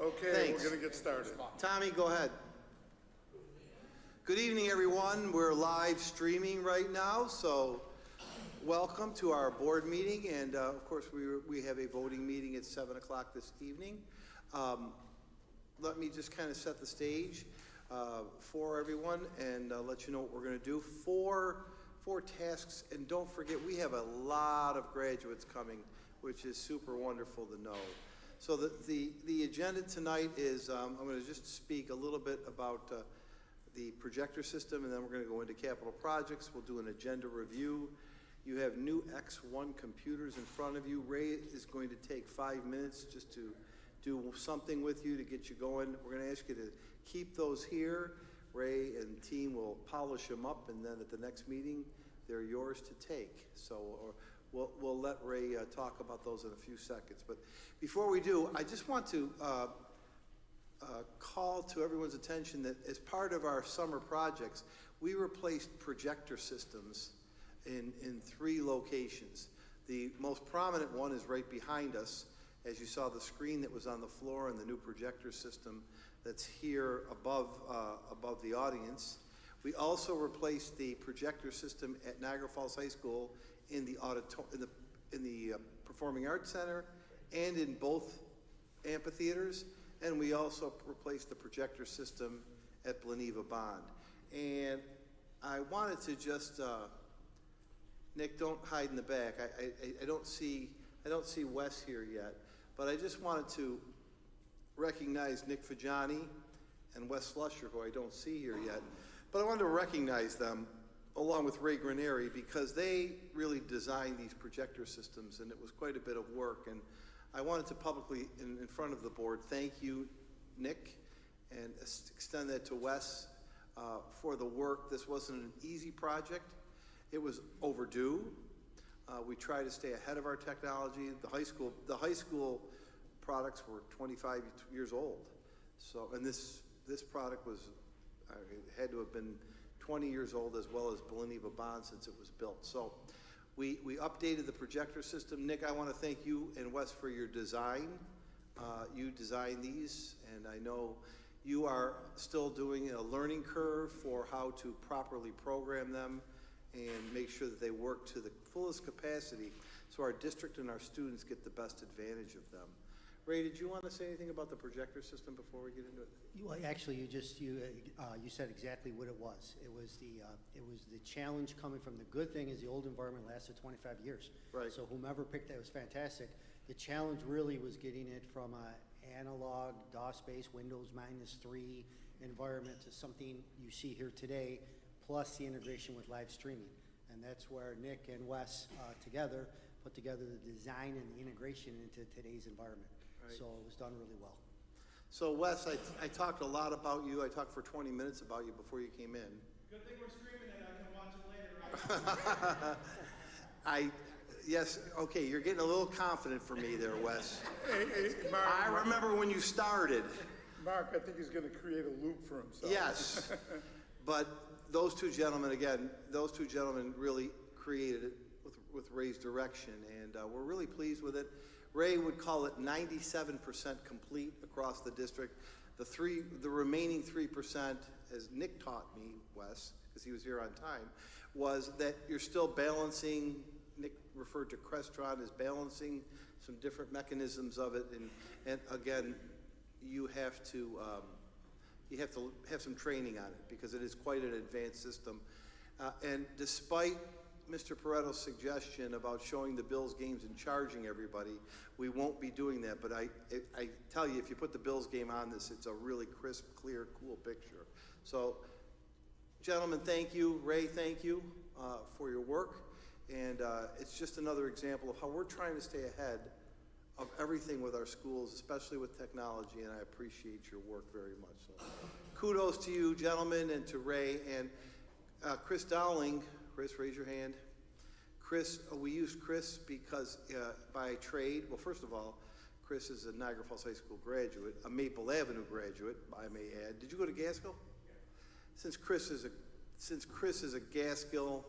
Okay, Thanks. we're going to get started. Tommy, go ahead. Good evening, everyone. We're live streaming right now, so welcome to our board meeting. And of course, we have a voting meeting at 7 o'clock this evening. Let me just kind of set the stage for everyone and let you know what we're going to do. Four tasks, and don't forget, we have a lot of graduates coming, which is super wonderful to know. So the agenda tonight is, I'm going to just speak a little bit about the projector system, and then we're going to go into capital projects. We'll do an agenda review. You have new X1 computers in front of you. Ray is going to take 5 minutes just to do something with you to get you going. We're going to ask you to keep those here. Ray and team will polish them up, and then at the next meeting, they're yours to take. So we'll let Ray talk about those in a few seconds. But before we do, I just want to call to everyone's attention that as part of our summer projects, we replaced projector systems in 3 locations. The most prominent one is right behind us. As you saw, the screen that was on the floor and the new projector system that's here above the audience. We also replaced the projector system at Niagara Falls High School in the Performing Arts Center and in both amphitheaters, and we also replaced the projector system at Bleneva Bond. And I wanted to just, Nick, don't hide in the back. I don't see Wes here yet, but I just wanted to recognize Nick Fagiani and Wes Slusher, who I don't see here yet, but I wanted to recognize them along with Ray Granieri because they really designed these projector systems, and it was quite a bit of work. And I wanted to publicly, in front of the board, thank you, Nick, and extend that to Wes for the work. This wasn't an easy project. It was overdue. We try to stay ahead of our technology. The high school products were 25 years old. So, and this product was, it had to have been 20 years old, as well as Bleneva Bond since it was built. So we updated the projector system. Nick, I want to thank you and Wes for your design. You designed these, and I know you are still doing a learning curve for how to properly program them and make sure that they work to the fullest capacity so our district and our students get the best advantage of them. Ray, did you want to say anything about the projector system before we get into it? Well, actually, you said exactly what it was. It was the challenge coming from the good thing is the old environment lasted 25 years. Right. So whomever picked that was fantastic. The challenge really was getting it from an analog DOS-based Windows -3 environment to something you see here today, plus the integration with live streaming. And that's where Nick and Wes together put together the design and the integration into today's environment. Right. So it was done really well. So Wes, I talked a lot about you. I talked for 20 minutes about you before you came in. Good thing we're streaming it. I can watch it later. Right? Yes, okay, you're getting a little confident for me there, Wes. Hey, Mark, I remember when you started. Mark, I think he's going to create a loop for himself. Yes, but those two gentlemen really created it with Ray's direction, and we're really pleased with it. Ray would call it 97% complete across the district. The remaining 3%, as Nick taught me, Wes, because he was here on time, was that you're still balancing. Nick referred to Crestron as balancing some different mechanisms of it, and again, you have to have some training on it because it is quite an advanced system. And despite Mr. Paretto's suggestion about showing the Bills games and charging everybody, we won't be doing that. But I tell you, if you put the Bills game on this, it's a really crisp, clear, cool picture. So, gentlemen, thank you. Ray, thank you for your work. And it's just another example of how we're trying to stay ahead of everything with our schools, especially with technology, and I appreciate your work very much. So, kudos to you, gentlemen, and to Ray. And Chris Dowling, Chris, raise your hand. Chris, we use Chris because by trade, well, first of all, Chris is a Niagara Falls High School graduate, a Maple Avenue graduate, I may add. Did you go to Gaskill? Yeah. Since Chris is a Gaskill,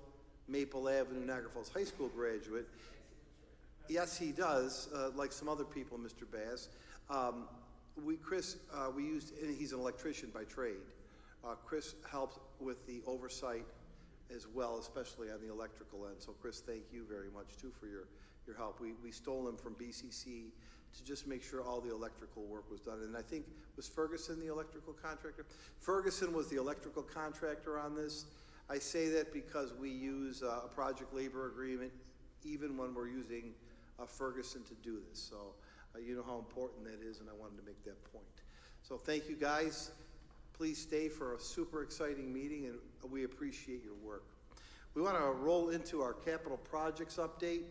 Maple Avenue, Niagara Falls High School graduate, yes, he does, like some other people, Mr. Bass. we used, and he's an electrician by trade. Chris helped with the oversight as well, especially on the electrical end. So Chris, thank you very much too for your help. We stole him from BCC to just make sure all the electrical work was done. And I think, was Ferguson the electrical contractor? Ferguson was the electrical contractor on this. I say that because we use a project labor agreement even when we're using Ferguson to do this. So you know how important that is, and I wanted to make that point. So thank you guys. Please stay for a super exciting meeting, and we appreciate your work. We want to roll into our capital projects update.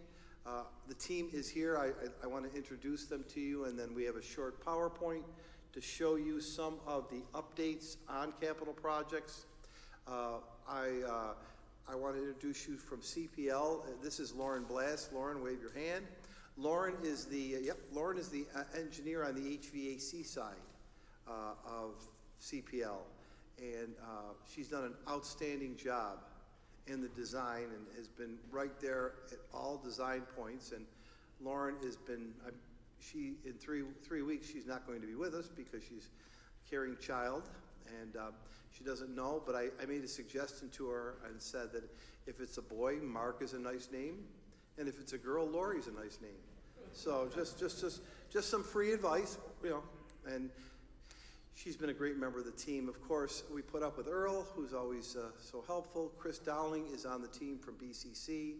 The team is here. I want to introduce them to you, and then we have a short PowerPoint to show you some of the updates on capital projects. I want to introduce you from CPL. This is Lauren Blass. Lauren, wave your hand. Lauren is the engineer on the HVAC side of CPL, and she's done an outstanding job in the design and has been right there at all design points. And Lauren has been, in 3 weeks, she's not going to be with us because she's carrying child, and she doesn't know, but I made a suggestion to her and said that if it's a boy, Mark is a nice name, and if it's a girl, Lori's a nice name. So just some free advice, you know, and she's been a great member of the team. Of course, we put up with Earl, who's always so helpful. Chris Dowling is on the team from BCC.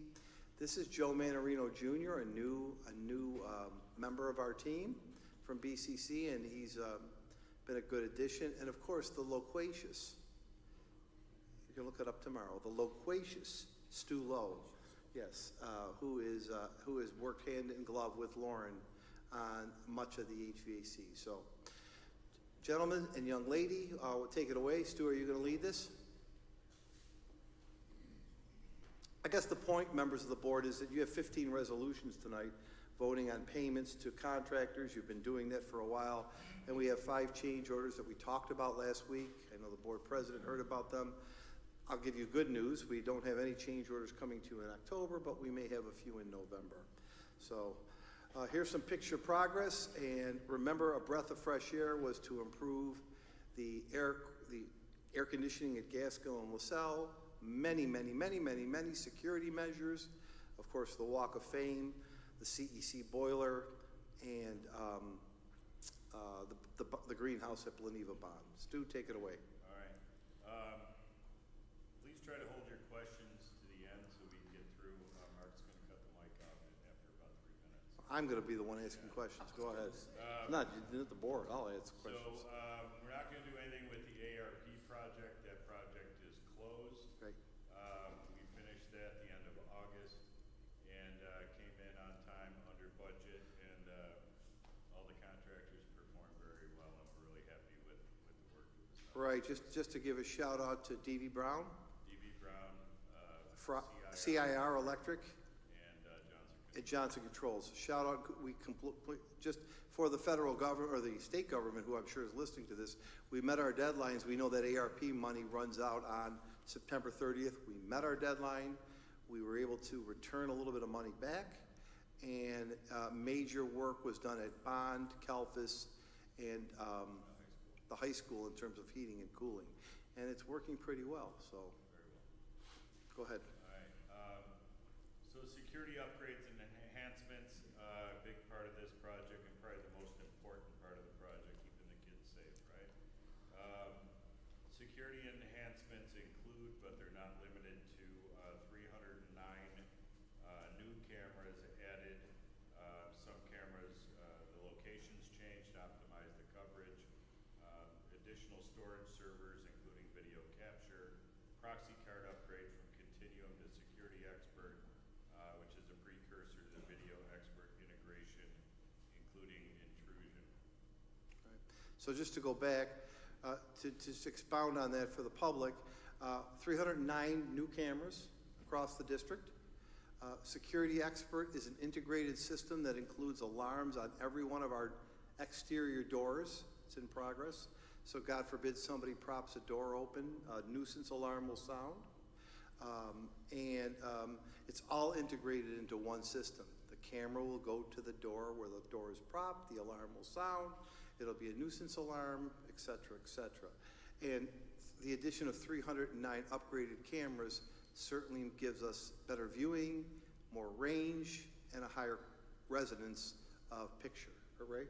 This is Joe Manarino Jr., a new member of our team from BCC, and he's been a good addition. And of course, the loquacious, you can look it up tomorrow, the loquacious Stu Lowe, yes, who has worked hand in glove with Lauren on much of the HVAC. So, gentlemen and young lady, we'll take it away. Stu, are you going to lead this? I guess the point, members of the board, is that you have 15 resolutions tonight voting on payments to contractors. You've been doing that for a while. And we have 5 change orders that we talked about last week. I know the board president heard about them. I'll give you good news. We don't have any change orders coming to you in October, but we may have a few in November. So here's some picture progress. And remember, a breath of fresh air was to improve the air conditioning at Gaskell and LaSalle. Many security measures. Of course, the Walk of Fame, the CEC boiler, and the greenhouse at Bleneva Bond. Stu, take it away. All right. Please try to hold your questions to the end so we can get through. Mark's going to cut the mic off after about 3 minutes. I'm going to be the one asking questions. Go ahead. Not the board. I'll ask questions. So we're not going to do anything with the ARP project. That project is closed. Right. We finished that at the end of August and came in on time, under budget, and all the contractors performed very well, and we're really happy with the work that was done. Right. Just to give a shout out to D.V. Brown, CIR Electric, and Johnson Controls. Shout out. Just for the federal government or the state government, who I'm sure is listening to this, we met our deadlines. We know that ARP money runs out on September 30th. We met our deadline. We were able to return a little bit of money back, and major work was done at Bond, Kelfis, and the high school in terms of heating and cooling, and it's working pretty well. So, go ahead. All right. So security upgrades and enhancements, a big part of this project, and probably the most important part of the project, keeping the kids safe, right? Security enhancements include, but they're not limited to, 309 new cameras added. Some cameras, the locations changed to optimize the coverage. Additional storage servers, including video capture. Proxy card upgrade from Continuum to Security Expert, which is a precursor to the Video Expert integration, including intrusion. Right. So just to go back, to expound on that for the public, 309 new cameras across the district. Security Expert is an integrated system that includes alarms on every one of our exterior doors. It's in progress. So God forbid somebody props a door open, a nuisance alarm will sound. It's all integrated into one system. The camera will go to the door where the door is propped, the alarm will sound, It'll be a nuisance alarm, et cetera, et cetera. And the addition of 309 upgraded cameras certainly gives us better viewing, more range, and a higher resonance of picture. Hooray?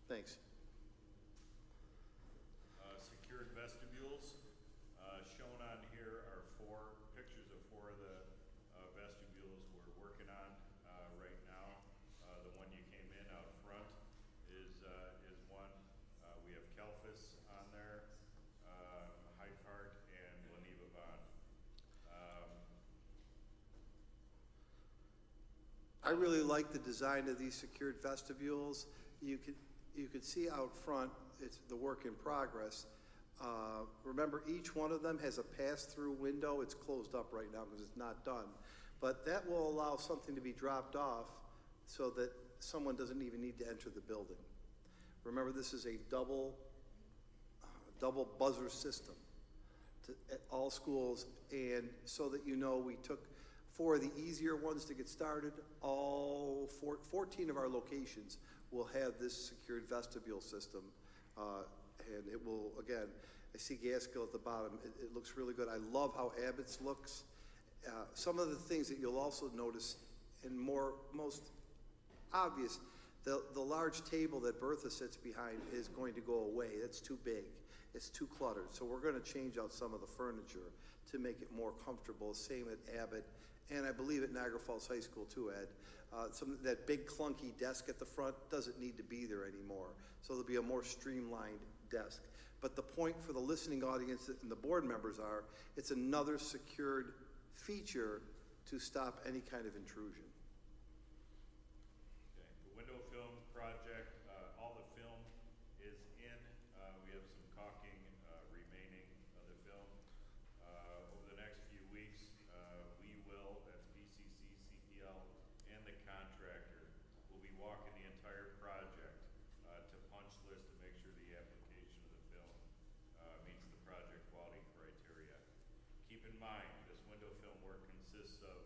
Thanks. Secured vestibules, shown on here are four pictures of four of the vestibules we're working on right now. The one you came in out front is one. We have Kelfis on there, Hyde Park, and Leneva Bond. I really like the design of these secured vestibules. You could see out front, it's the work in progress. Remember, each one of them has a pass-through window. It's closed up right now because it's not done. But that will allow something to be dropped off so that someone doesn't even need to enter the building. Remember, this is a double buzzer system at all schools, and so that you know, we took 4 of the easier ones to get started. All 14 of our locations will have this secured vestibule system, and it will, again, I see Gaskill at the bottom. It looks really good. I love how Abbott's looks. Some of the things that you'll also notice, and most obvious, the large table that Bertha sits behind is going to go away. It's too big. It's too cluttered. So we're going to change out some of the furniture to make it more comfortable. Same at Abbott, and I believe at Niagara Falls High School too, Ed. That big clunky desk at the front doesn't need to be there anymore. So there'll be a more streamlined desk. But the point for the listening audience and the board members are, it's another secured feature to stop any kind of intrusion. Okay. The window film project, all the film is in. We have some caulking remaining of the film. Over the next few weeks, we will, that's BCC, CPL, and the contractor, will be walking the entire project to punch list to make sure the application of the film meets the project quality criteria. Keep in mind, this window film work consists of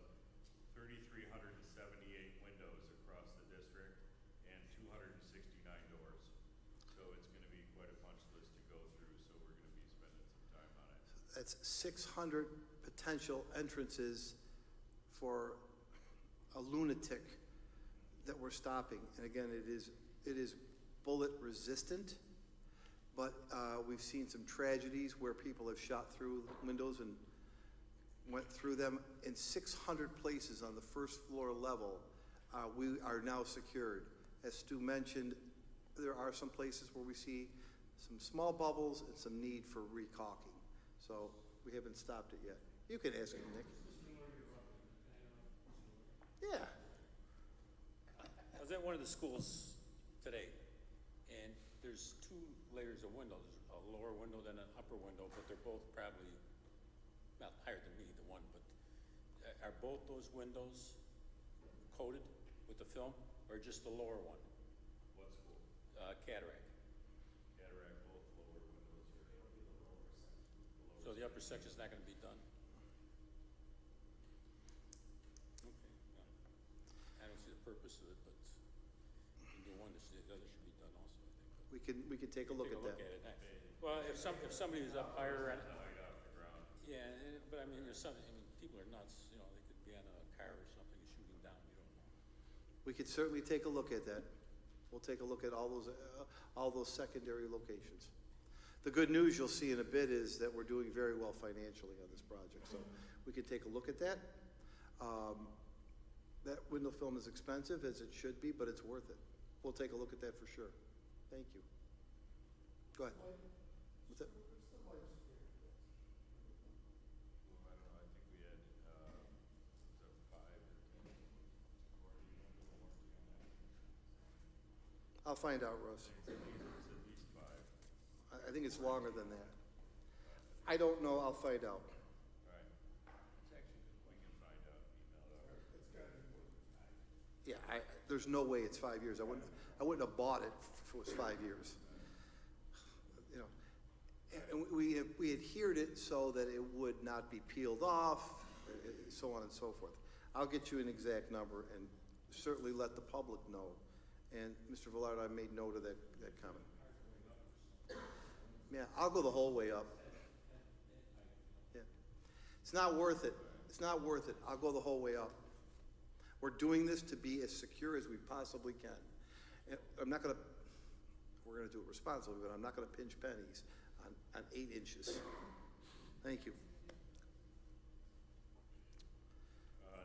3,378 windows across the district and 269 doors. So it's going to be quite a punch list to go through, so we're going to be spending some time on it. That's 600 potential entrances for a lunatic that we're stopping. And again, it is bullet resistant, but we've seen some tragedies where people have shot through windows and went through them. In 600 places on the first floor level, we are now secured. As Stu mentioned, there are some places where we see some small bubbles and some need for recalking. So we haven't stopped it yet. You can ask him, Nick. Yeah. I was at one of the schools today, and there's 2 layers of windows, a lower window than an upper window, but they're both probably not higher than me, the one, but are both those windows coated with the film, or just the lower one? What school? Cataract. Cataract, both lower windows are going to be the lower section. So the upper section's not gonna be done? Okay, yeah. I don't see the purpose of it, but you do one, the other should be done also, I think. We can take a look Take at a look that. at it. Well, if somebody was up higher, The height off the ground. yeah, but I mean, people are nuts, you know, they could be on a car or something shooting down, you don't know. We could certainly take a look at that. We'll take a look at all those secondary locations. The good news you'll see in a bit is that we're doing very well financially on this project, so we could take a look at that. That window film is expensive, as it should be, but it's worth it. We'll take a look at that for sure. Thank you. Go ahead. What's that? Well, I don't know, I think we had, was that 5 or 10? Or you don't do a warranty on that? I'll find out, Russ. It's at least 5. I think it's longer than that. I don't know, I'll find out. All right. It's actually, we can find out, email it out. It's gotta be more than 5. Yeah, there's no way it's 5 years. I wouldn't have bought it if it was 5 years. You know, and we adhered it so that it would not be peeled off, so on and so forth. I'll get you an exact number and certainly let the public know And Mr. Velardo, I made note of that comment. Yeah, I'll go the whole way up. Yeah. It's not worth it. It's not worth it. I'll go the whole way up. We're doing this to be as secure as we possibly can. And we're gonna do it responsibly, but I'm not gonna pinch pennies on 8 inches. Thank you.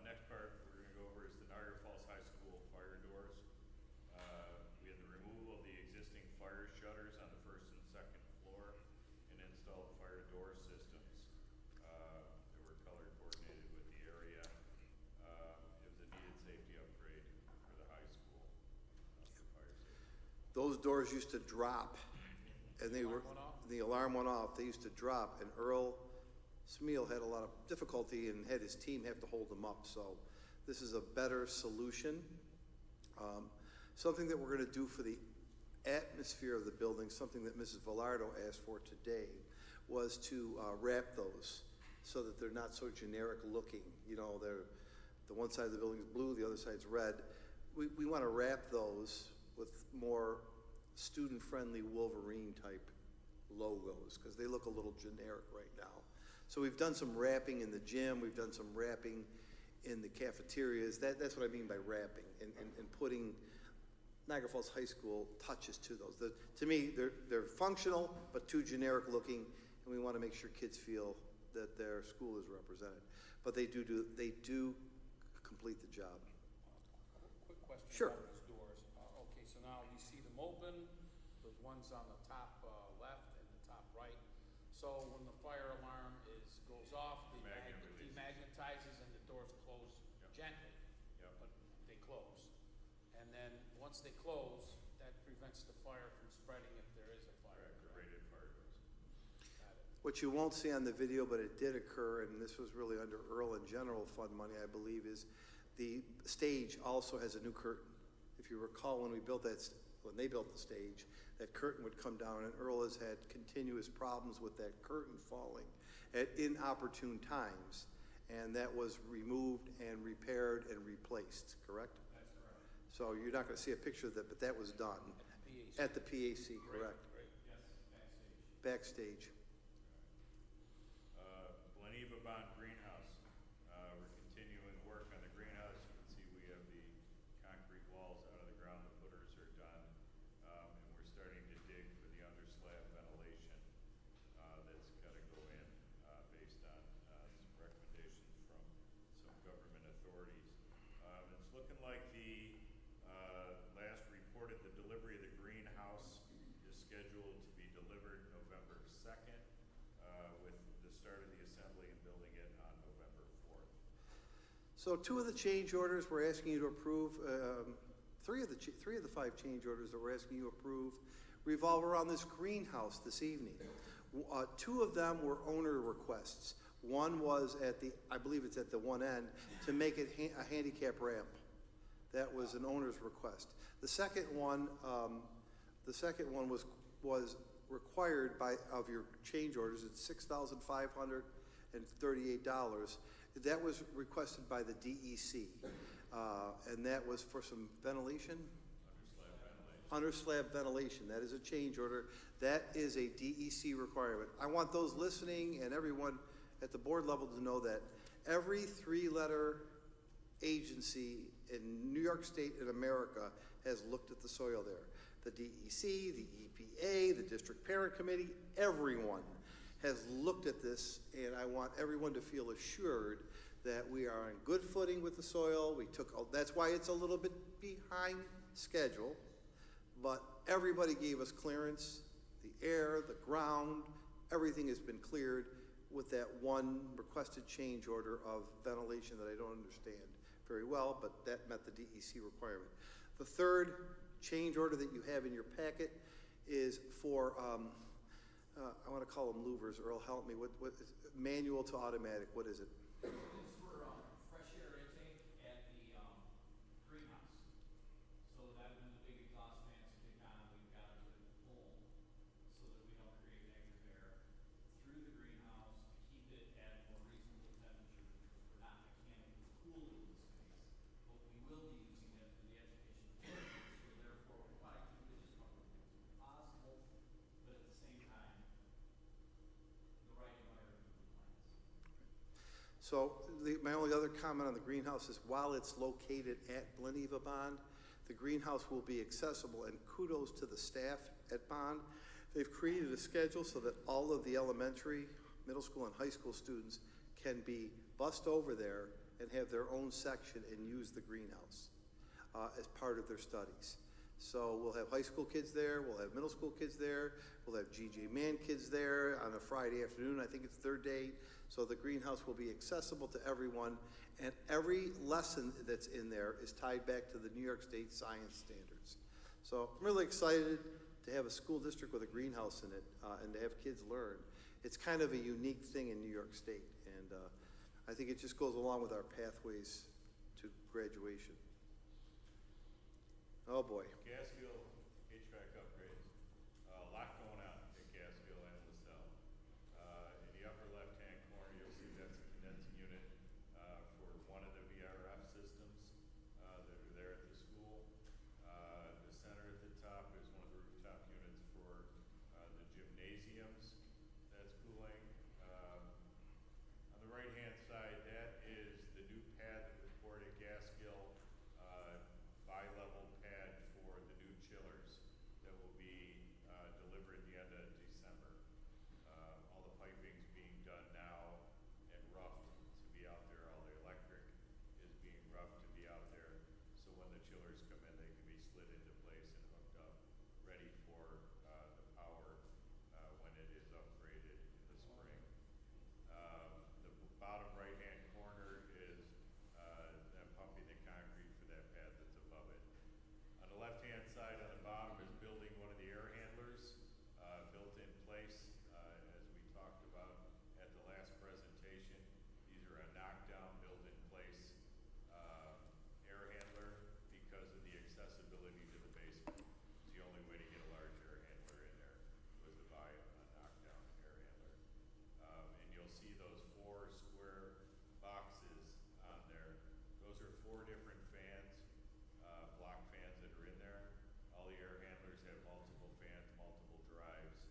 Next part we're gonna go over is the Niagara Falls High School fire doors. We had the removal of the existing fire shutters on the first and second floor and installed fire door systems. They were color coordinated with the area. It was a needed safety upgrade for the high school, for fire safety. Those doors used to drop, and the alarm went off. They used to drop, and Earl Smeal had a lot of difficulty and had his team have to hold them up. So this is a better solution. Something that we're going to do for the atmosphere of the building, something that Mrs. Velardo asked for today, was to wrap those so that they're not so generic looking. You know, the one side of the building is blue, the other side's red. We want to wrap those with more student-friendly Wolverine type logos because they look a little generic right now. So we've done some wrapping in the gym, we've done some wrapping in the cafeterias. That's what I mean by wrapping and putting Niagara Falls High School touches to those. To me, they're functional but too generic looking, and we want to make sure kids feel that their school is represented. But they do complete the job. Quick question Sure. about those doors. Okay, so now you see them open, those ones on the top left and the top right. So when the fire alarm goes off, the Magnet releases. demagnetizes and the doors close gently. Yep. But they close. And then once they close, that prevents the fire from spreading if there is a fire. Correct, the rated fire doors. Got it. What you won't see on the video, but it did occur, and this was really under Earl and General Fund money, I believe, is the stage also has a new curtain. If you recall, when they built the stage, that curtain would come down, and Earl has had continuous problems with that curtain falling at inopportune times, and that was removed and repaired and replaced, correct? That's correct. So you're not going to see a picture of that, but that was done at the PAC, correct? Yes, backstage. Backstage. Blaniva Bond Greenhouse. We're continuing work on the greenhouse. You can see we have the concrete walls out of the ground. The footers are done. And we're starting to dig for the underslab ventilation that's got to go in based on some recommendations from some government authorities. It's looking like the last reported the delivery of the greenhouse is scheduled to be delivered November 2nd with the start of the assembly and building it on November 4th. So 2 of the change orders we're asking you to approve, 3 of the 5 change orders that we're asking you to approve revolve around this greenhouse this evening. 2 of them were owner requests. One was I believe it's at the one end, to make it a handicap ramp. That was an owner's request. The second one was required of your change orders. It's $6,538. That was requested by the DEC, and that was for some ventilation. Underslab ventilation. That is a change order. That is a DEC requirement. I want those listening and everyone at the board level to know that every 3-letter agency in New York State and America has looked at the soil there. The DEC, the EPA, the district parent committee, everyone has looked at this, and I want everyone to feel assured that we are on good footing with the soil. That's why it's a little bit behind schedule, but everybody gave us clearance. The air, the ground, everything has been cleared with that one requested change order of ventilation that I don't understand very well, but that met the DEC requirement. The third change order that you have in your packet is for, I want to call them louvers. Earl, help me. What is manual to automatic? What is it? It's for fresh air intake at the greenhouse. So that when the big exhaust fans kick on, we've got to pull so that we don't create negative air through the greenhouse to keep it at a more reasonable temperature because we're not mechanically cooling the space, but we will be using it for the education. So therefore, So my only other comment on the greenhouse is while it's located at Bleneva Bond, the greenhouse will be accessible, and kudos to the staff at Bond. They've created a schedule so that all of the elementary, middle school, and high school students can be bused over there and have their own section and use the greenhouse as part of their studies. So we'll have high school kids there, we'll have middle school kids there, we'll have GJ Man kids there on a Friday afternoon, I think it's their day. So the greenhouse will be accessible to everyone, and every lesson that's in there is tied back to the New York State science standards. So I'm really excited to have a school district with a greenhouse in it and to have kids learn. It's kind of a unique thing in New York State, and I think it just goes along with our pathways to graduation. Oh boy. Gasville HVAC upgrades, a lot going on at Gasville and LaSalle. In the upper left-hand corner, you'll see that's a condensing unit for one of the VRF systems that are there at the school. The center at the top is one of the rooftop units for the gymnasiums that's cooling. On the right-hand side, that is the new pad that was poured at Gaskill, bi-level pad for the new chillers that will be delivered at the end of December. All the piping's being done now and roughed to be out there. All the electric is being roughed to be out there. So when the chillers come in, they can be slid into place and hooked up, ready for the power when it is upgraded in the spring. The bottom right-hand corner is them pumping the concrete for that pad that's above it. On the left-hand side on the bottom is building one of the air handlers, built in place, as we talked about at the last presentation. These are a knockdown, built-in-place air handler because of the accessibility to the basement. It's the only way to get a large air handler in there was to buy a knockdown air handler. And you'll see those 4 square boxes on there. Those are 4 different fans, block fans that are in there. All the air handlers have multiple fans, multiple drives to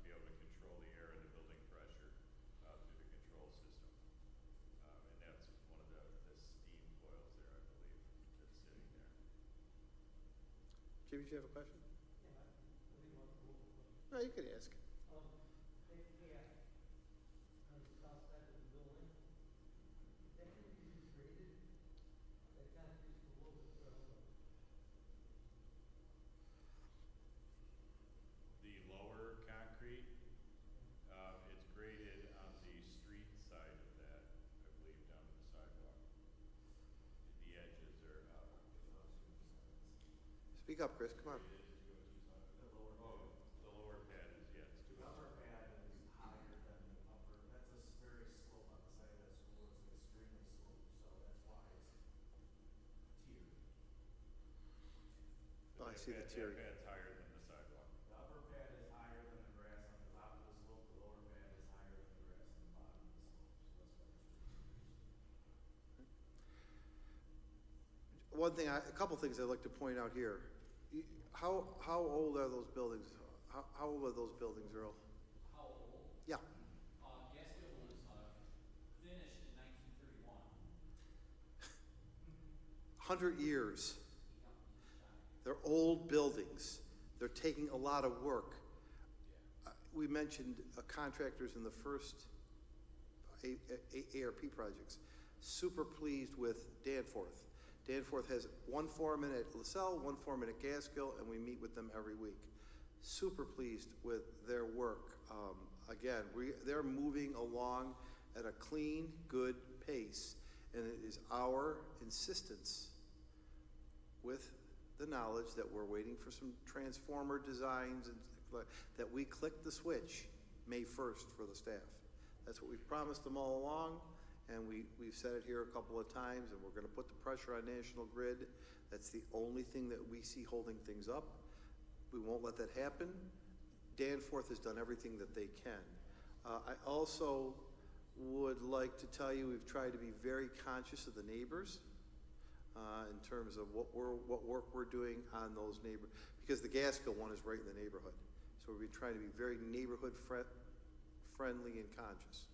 be able to control the air and the building pressure through the control system. And that's one of the steam coils there, I believe, that's sitting there. Jimmy, do you have a question? Yeah, I think one cool question. No, you can ask. On the south side of the building, that can be regraded, that concrete's a little bit further. The lower concrete, it's graded on the street side of that, I believe, down to the sidewalk. The edges are Speak up, Chris, come on. the lower pad is, yeah, it's The upper pad is higher than the upper, that's a very slope on the side of that school, it's extremely sloped, so that's why it's tiered. Oh, I see the tier. That pad's higher than the sidewalk. The upper pad is higher than the grass on the top of the slope, the lower pad is higher than the grass on the bottom of the slope, so that's why there's 2 tiers. One thing, a couple things I'd like to point out here. How old are those buildings? How old are those buildings, Earl? How old? Yeah, Gaskill was, finished in 1931. 100 years. Yep, just shy. They're old buildings. They're taking a lot of work. We mentioned contractors in the first ARP projects. Super pleased with Danforth. Danforth has 1 foreman at LaSalle, 1 foreman at Gaskill, and we meet with them every week. Super pleased with their work. Again, they're moving along at a clean, good pace, and it is our insistence with the knowledge that we're waiting for some transformer designs and that we click the switch May 1st for the staff. That's what we've promised them all along, and we've said it here a couple of times, and we're gonna put the pressure on National Grid. That's the only thing that we see holding things up. We won't let that happen. Danforth has done everything that they can. I also would like to tell you we've tried to be very conscious of the neighbors in terms of what work we're doing on those neighbors, because the Gaskill one is right in the neighborhood. So we've been trying to be very neighborhood friendly and conscious.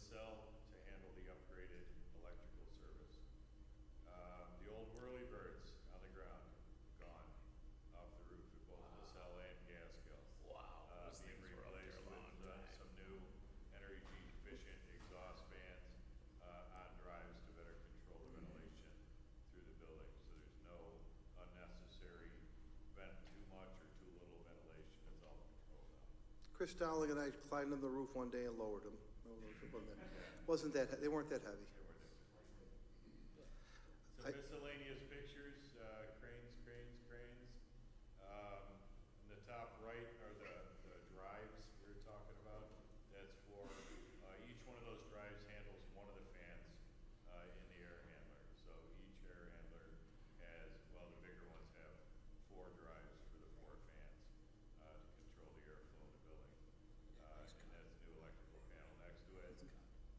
cell to handle the upgraded electrical service. The old whirlybirds on the ground, gone off the roof at both the cell and gas gill. Wow, those Being things were up there replaced a long with time. some new energy efficient exhaust fans on drives to better control the ventilation through the building. So there's no unnecessary vent too much or too little ventilation. It's all controlled now. Chris Dowling and I climbed on the roof one day and lowered them. Wasn't that, they weren't that heavy. Some miscellaneous pictures, cranes. In the top right are the drives we were talking about. That's for, each one of those drives handles one of the fans in the air handler. So each air handler has, well, the bigger ones have 4 drives for the 4 fans to control the airflow in the building. And that's the new electrical panel next to it.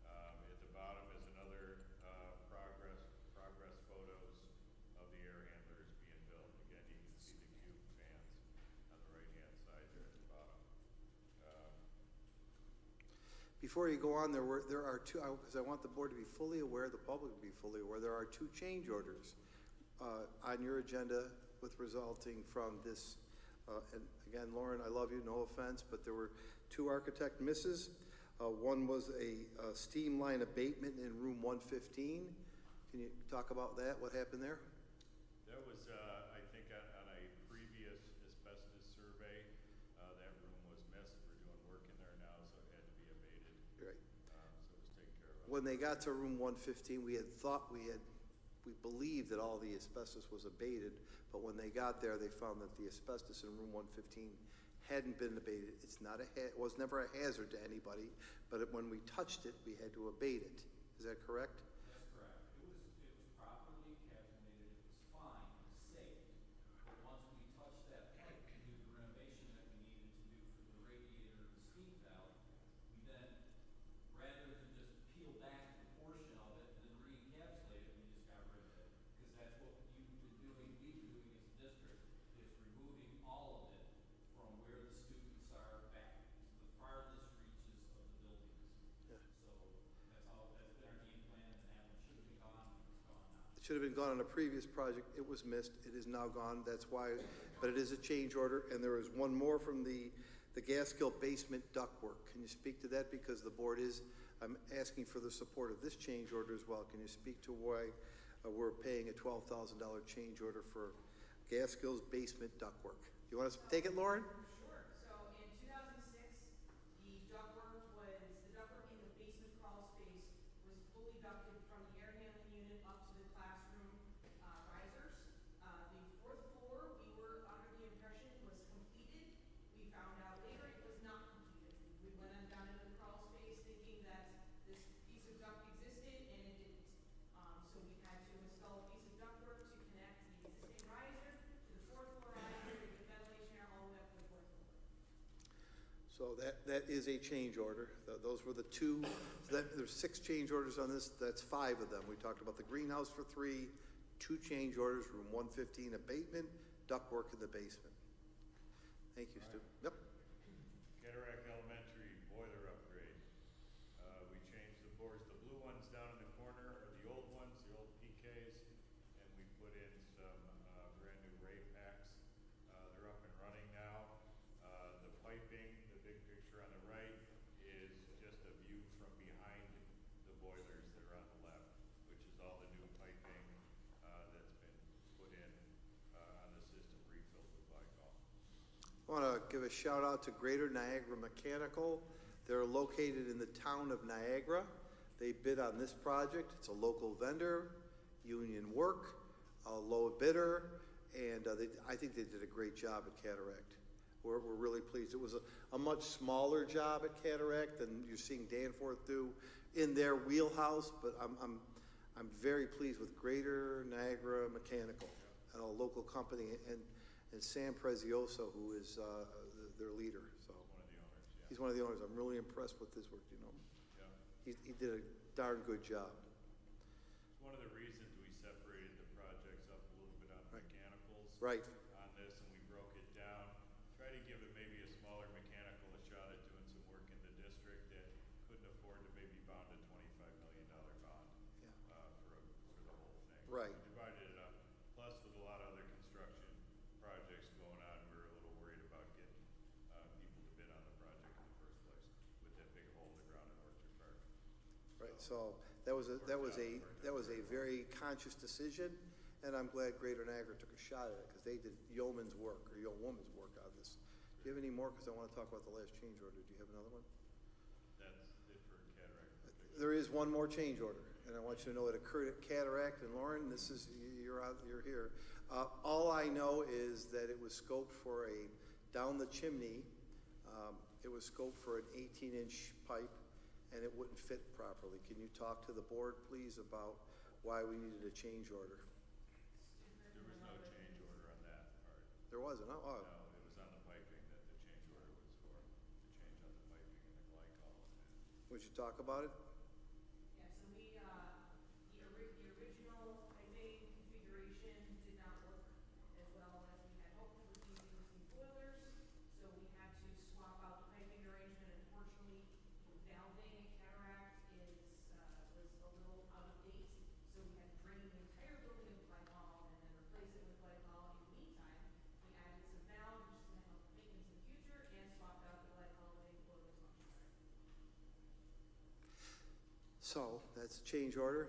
At the bottom is another progress photos of the air handlers being built. Again, you can see the cube fans on the right-hand side there at the bottom. Before you go on, there are two, because I want the board to be fully aware, the public to be fully aware, there are 2 change orders on your agenda with resulting from this. And again, Lauren, I love you, no offense, but there were 2 architect misses. One was a steam line abatement in room 115. Can you talk about that? What happened there? That was, I think, on a previous asbestos survey. That room was missed. We're doing work in there now, so it had to be abated. Right. So it was taken care of. When they got to room 115, we believed that all the asbestos was abated, but when they got there, they found that the asbestos in room 115 hadn't been abated. It was never a hazard to anybody, but when we touched it, we had to abate it. Is that correct? That's correct. It was properly encapsulated, it was fine, it was safe. But once we touched that pipe to do the renovation that we needed to do for the radiator and the steam valve, we then, rather than just peel back the portion of it and then re-encapsulate it, we just got rid of it. Because that's what we've been doing as a district, is removing all of it from where the students are back to the farthest reaches of the buildings. Yeah. So that's been our game plan, and that one should have been gone, and it's gone now. It should have been gone on a previous project. It was missed. It is now gone. That's why, but it is a change order, and there is one more from the Gaskill basement ductwork. Can you speak to that? Because the board is, I'm asking for the support of this change order as well. Can you speak to why we're paying a $12,000 change order for Gaskill's basement ductwork? You want to take it, Lauren? Sure. So in 2006, the ductwork in the basement crawl space was fully ducted from the air handling unit up to the classroom risers. The 4th floor, we were under the impression was completed. We found out later it was not completed. We went on down into the crawl space thinking that this piece of duct existed, and it didn't. So we had to install a piece of ductwork to connect the existing riser to the 4th floor riser to get ventilation air all the way up to the 4th floor. So that is a change order. Those were the 2, there's 6 change orders on this. That's 5 of them. We talked about the greenhouse for 3, 2 change orders, room 115 abatement, ductwork in the basement. Thank you, Stu. Yep. Cataract Elementary boiler upgrade. We changed the boards. The blue ones down in the corner are the old ones, the old PKs, and we put in some brand new ray packs. They're up and running now. The piping, the big picture on the right, is just a view from behind the boilers that are on the left, which is all the new piping that's been put in on the system refilled with glycol. I want to give a shout out to Greater Niagara Mechanical. They're located in the town of Niagara. They bid on this project. It's a local vendor, union work, a low bidder, and I think they did a great job at Cataract. We're really pleased. It was a much smaller job at Cataract than you're seeing Danforth do in their wheelhouse, but I'm very pleased with Greater Niagara Mechanical, a local company, and Sam Prezioso, who is their leader. So One of the owners, yeah. he's one of the owners. I'm really impressed with his work. You know, Yeah. he did a darn good job. It's one of the reasons we separated the projects up a little bit on the Right. mechanicals. Right. On this, and we broke it down. Try to give it maybe a smaller mechanical a shot at doing some work in the district that couldn't afford to maybe bond a $25 million bond, Yeah. For the whole thing. Right. We divided it up, plus with a lot of other construction projects going on, we were a little worried about getting, people to bid on the project in the first place, with that big hole in the ground in Orchard Park. Right, so that was a very conscious decision, and I'm glad Greater Niagara took a shot at it, because they did yeoman's work, or yeoman's work on this. Do you have any more? Because I want to talk about the last change order. Do you have another one? That's it for cataract. There is one more change order, and I want you to know it occurred at Cataract, and Lauren, this is, you're here. All I know is that it was scoped for a, down the chimney, it was scoped for an 18-inch pipe, and it wouldn't fit properly. Can you talk to the board, please, about why we needed a change order? There was no change order on that part. There wasn't, oh, No, it was on the piping that the change order was for, the change on the piping and the glycol. would you talk about it? Yeah, so we, the original piping configuration did not work as well as we had hoped it would be. There were some boilers, so we had to swap out the piping arrangement. Unfortunately, the valving at Cataract was a little out of date, so we had to drain the entire building with glycol and then replace it with glycol. In the meantime, we added some valves, which is going to help maintenance in the future, and swapped out the glycol to make the boilers function better. So, that's a change order.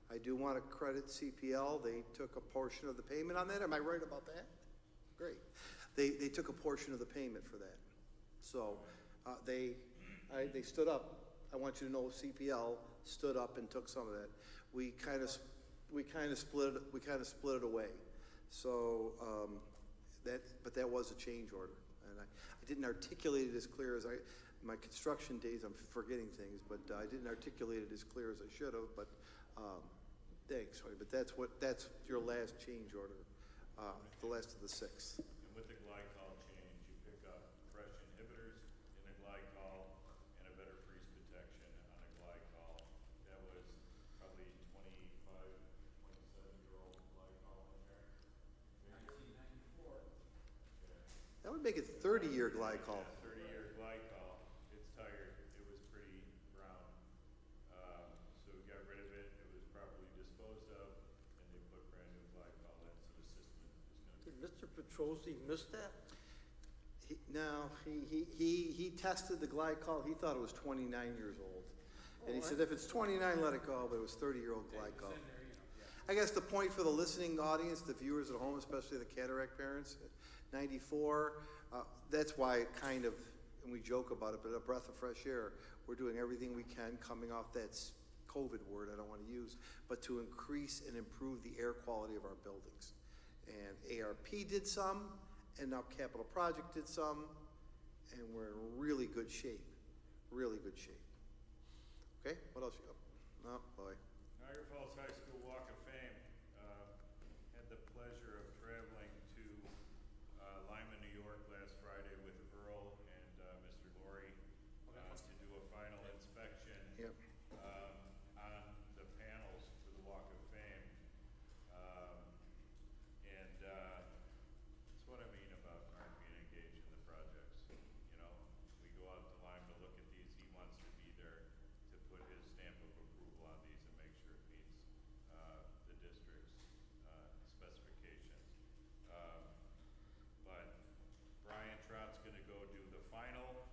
I do want to credit CPL. They took a portion of the payment on that. Am I right about that? Great. They took a portion of the payment for that. So, they stood up. I want you to know CPL stood up and took some of that. We kind of split it away. So, but that was a change order. And I didn't articulate it as clear as my construction days, I'm forgetting things, but I didn't articulate it as clear as I should have, but, thanks, sorry, but that's your last change order, the last of the 6. And with the glycol change, you pick up fresh inhibitors in the glycol and a better freeze protection on the glycol. That was probably 27-year-old glycol in there. 1994. That would make it 30-year glycol. Yeah, 30-year glycol. It's tired. It was pretty brown. So we got rid of it. It was properly disposed of, and they put brand new glycol in. So the system is going to be. Did Mr. Petrosi miss that? He tested the glycol, he thought it was 29 years old. And he said, if it's 29, let it go, but it was 30-year-old glycol. I guess the point for the listening audience, the viewers at home, especially the Cataract parents, 94, that's why it kind of, and we joke about it, but a breath of fresh air, we're doing everything we can coming off that COVID word I don't want to use, but to increase and improve the air quality of our buildings. And ARP did some, and now Capital Project did some, and we're in really good shape, really good shape. Okay, what else you got? Oh, boy. Niagara Falls High School Walk of Fame. Had the pleasure of traveling to Lima, New York last Friday with Earl and Mr. Laurie to do a final inspection Yep. on the panels for the Walk of Fame. And that's what I mean about Mark being engaged in the projects. You know, we go out to Lime to look at these. He wants to be there to put his stamp of approval on these and make sure it meets the district's specifications. But Brian Trott's gonna go do the final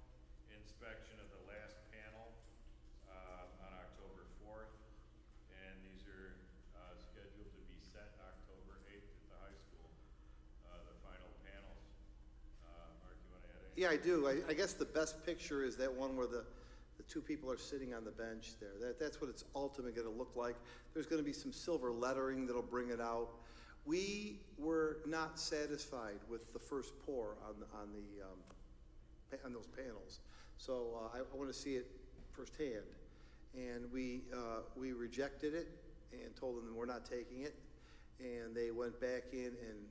inspection of the last panel on October 4th. And these are scheduled to be set October 8th at the high school, the final panels. Mark, you wanna add anything? Yeah, I do. I guess the best picture is that one where the two people are sitting on the bench there. That's what it's ultimately going to look like. There's going to be some silver lettering that'll bring it out. We were not satisfied with the first pour on those panels, so I want to see it firsthand. And we rejected it and told them we're not taking it. And they went back in and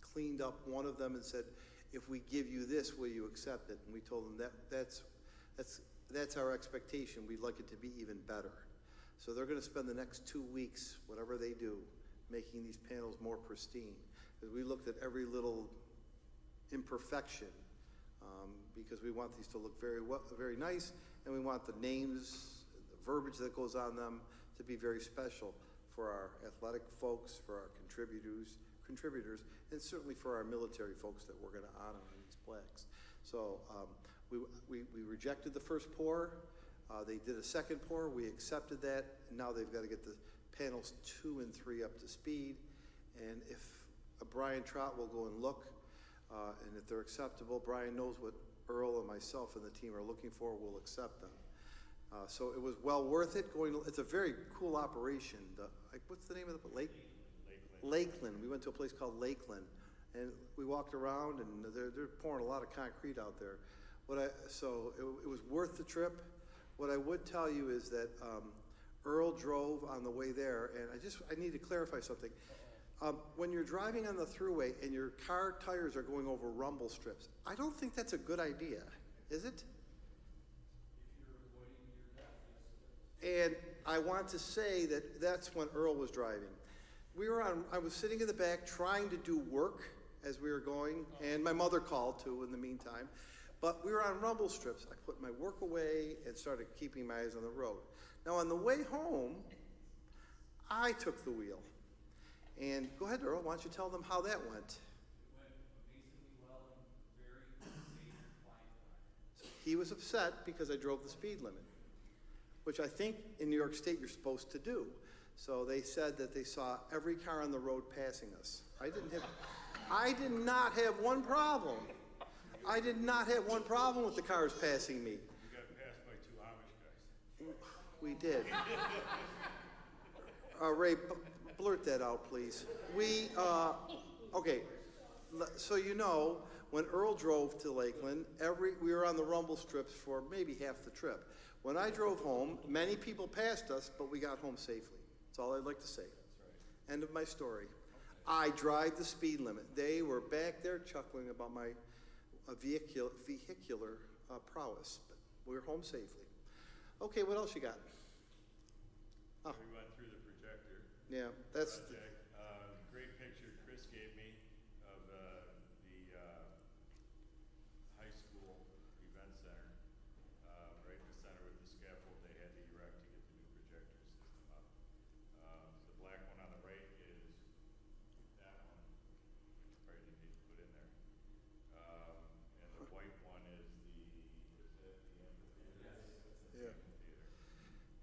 cleaned up one of them and said, if we give you this, will you accept it? And we told them that's our expectation. We'd like it to be even better. So they're going to spend the next 2 weeks, whatever they do, making these panels more pristine. As we looked at every little imperfection, because we want these to look very nice, and we want the names, the verbiage that goes on them to be very special for our athletic folks, for our contributors, and certainly for our military folks that we're going to honor on these plaques. So we rejected the first pour. They did a second pour. We accepted that. And now they've got to get the panels 2 and 3 up to speed. And if Brian Trott will go and look, and if they're acceptable, Brian knows what Earl and myself and the team are looking for. We'll accept them. So it was well worth it. It's a very cool operation. What's the name of the Lakeland. We went to a place called Lakeland, and we walked around, and they're pouring a lot of concrete out there. So it was worth the trip. What I would tell you is that Earl drove on the way there, and I need to clarify something. When you're driving on the thruway and your car tires are going over rumble strips, I don't think that's a good idea, is it? And I want to say that that's when Earl was driving. I was sitting in the back trying to do work as we were going, and my mother called too in the meantime. But we were on rumble strips. I put my work away and started keeping my eyes on the road. Now on the way home, I took the wheel. And go ahead, Earl, why don't you tell them how that went? It went amazingly well and very safe and quiet. So he was upset because I drove the speed limit, which I think in New York State you're supposed to do. So they said that they saw every car on the road passing us. I did not have one problem. I did not have one problem with the cars passing me. You got passed by 2 Amish guys. We did. Ray, blurt that out, please. Okay, so you know, when Earl drove to Lakeland, we were on the rumble strips for maybe half the trip. When I drove home, many people passed us, but we got home safely. That's all I'd like to say. That's right. End of my story. I drive the speed limit. They were back there chuckling about my vehicular prowess, but we were home safely. Okay, what else you got? We went through the projector. Yeah, that's project. Great picture Chris gave me of the high school event center. Right in the center with the scaffold they had to erect to get the new projector system up. The black one on the right is that one. Probably didn't need to put in there. And the white one is the amphitheater? Yeah. Amphitheater.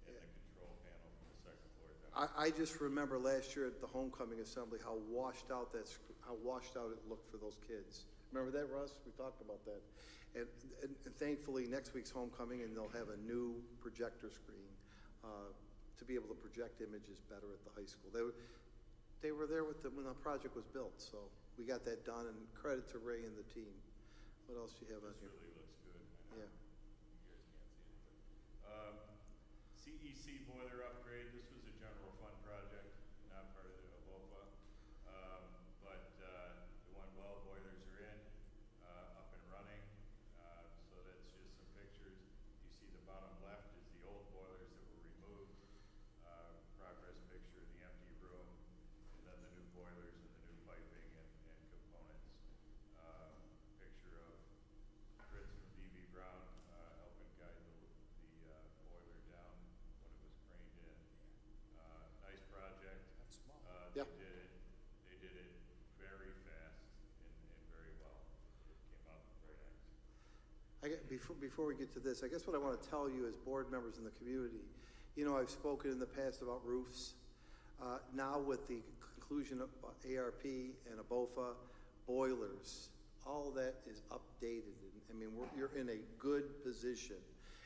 And the control panel from the second floor down. I just remember last year at the homecoming assembly how washed out it looked for those kids. Remember that, Russ? We talked about that. And thankfully next week's homecoming, and they'll have a new projector screen to be able to project images better at the high school. They were there when the project was built, so we got that done, and credit to Ray and the team. What else do you have on This here? really looks good. I know Yeah. you guys can't see it, but, CEC boiler upgrade, this was a general fund project, not part of the AVOFA. But it went well, boilers are in, up and running. So that's just some pictures. You see the bottom left is the old boilers that were removed. Progress picture of the empty room, and then the new boilers and the new piping and components. Picture of Fritz from DB Brown helping guide the boiler down when it was craned in. Nice project. That's small. Yeah. They did it very fast and very well. It came out very nice. Before we get to this, I guess what I want to tell you as board members in the community, you know, I've spoken in the past about roofs. Now with the conclusion of ARP and ABOFA, boilers, all of that is updated. I mean, you're in a good position.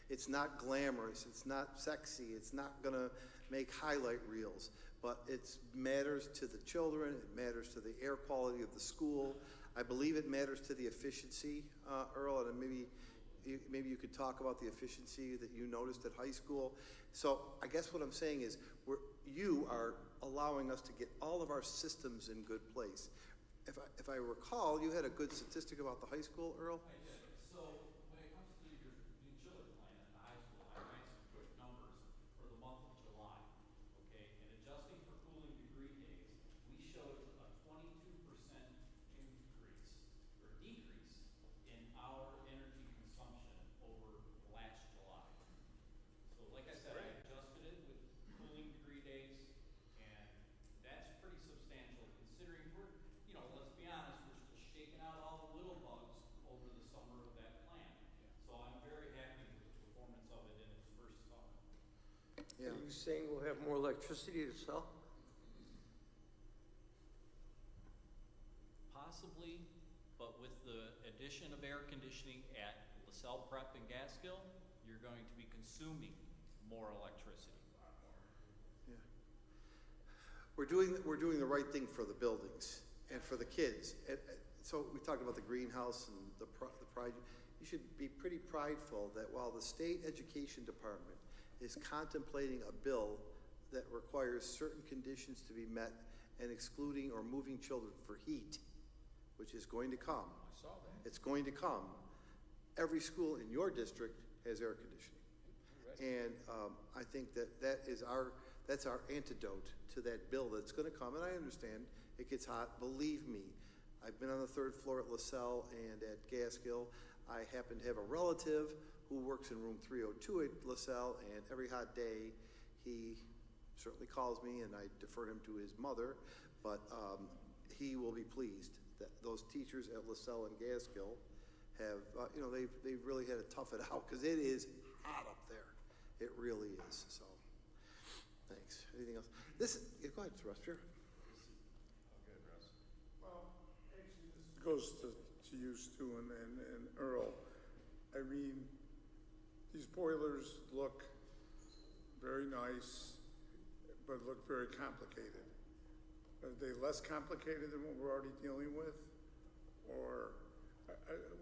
It's not glamorous, it's not sexy, it's not gonna make highlight reels, but it matters to the children, it matters to the air quality of the school. I believe it matters to the efficiency, Earl, and maybe you could talk about the efficiency that you noticed at high school. So I guess what I'm saying is you are allowing us to get all of our systems in good place. If I recall, you had a good statistic about the high school, Earl? I did. So when it comes to your new chiller plant at the high school, I ran some quick numbers for the month of July. Okay, and adjusting for cooling degree days, we showed a 22% increase or decrease in our Yeah. Are you saying we'll have more electricity to sell? Possibly, but with the addition of air conditioning at LaSalle Prep and Gaskill, you're going to be consuming more electricity. Yeah. We're doing the right thing for the buildings and for the kids. And so we talked about the greenhouse and the pride. You should be pretty prideful that while the state education department is contemplating a bill that requires certain conditions to be met and excluding or moving children for heat, which is going to come. I saw that. It's going to come. Every school in your district has air conditioning. And I think that's our antidote to that bill that's going to come. And I understand it gets hot. Believe me, I've been on the 3rd floor at LaSalle and at Gaskill. I happen to have a relative who works in room 302 at LaSalle, and every hot day he certainly calls me, and I defer him to his mother, but he will be pleased that those teachers at LaSalle and Gaskill have, they've really had to tough it out because it is hot up there. It really is. So, thanks. Anything else? Go ahead, Russ. Sure. Okay, Russ. Well, actually, this goes to you, Stu, and Earl. I mean, these boilers look very nice, but look very complicated. Are they less complicated than what we're already dealing with? Or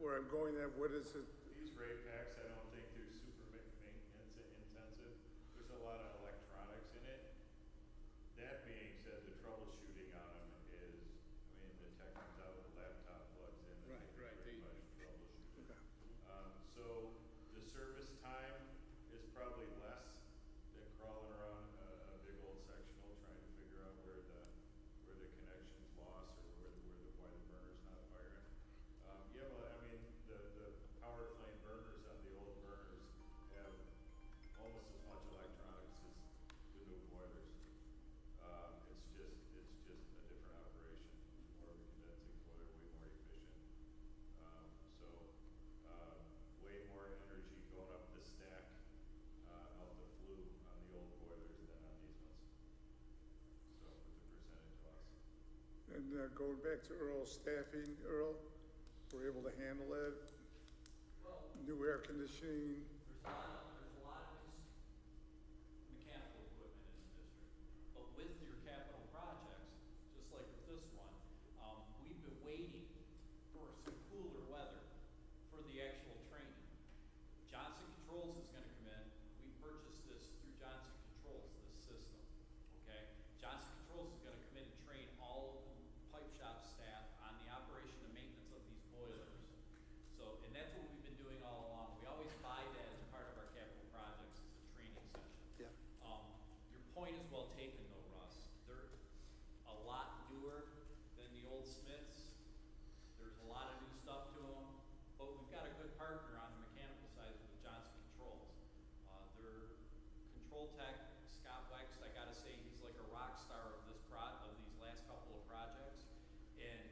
where I'm going at, what is it? These rate packs, I don't think they're super maintenance intensive. There's a lot of electronics in it. That being said, the troubleshooting on them is, the tech comes out, the laptop plugs in, and Right, they right, pretty they- much troubleshoot it. So the service time is probably less than crawling around a big old sectional trying to figure out where the connection's lost or why the burner's not firing. Yeah, well, the power flame burners on the old burners have almost as much electronics as the new boilers. It's just a different operation, more of a condensing boiler, way more efficient. Way more energy going up the stack, out the flue on the old boilers than on these ones. So with the percentage loss. And going back to Earl's staffing, Earl, we're able to handle it? Well, New air conditioning? there's a lot of mechanical equipment in the district. But with your capital projects, just like with this one, we've been waiting for some cooler weather for the actual training. Johnson Controls is gonna come in. We purchased this through Johnson Controls, this system, okay? Johnson Controls is gonna come in and train all of the pipe shop staff on the operation and maintenance of these boilers. So, and that's what we've been doing all along. We always buy that as part of our capital projects as a training session. Yeah. Your point is well taken though, Russ. They're a lot newer than the old Smiths. There's a lot of new stuff to them, but we've got a good partner on the mechanical side with Johnson Controls. Their control tech, Scott Wex, I gotta say, he's like a rock star of these last couple of projects. And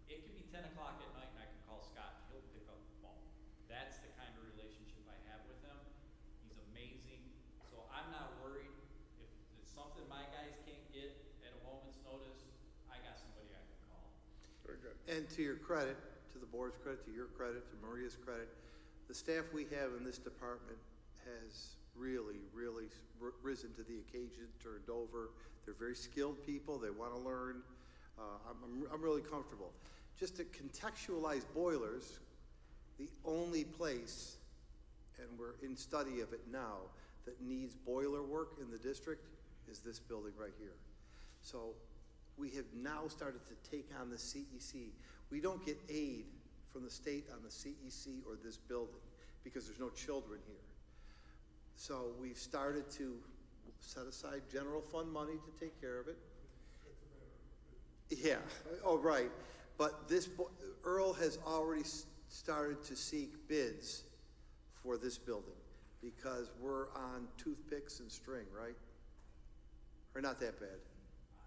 it could be 10 o'clock at night and I can call Scott and he'll pick up the phone. That's the kind of relationship I have with him. He's amazing. So I'm not worried. If it's something my guys can't get at a moment's notice, I got somebody I can call. Very good. And to your credit, to the board's credit, to your credit, to Maria's credit, the staff we have in this department has really risen to the occasion, turned over. They're very skilled people. They want to learn. I'm really comfortable. Just to contextualize boilers, the only place, and we're in study of it now, that needs boiler work in the district is this building right here. So we have now started to take on the CEC. We don't get aid from the state on the CEC or this building because there's no children here. So we've started to set aside general fund money to take care of it. Yeah, oh, right. But Earl has already started to seek bids for this building because we're on toothpicks and string, right? Or not that bad?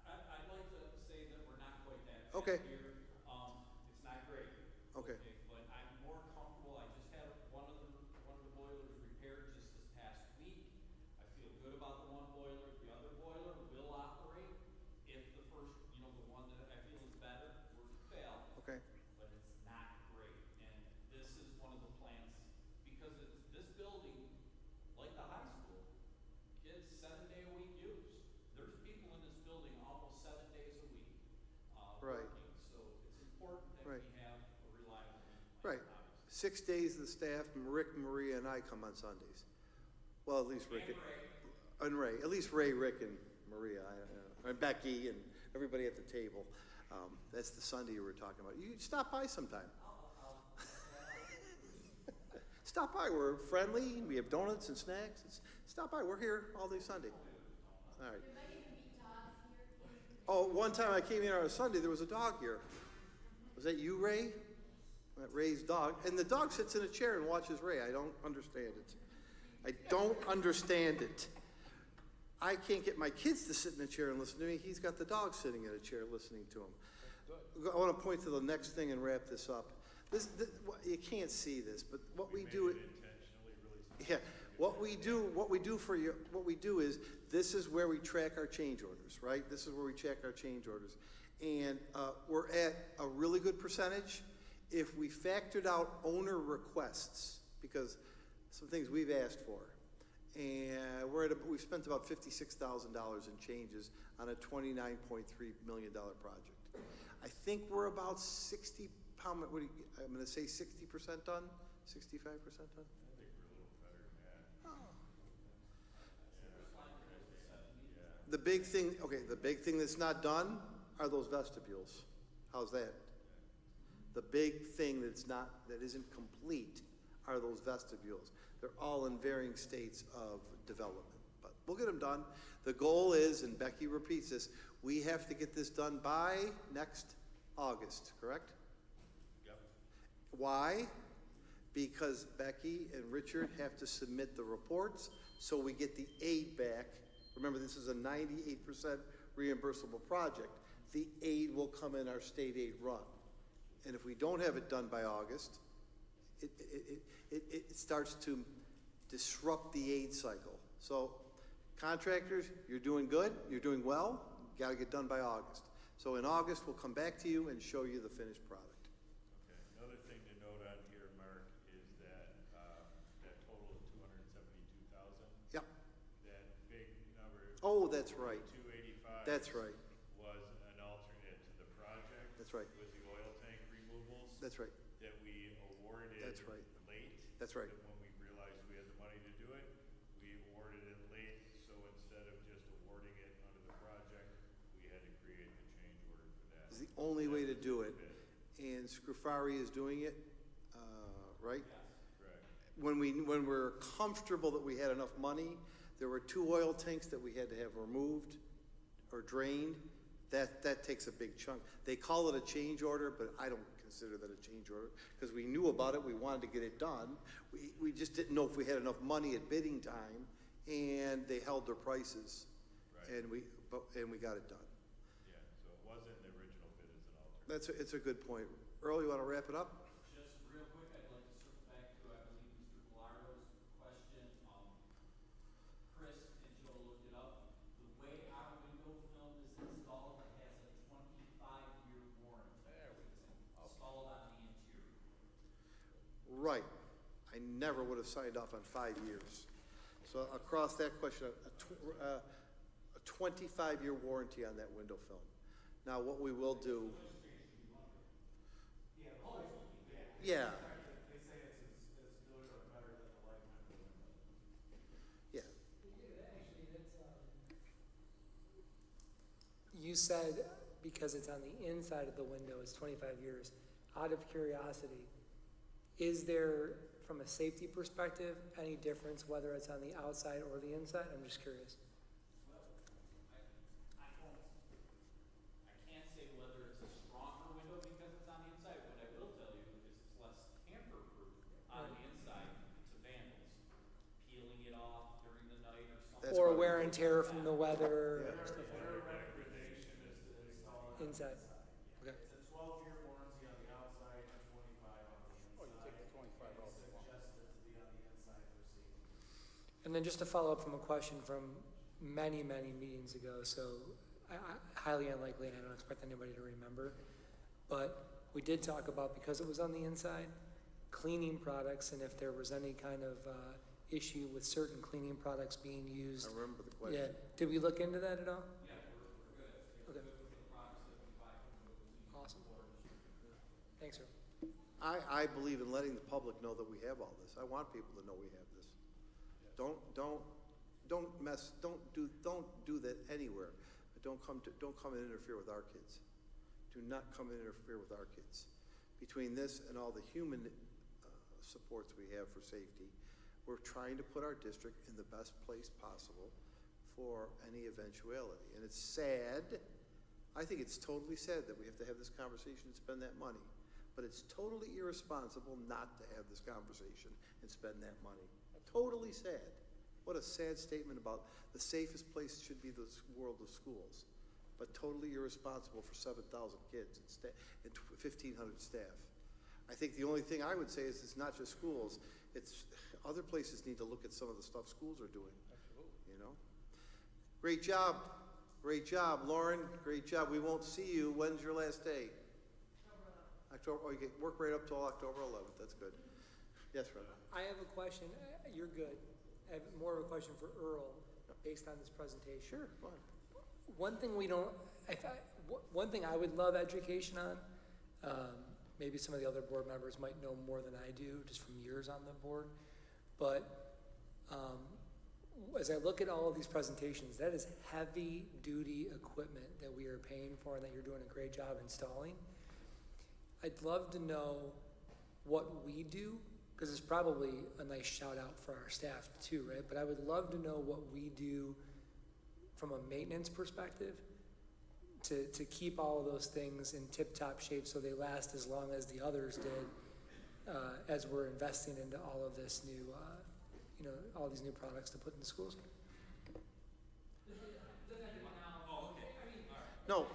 I'd like to say that we're not quite that bad Okay. here. It's not great. Okay. But I'm more comfortable. I just had one of the boilers repaired just this past week. I feel good about the one Right. working. So it's important that Right. we have a reliable maintenance plan, Right. obviously. 6 days the staff, Rick, Maria, and I come on Sundays. Well, at least Rick. And Ray. And Ray, at least Ray, Rick, and Maria, and Becky, and everybody at the table. That's the Sunday you were talking about. You stop by sometime. Stop by. We're friendly. We have donuts and snacks. Stop by. We're here all day Sunday. All right. There might even be dogs here in Oh, one time I came in on a Sunday, there was a dog here. Was that you, Ray? That Ray's dog. And the dog sits in a chair and watches Ray. I don't understand it. I don't understand it. I can't get my kids to sit in a chair and listen to me. He's got the dog sitting in a chair listening to him. I want to point to the next thing and wrap this up. You can't see this, but what we do. Made it intentionally really. Yeah, what we do is, this is where we track our change orders, right? This is where we check our change orders. And we're at a really good percentage. If we factored out owner requests, because some things we've asked for, and we've spent about $56,000 in changes on a $29.3 million project. I think we're about 60, I'm gonna say 60% done, 65% done? I think we're a little better than that. The big thing that's not done are those vestibules. How's that? The big thing that isn't complete are those vestibules. They're all in varying states of development, but we'll get them done. The goal is, and Becky repeats this, we have to get this done by next August, correct? Yep. Why? Because Becky and Richard have to submit the reports, so we get the aid back. Remember, this is a 98% reimbursable project. The aid will come in our state aid run. And if we don't have it done by August, it starts to disrupt the aid cycle. So contractors, you're doing good, you're doing well, you gotta get done by August. So in August, we'll come back to you and show you the finished product. Okay, another thing to note on here, Mark, is that, that total of 272,000. Yep. That big number. Oh, that's right. 285. That's right. Was an alternate to the project. That's right. With the oil tank removals. That's right. That we awarded. That's right. Late. That's right. But when we realized we had the money to do it, we awarded it late, so instead of just awarding it under the project, we had to create the change order for that. It's the only way to do it. And Scrufari is doing it, right? Correct. When we're comfortable that we had enough money, there were 2 oil tanks that we had to have removed or drained. That takes a big chunk. They call it a change order, but I don't consider that a change order, because we knew about it, we wanted to get it done. We just didn't know if we had enough money at bidding time, and they held their prices. Right. And we got it done. Yeah, so it wasn't the original bid as an alternate. It's a good point. Earl, you want to wrap it up? Just real quick, I'd like to circle back to, I believe, Mr. Gallardo's question. Chris and Joe looked it up. The way our window film is installed, it has a 25-year warranty. There we go. Installed on the interior. Right. I never would have signed off on 5 years. So across that question, a 25-year warranty on that window film. Now, what we will do. Yeah. They say it's as good or better than the lifetime of the window. Yeah. Actually, that's, You said because it's on the inside of the window, it's 25 years. Out of curiosity, is there, from a safety perspective, any difference whether it's on the outside or the inside? I'm just curious. I can't say whether it's a stronger window because it's on the inside. What I will tell you is it's less tamper-proof on the inside to vandals. Peeling it off during the night or something. Or wear and tear from the weather, Yeah. or stuff like Their recommendation is to install it on the Inside. inside. Okay. It's a 12-year warranty on the outside and 25 on the inside. Oh, you take the 25 out. It's suggested to be on the inside for safety. And then just to follow up from a question from many, many meetings ago, so I highly unlikely, and I don't expect anybody to remember, but we did talk about, because it was on the inside, cleaning products, and if there was any kind of issue with certain cleaning products being used. I remember the question. Yeah, did we look into that at all? Yeah, we're good. Okay. We're good with the products that we buy from the cleaning Thanks, sir. I believe in letting the public know that we have all this. I want people to know we have this. Don't do that anywhere. But don't come and interfere with our kids. Do not come and interfere with our kids. Between this and all the human supports we have for safety, we're trying to put our district in the best place possible for any eventuality. And it's sad. I think it's totally sad that we have to have this conversation and spend that money. But it's totally irresponsible not to have this conversation and spend that money. Totally sad. What a sad statement about the safest place should be the world of schools, but totally irresponsible for 7,000 kids and 1,500 staff. I think the only thing I would say is it's not just schools. It's other places need to look at some of the stuff schools are doing. Absolutely. You know? Great job. Great job, Lauren. Great job. We won't see you. When's your last day? October. Oh, you get work right up till October 11th. That's good. Yes, Ron. I have a question. You're good. I have more of a question for Earl based on this presentation. Sure, fine. One thing we don't, one thing I would love education on, maybe some of the other board members might know more than I do just from years on the board, but as I look at all of these presentations, that is heavy duty equipment that we are paying for and that you're doing a great job installing. I'd love to know what we do, because it's probably a nice shout out for our staff too, right? But I would love to know what we do from a maintenance perspective to keep all of those things in tip-top shape so they last as long as the others did, as we're investing into all of this new, all these new products to put in the schools. No.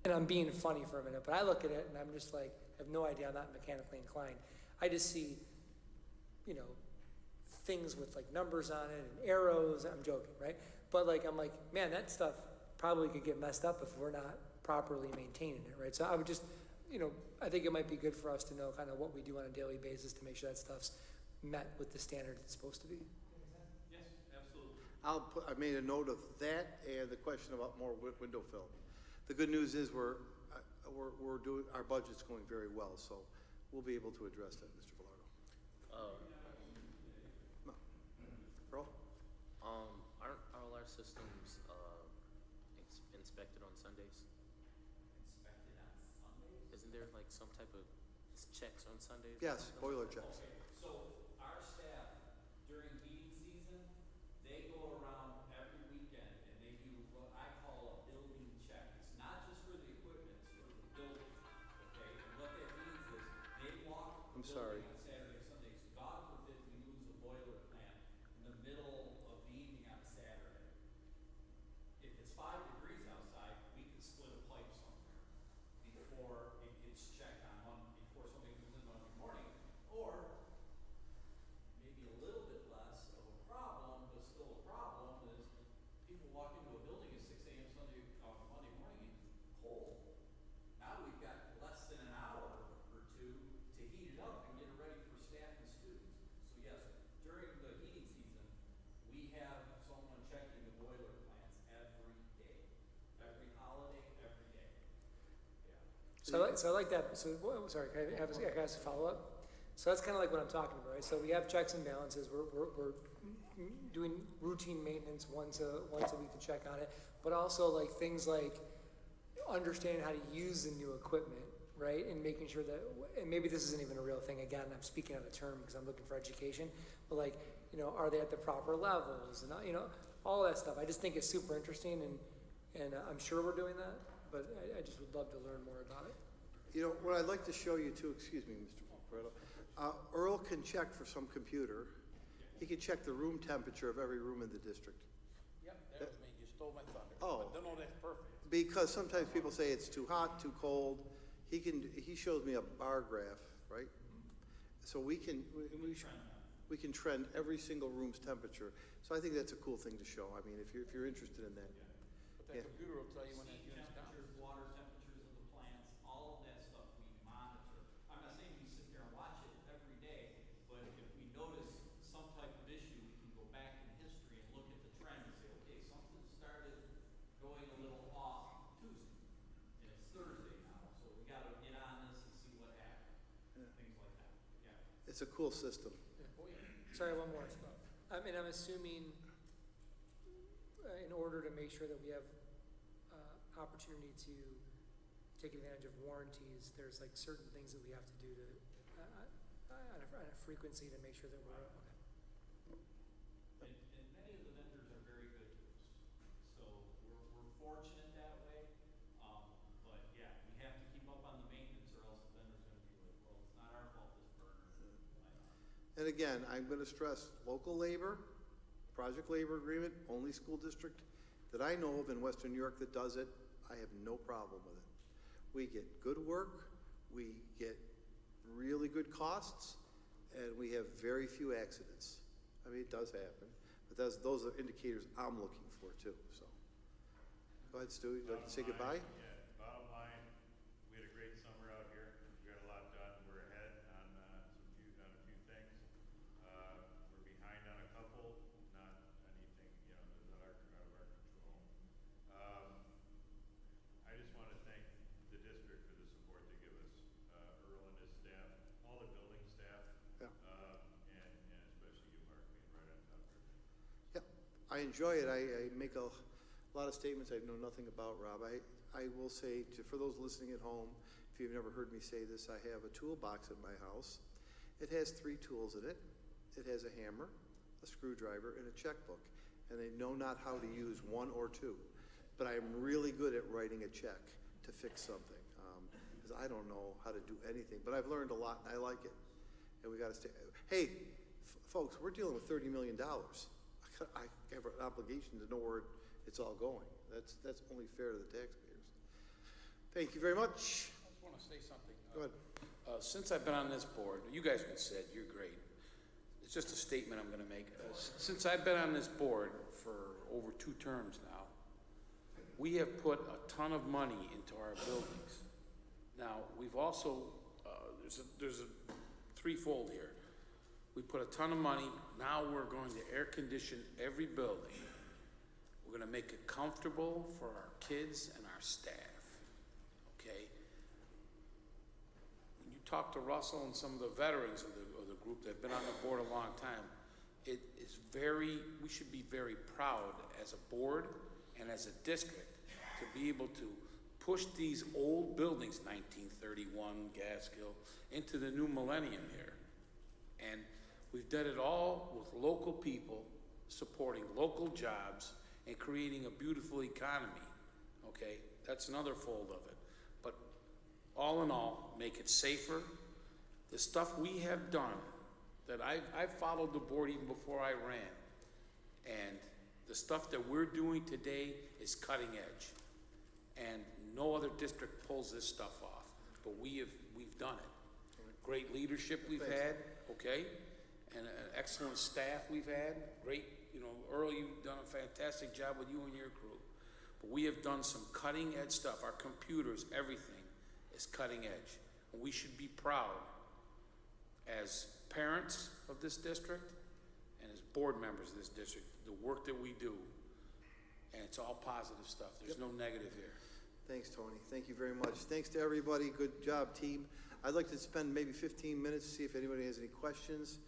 And I'm being funny for a minute, but I look at it and I'm just like, I have no idea, I'm not mechanically inclined. I just see, things with like numbers on it and arrows, I'm joking, right? But like, I'm like, man, that stuff probably could get messed up if we're not properly maintaining it, right? So I would just, I think it might be good for us to know kind of what we do on a daily basis to make sure that stuff's met with the standard it's supposed to be. Yes, absolutely. I made a note of that and the question about more window film. The good news is we're doing, our budget's going very well, so we'll be able to address that, Mr. Velardo. No. Earl? Aren't all our systems inspected on Sundays? Inspected on Sundays? Isn't there like some type of checks on Sundays? Yes, boiler checks. Okay, so our staff during heating season, they go around every weekend and they do what I call a building check. It's not just for the equipment, it's for the building, okay? And what that means is they walk the I'm sorry. building on Saturday or Sundays. God forbid we lose a boiler plant in the middle of the evening on a Saturday. If it's 5 degrees outside, we can split a pipe somewhere before it gets checked on before somebody comes in Monday morning. Or maybe a little bit less of a problem, but still a problem, is people walk into a building at 6 a.m. Monday morning and it's cold. Now we've got less than an hour or two to heat it up and get it ready for staff and students. So yes, during the heating season, we have someone checking the boiler plants every day. Every holiday, every day. Yeah. So I like that. So, sorry, can I ask a follow-up? So that's kind of like what I'm talking about, right? So we have checks and balances. We're doing routine maintenance once a week to check on it, but also like things like understanding how to use the new equipment, right? And making sure that, and maybe this isn't even a real thing. Again, I'm speaking out of term because I'm looking for education, but like, are they at the proper levels and all that stuff. I just think it's super interesting, and I'm sure we're doing that, but I just would love to learn more about it. What I'd like to show you too, excuse me, Mr. Pareto, Earl can check for some computer. He can check the room temperature of every room in the district. Yep, that was me. You stole my thunder. Oh. But no, that's perfect. Because sometimes people say it's too hot, too cold. He shows me a bar graph, right? So we can trend every single room's temperature. So I think that's a cool thing to show. I mean, if you're interested in that. But that computer will tell you when that Seat unit's down. temperatures, water temperatures of the plants, all of that stuff we monitor. I'm not saying we sit there and watch it every day, but if we notice some type of issue, we can It's a cool system. Sorry, one more. I mean, I'm assuming, in order to make sure that we have, opportunity to take advantage of warranties, there's like certain things that we have to do to, on a frequency to make sure that we're, okay. And many of the vendors are very good to us. So we're fortunate that way. But yeah, we have to keep up on the maintenance or else the vendor's gonna be like, well, it's not our fault this burner went off. And again, I'm gonna stress, local labor, project labor agreement, only school district that I know of in Western New York that does it, I have no problem with it. We get good work, we get really good costs, and we have very few accidents. I mean, it does happen, but those are indicators I'm looking for too, so. Go ahead, Stu, you'd like to say goodbye? Yeah, bottom line, we had a great summer out here. We got a lot done. We're ahead on a few things. We're behind on a couple, not anything, you know, that's out of our control. I just want to thank the district for the support they give us, Earl and his staff, all the building staff, Yeah. and especially you, Mark, being right on top of everything. Yeah, I enjoy it. I make a lot of statements I know nothing about, Rob. I will say, for those listening at home, if you've never heard me say this, I have a toolbox in my house. It has 3 tools in it. It has a hammer, a screwdriver, and a checkbook. And I know not how to use 1 or 2, but I am really good at writing a check to fix something, because I don't know how to do anything. But I've learned a lot, and I like it. And we got to stay. Hey, folks, we're dealing with $30 million. I have an obligation to know where it's all going. That's only fair to the taxpayers. Thank you very much. I just want to say something. Go ahead. Since I've been on this board, you guys have said you're great. It's just a statement I'm going to make. Since I've been on this board for over 2 terms now, we have put a ton of money into our buildings. Now, we've also, there's a threefold here. We put a ton of money. Now we're going to air condition every building. We're going to make it comfortable for our kids and our staff, okay? When you talk to Russell and some of the veterans of the group that have been on the board a long time, it is we should be very proud as a board and as a district to be able to push these old buildings, 1931 Gaskill, into the new millennium here. And we've done it all with local people, supporting local jobs, and creating a beautiful economy, okay? That's another fold of it. But all in all, make it safer. The stuff we have done, that I've followed the board even before I ran, and the stuff that we're doing today is cutting edge. And no other district pulls this stuff off, but we've done it. Great leadership we've had, okay? And an excellent staff we've had. Great, you know, Earl, you've done a fantastic job with you and your crew. But we have done some cutting edge stuff. Our computers, everything is cutting edge. And we should be proud as parents of this district and as board members of this district, the work that we do. And it's all positive stuff. There's no negative here. Thanks, Tony. Thank you very much. Thanks to everybody. Good job, team. I'd like to spend maybe 15 minutes to see if anybody has any questions.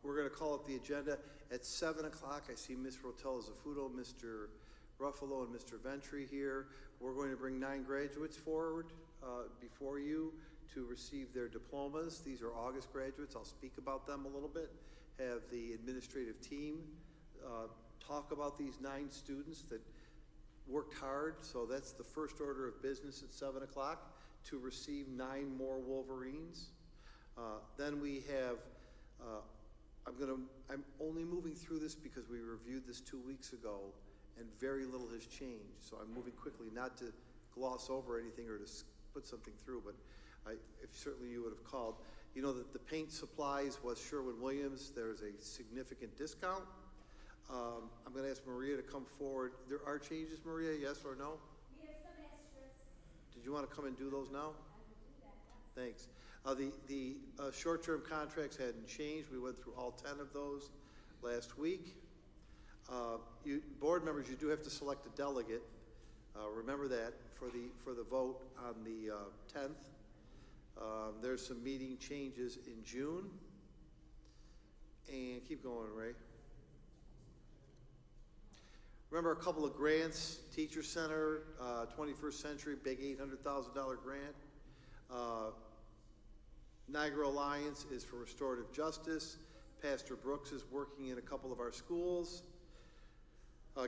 We're going to call up the agenda at 7 o'clock. I see Ms. Rotel Zafuto, Mr. Ruffalo, and Mr. Ventry here. We're going to bring 9 graduates forward before you to receive their diplomas. These are August graduates. I'll speak about them a little bit. Have the administrative team talk about these 9 students that worked hard. So that's the first order of business at 7 o'clock, to receive 9 more Wolverines. Then we have, I'm only moving through this because we reviewed this 2 weeks ago and very little has changed. So I'm moving quickly, not to gloss over anything or to put something through, but if certainly you would have called. You know that the paint supplies was Sherwin-Williams. There's a significant discount. I'm going to ask Maria to come forward. There are changes, Maria, yes or no? We have some extras. Did you want to come and do those now? I will do that, yes. Thanks. The short-term contracts hadn't changed. We went through all 10 of those last week. Board members, you do have to select a delegate. Remember that for the vote on the 10th. There's some meeting changes in June. And keep going, Ray. Remember a couple of grants, Teacher Center, 21st Century, big $800,000 grant. Niagara Alliance is for restorative justice. Pastor Brooks is working in a couple of our schools.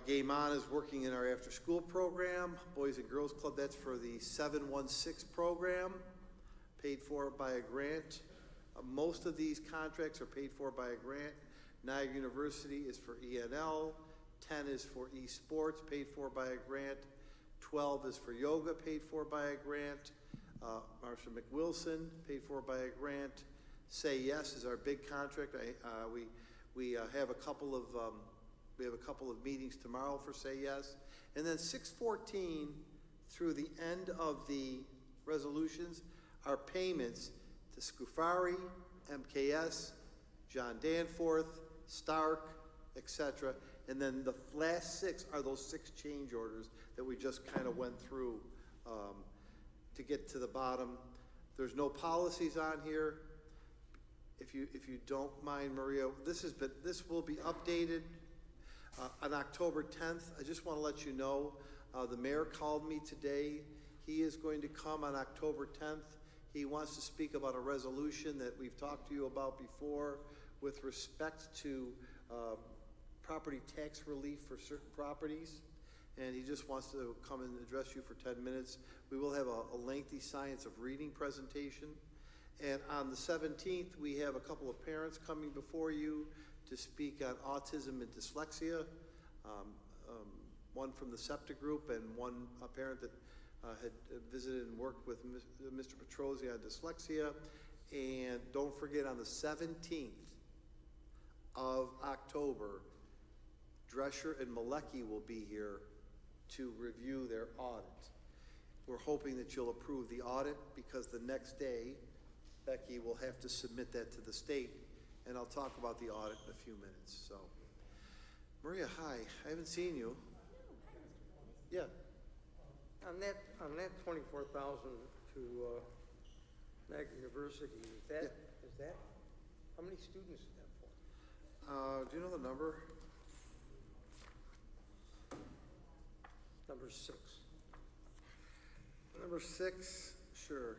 Game On is working in our after-school program. Boys and Girls Club, that's for the 716 program, paid for by a grant. Most of these contracts are paid for by a grant. Niagara University is for ENL. 10 is for esports, paid for by a grant. 12 is for yoga, paid for by a grant. Marsha McWilson, paid for by a grant. Say Yes is our big contract. We have a couple of meetings tomorrow for Say Yes, and then 6/14 through the end of the resolutions are payments to Scufari, MKS, John Danforth, Stark, etc. And then the last 6 are those 6 change orders that we just kind of went through to get to the bottom. There's no policies on here. If you don't mind, Maria, this will be updated on October 10th. I just want to let you know, the mayor called me today. He is going to come on October 10th. He wants to speak about a resolution that we've talked to you about before with respect to property tax relief for certain properties. And he just wants to come and address you for 10 minutes. We will have a lengthy science of reading presentation. And on the 17th, we have a couple of parents coming before you to speak on autism and dyslexia. One from the SEPTA group and one parent that had visited and worked with Mr. Petrozzi on dyslexia. And don't forget, on the 17th of October, Drescher and Malecki will be here to review their audit. We're hoping that you'll approve the audit because the next day, Becky will have to submit that to the state, and I'll talk about the audit in a few minutes. So, Maria, hi. I haven't seen you. Yeah. On that 24,000 to Niagara University, is that, how many students is that for? Do you know the number? Number 6. Number 6, sure.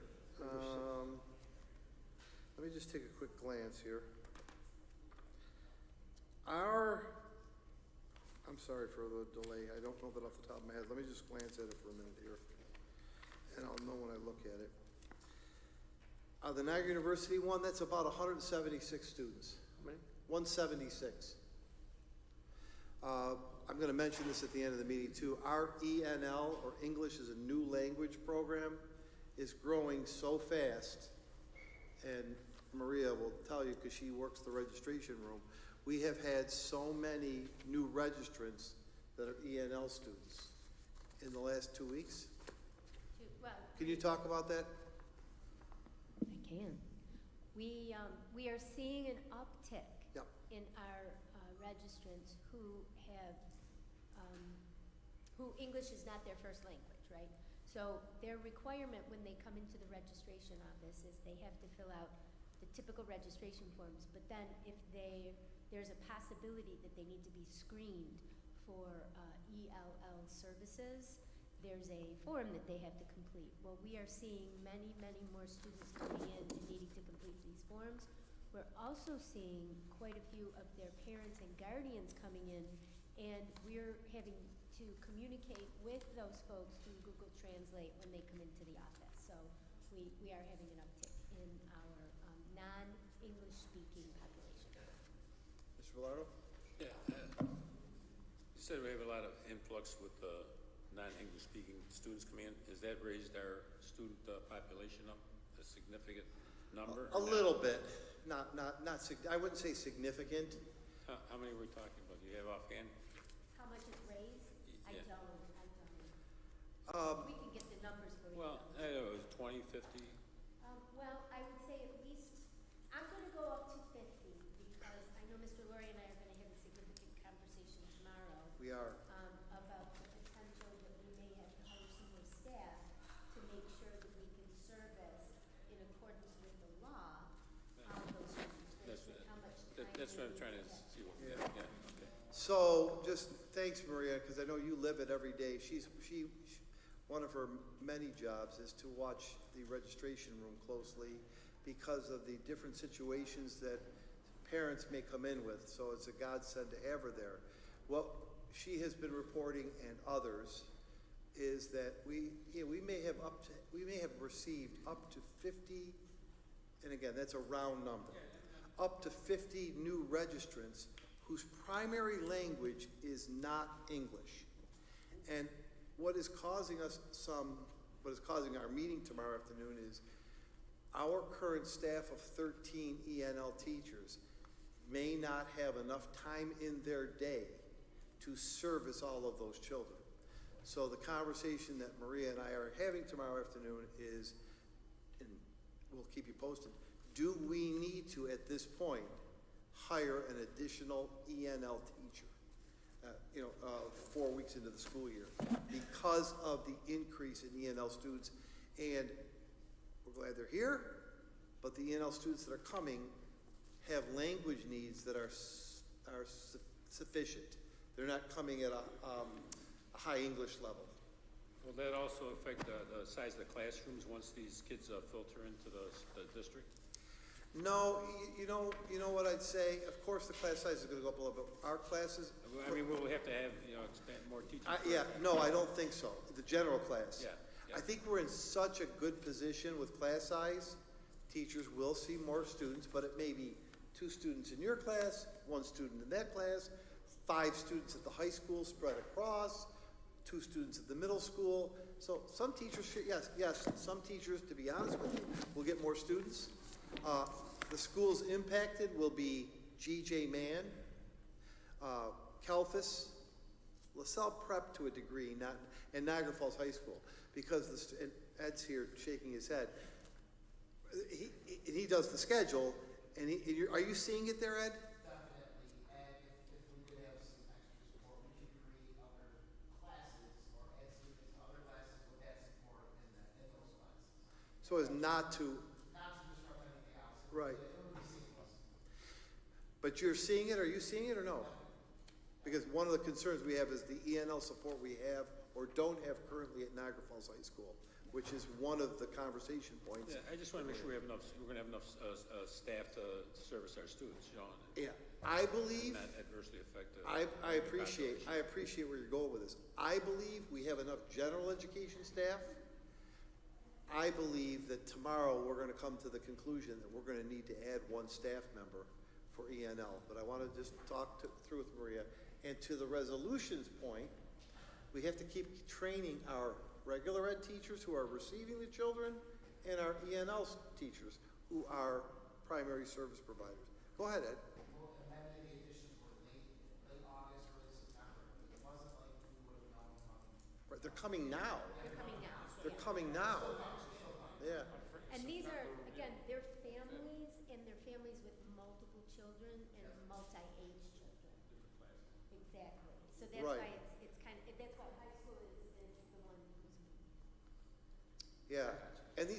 Let me just take a quick glance here. I'm sorry for the delay. I don't know that off the top of my head. Let me just glance at it for a minute here, and I'll know when I look at it. The Niagara University one, that's about 176 students. How many? 176. I'm going to mention this at the end of the meeting too. Our ENL, or English as a New Language program, is growing so fast, and Maria will tell you because she works the registration room. We have had so many new registrants that are ENL students in the last 2 weeks. Can you talk about that? I can. We are seeing an uptick Yep. in our registrants who have, who English is not their first language, right? So their requirement when they come into the registration office is they have to fill out the typical registration forms, but then if there's a possibility that they need to be screened for ELL services, there's a form that they have to complete. Well, we are seeing many, many more students coming in and needing to complete these forms. We're also seeing quite a few of their parents and guardians coming in, and we're having to communicate with those folks through Google Translate when they come into the office. So we are having an uptick in our non-English speaking population. Mr. Velardo? Yeah. You said we have a lot of influx with non-English speaking students coming in. Has that raised our student population up a significant number? A little bit. I wouldn't say significant. How many are we talking about? Do you have offhand? How much is raised? I Yeah. don't. We can get the numbers for you. Well, I don't know, it was 20, 50? Well, I would say at least, I'm gonna go up to 50 because I know Mr. Laurie and I are gonna have a significant conversation tomorrow. We are. About the potential that we may have to hire some more staff to make sure that we can service in accordance with the law all those students. That's, How much That's what I'm trying to see, yeah, okay. So, just thanks, Maria, because I know you live it every day. One of her many jobs is to watch the registration room closely because of the different situations that parents may come in with, so it's a godsend to have her there. What she has been reporting, and others, is that we may have received up to 50, and again, that's a round number, up to 50 new registrants whose primary language is not English. And what is causing our meeting tomorrow afternoon is our current staff of 13 ENL teachers may not have enough time in their day to service all of those children. So the conversation that Maria and I are having tomorrow afternoon is, and we'll keep you posted, do we need to, at this point, hire an additional ENL teacher, 4 weeks into the school year, because of the increase in ENL students? And we're glad they're here, but the ENL students that are coming have language needs that are sufficient. They're not coming at a high English level. Will that also affect the size of the classrooms once these kids filter into the district? No, you know what I'd say? Of course, the class size is going to go up a little bit. Our classes. I mean, will we have to have, expand more teachers? Yeah, no, I don't think so. The general class. Yeah. I think we're in such a good position with class size. Teachers will see more students, but it may be 2 students in your class, 1 student in that class, 5 students at the high school spread across, 2 students at the middle school. So some teachers, yes, some teachers, to be honest with you, will get more students. The schools impacted will be G.J. Mann, Kelfis, LaSalle Prep to a degree, and Niagara Falls High School, because and Ed's here shaking his head. He does the schedule, and are you seeing it there, Ed? Definitely, and if we did have some extra support, we could create other classes or add students to other classes with that support in those classes. So as not to, Disrupt anything else. right. It would be seamless. But you're seeing it, are you seeing it or no? Because one of the concerns we have is the ENL support we have or don't have currently at Niagara Falls High School, which is one of the conversation points. Yeah, I just want to make sure we're going to have enough staff to service our students, Yeah, I believe, not adversely affect I appreciate where you're going with this. I believe we have enough general education staff. I believe that tomorrow we're going to come to the conclusion that we're going to need to add 1 staff member for ENL. But I want to just talk through with Maria. And to the resolutions point, we have to keep training our regular ed teachers who are receiving the children and our ENL teachers who are primary service providers. Go ahead, Ed. Well, and many of the additions were late August, early September. It wasn't like we would have known coming. Right, they're coming now. They're coming now. They're coming now. Yeah. And these are, again, they're families, and they're families with multiple children and multi-age children. Exactly. So that's Right. why it's kind of, that's why high school is the one who's. Yeah, and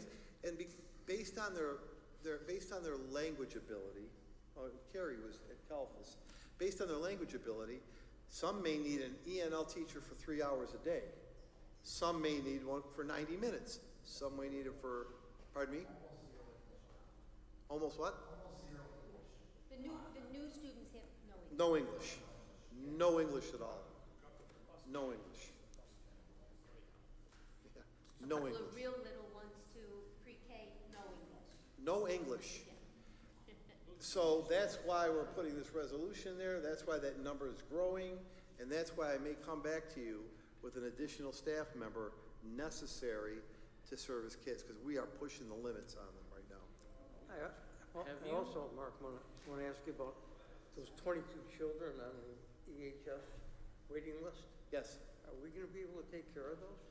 based on their language ability, Carrie was at Calfus, based on their language ability, some may need an ENL teacher for 3 hours a day. Some may need one for 90 minutes. Some may need it for, pardon me? Almost what? The new students have no English. No English. No English at all. No English. Yeah, no Couple English. of real little ones to pre-K, no English. No English. Yeah. So that's why we're putting this resolution there, that's why that number is growing, and that's why I may come back to you with an additional staff member necessary to service kids, because we are pushing the limits on them right now. I also, Mark, want to ask you about those 22 children on the EHS waiting list. Yes, Are we going to be able to take care of those?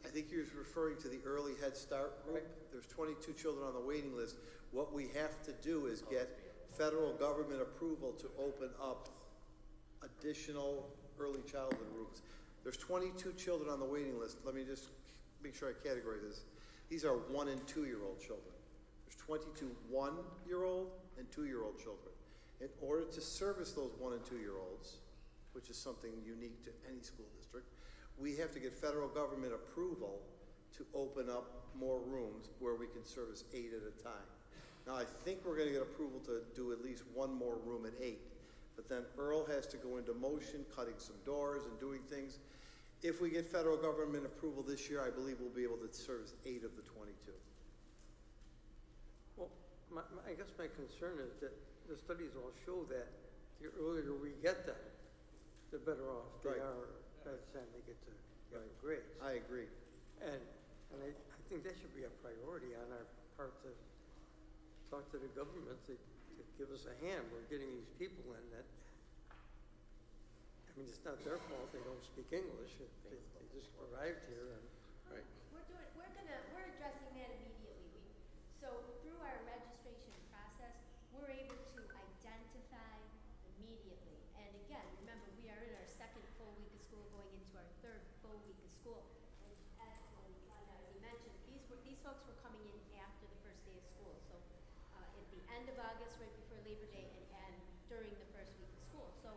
I think you're referring to the early Head Start group. There's 22 children on the waiting list. What we have to do is get federal government approval to open up additional early childhood rooms. There's 22 children on the waiting list. Let me just make sure I categorize this. These are 1 and 2 year old children. There's 22 1-year-old and 2-year-old children. In order to service those 1 and 2-year-olds, which is something unique to any school district, we have to get federal government approval to open up more rooms where we can service 8 at a time. Now, I think we're gonna get approval to do at least 1 more room at 8, but then Earl has to go into motion, cutting some doors and doing things. If we get federal government approval this year, I believe we'll be able to service 8 of the 22. Well, I guess my concern is that the studies all show that the earlier we get them, the better off they Right. are by the time they get to younger grades. I agree. And I think that should be a priority on our part to talk to the government to give us a hand. We're getting these people in that, I mean, it's not their fault, they don't speak English, they just arrived here and. Right. We're addressing that immediately. So through our registration process, we're able to identify immediately. And again, remember, we are in our second full week of school, going into our third full week of school. And as he mentioned, these folks were coming in after the first day of school. So at the end of August, right before Labor Day, and during the first week of school. So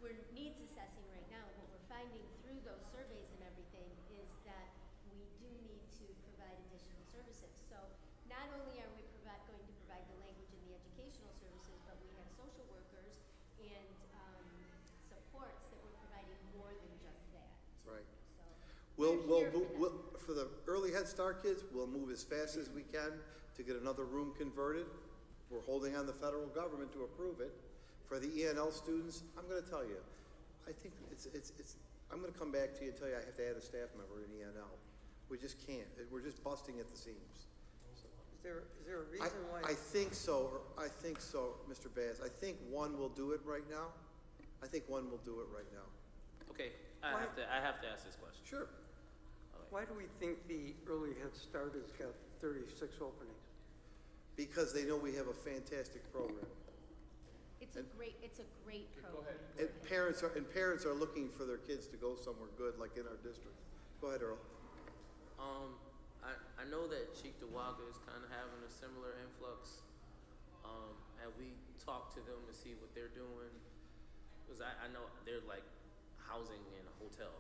we're needs assessing right now. What we're finding through those surveys and everything is that we do need to provide additional services. So not only are we going to provide the language and the educational services, but we have social workers and supports that we're providing more than just that. Right. So We'll, we're here for that. for the early Head Start kids, we'll move as fast as we can to get another room converted. We're holding on the federal government to approve it. For the ENL students, I'm gonna tell you, I think I'm gonna come back to you and tell you I have to add a staff member in ENL. We just can't, we're just busting at the seams. Is there a reason why? I think so, Mr. Bass. I think one will do it right now. Okay, I have to ask this question. Sure. Why do we think the early Head Start has got 36 openings? Because they know we have a fantastic program. It's a great program. And parents are looking for their kids to go somewhere good, like in our district. Go ahead, Earl. I know that Cheektowaga is kind of having a similar influx. Have we talked to them to see what they're doing? Because I know they're like housing in a hotel.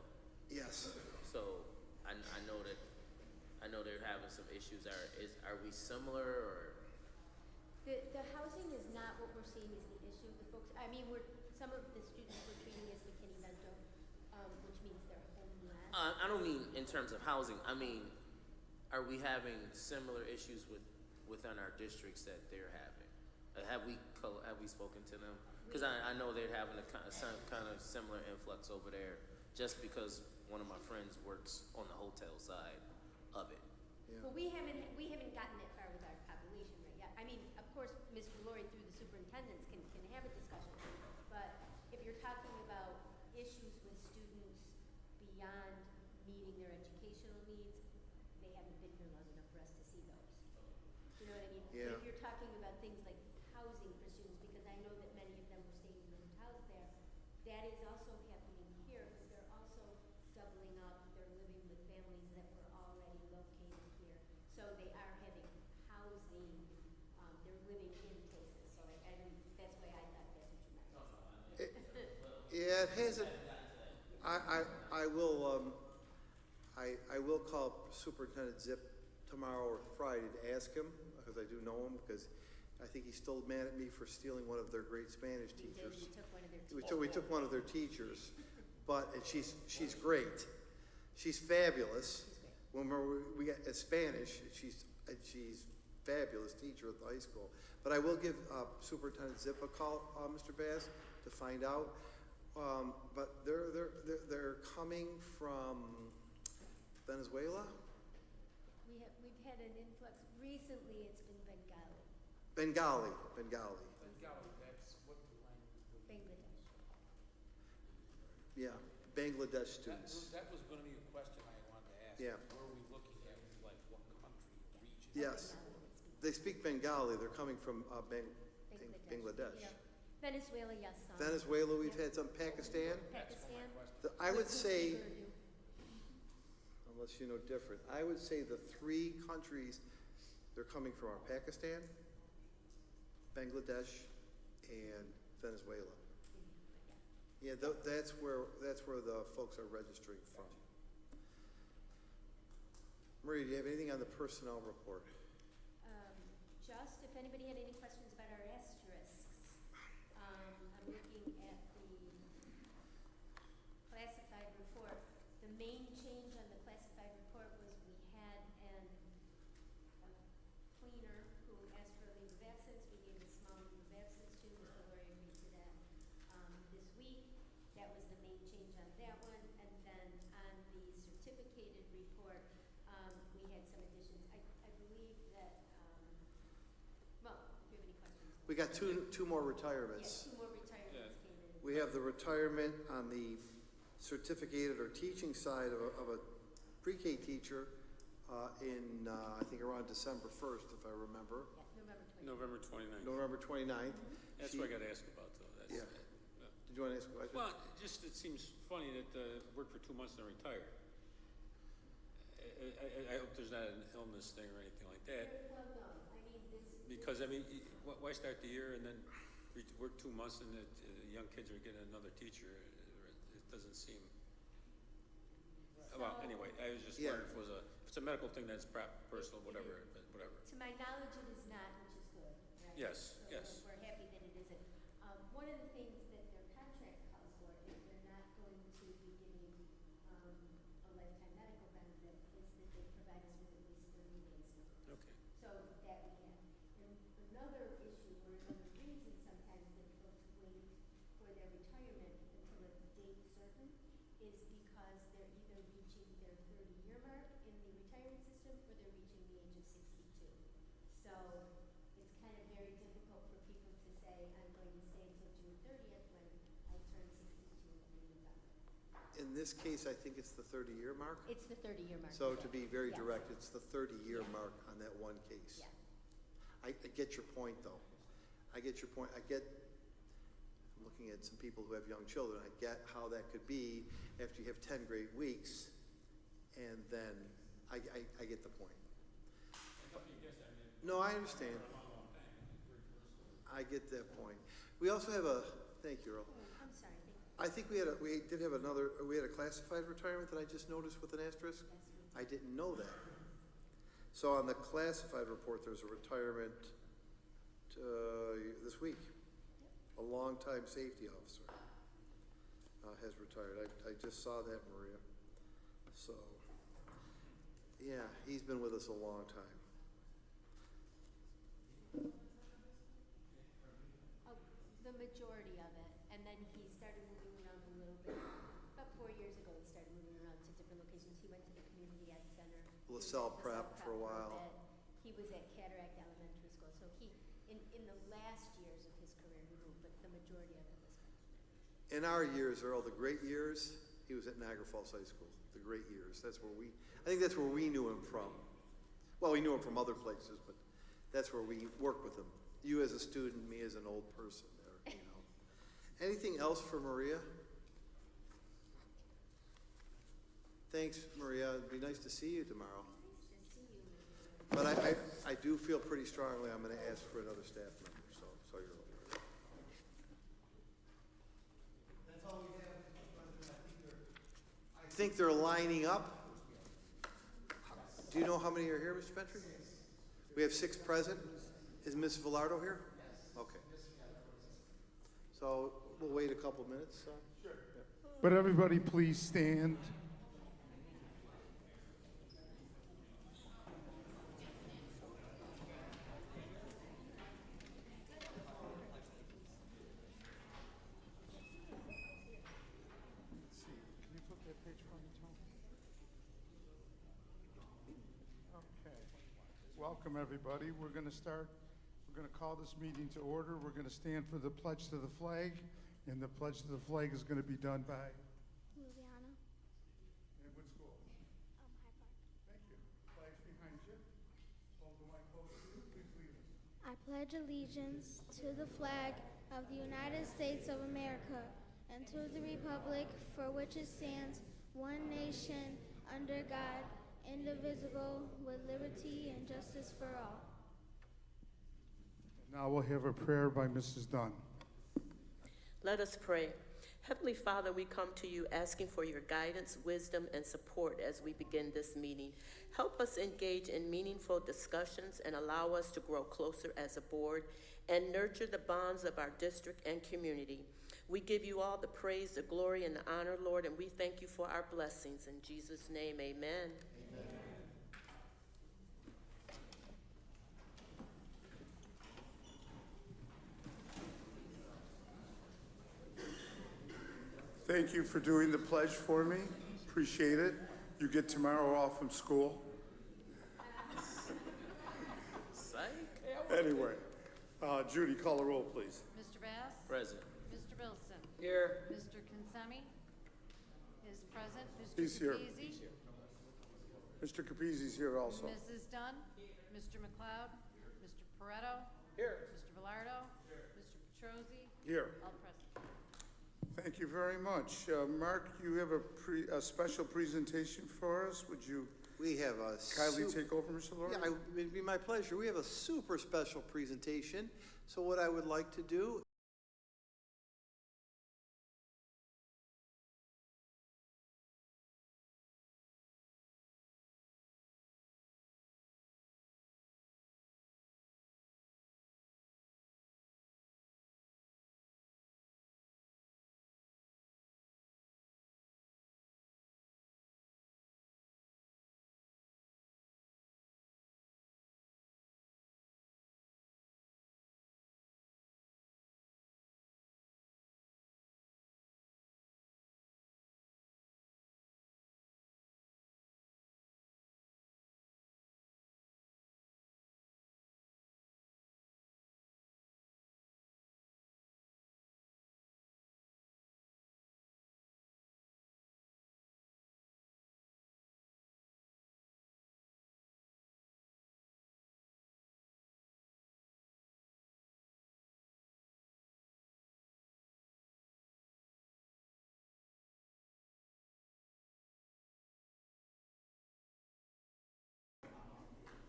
Yes. So I know they're having some issues. Are we similar or? The housing is not what we're seeing as the issue. The folks, I mean, some of the students we're treating as McKinney-Vento, which means they're homeless. I don't mean in terms of housing. I mean, are we having similar issues within our districts that they're having? Have we spoken to them? Because I know they're having some kind of similar influx over there, just because one of my friends works on the hotel side of it. Yeah. Well, we haven't gotten that far with our population rate yet. I mean, of course, Ms. Valori through the superintendents can have a discussion, but if you're talking about issues with students beyond meeting their educational needs, they haven't been here long enough for us to see those. You know what I mean? Yeah. But if you're talking about things like housing for students, because I know that many of them were staying in the hotels there, that is also happening here, but they're also doubling up. They're living with families that were already located here. So they are having housing, they're living in places. So that's why I thought that's what you meant. Yeah, it hasn't. I will call Superintendent Zip tomorrow or Friday to ask him, because I do know him, because I think he's still mad at me for stealing one of their great Spanish teachers. We took one of their teachers. We took one of their teachers, and she's great. She's fabulous. When we got Spanish, she's fabulous teacher at the high school. But I will give Superintendent Zip a call, Mr. Bass, to find out. But they're coming from Venezuela. We've had an influx. Recently, it's been Bengali. Bengali. That's what the language. Bangladesh. Yeah, Bangladesh students. That was gonna be a question I wanted to ask. Yeah. Were we looking at, like, what country, region? Yes, they speak Bengali. They're coming from Bangladesh. Yeah. Venezuela, yes. Venezuela, we've had some. Pakistan. Pakistan. I would say, unless you know different, I would say the 3 countries they're coming from are Pakistan, Bangladesh, and Venezuela. Yeah, that's where the folks are registering from. Maria, do you have anything on the personnel report? Just if anybody had any questions about our asterisks, I'm looking at the classified report. The main change on the classified report was we had a cleaner who asked for a leave of absence. We gave a small leave of absence to, Mr. Lawyer agreed to that this week. That was the main change on that one. And then on the certificated report, we had some additions. I believe that, well, if you have any questions. We got two more retirements. Yes, 2 more retirements came in. We have the retirement on the certificated or teaching side of a pre-K teacher in, I think around December 1st, if I remember. Yeah, November 29th. November 29th. That's what I got to ask about, though. That's, Yeah. Did you want to ask a question? Well, it seems funny that worked for 2 months and retired. I hope there's not an illness thing or anything like that. Well, no, I mean, Because, I mean, why start the year and then work 2 months and young kids are getting another teacher? It doesn't seem, well, anyway, I was just wondering if if it's a medical thing that's personal, whatever, but whatever. to my knowledge, it is not, which is good, right? Yes, So yes. We're happy that it isn't. One of the things that their contract calls for is they're not going to be giving a lifetime medical benefit, is that they provide us with at least 30 days notice. Okay. So that we have. And another issue or another reason sometimes that folks wait for their retirement until a date certain is because they're either reaching their 30-year mark in the retirement system or they're reaching the age of 62. So it's kind of very difficult for people to say, I'm going to stay until June 30th when I turn 62 in November. In this case, I think it's the 30-year mark. It's the 30-year mark. So to be very Yes. direct, it's the 30-year Yeah. mark on that one case. Yeah. I get your point, though. I get your point. I'm looking at some people who have young children. I get how that could be after you have 10 great weeks, and then I get the point. No, I understand. I get that point. We also have thank you, Earl. I'm sorry. I think we had a classified retirement that I just noticed with an asterisk. I didn't know that. So on the classified report, there's a retirement this week. A longtime safety officer has retired. I just saw that, Maria. So, yeah, he's been with us a long time. Oh, the majority of it, and then he started moving around a little bit. About 4 years ago, he started moving around to different locations. He went to the Community Ed Center. He was LaSalle at Prep for a bit. while. He was at Cataract Elementary School, so he, in the last years of his career, he moved, but the majority of it was functional. In our years, Earl, the great years, he was at Niagara Falls High School. The great years. I think that's where we knew him from. Well, we knew him from other places, but that's where we worked with him. You as a student, me as an old person there, you know. Anything else for Maria? Thanks, Maria. It'd be nice to see you tomorrow. But I do feel pretty strongly I'm going to ask for another staff member, so you're okay. That's all we have, Mr. President. I think they're lining up. Do you know how many are here, Mr. Petrie? We have 6 present. Is Ms. Velardo here? Yes. Okay. So we'll wait a couple minutes. Sure. But everybody please stand. Welcome, everybody. We're going to call this meeting to order. We're going to stand for the pledge to the flag, and the pledge to the flag is going to be done by Louisiana. And what school? Hyde Park. Thank you. Flag's behind you. Hold the mic close to you. Please lead us. I pledge allegiance to the flag of the United States of America and to the republic for which it stands, one nation, under God, indivisible, with liberty and justice for all. Now we'll have a prayer by Mrs. Dunn. Let us pray. Heavenly Father, we come to you asking for your guidance, wisdom, and support as we begin this meeting. Help us engage in meaningful discussions and allow us to grow closer as a board and nurture the bonds of our district and community. We give you all the praise, the glory, and the honor, Lord, and we thank you for our blessings. In Jesus' name, amen. Thank you for doing the pledge for me. Appreciate it. You get tomorrow off from school. Psych. Anyway, Judy, call the roll, please. Mr. Bass? Present. Mr. Wilson? Here. Mr. Kinsemi is present. Mr. He's here. Capizzi? Mr. Capizzi's here also. Mrs. Dunn? Mr. McLeod? Mr. Pareto? Here. Mr. Velardo? Mr. Petrosi? Here. All present. Thank you very much. Mark, you have a special presentation for us. Would you We have a kindly take over, Mr. Lord? Yeah, it'd be my pleasure. We have a super special presentation. So what I would like to do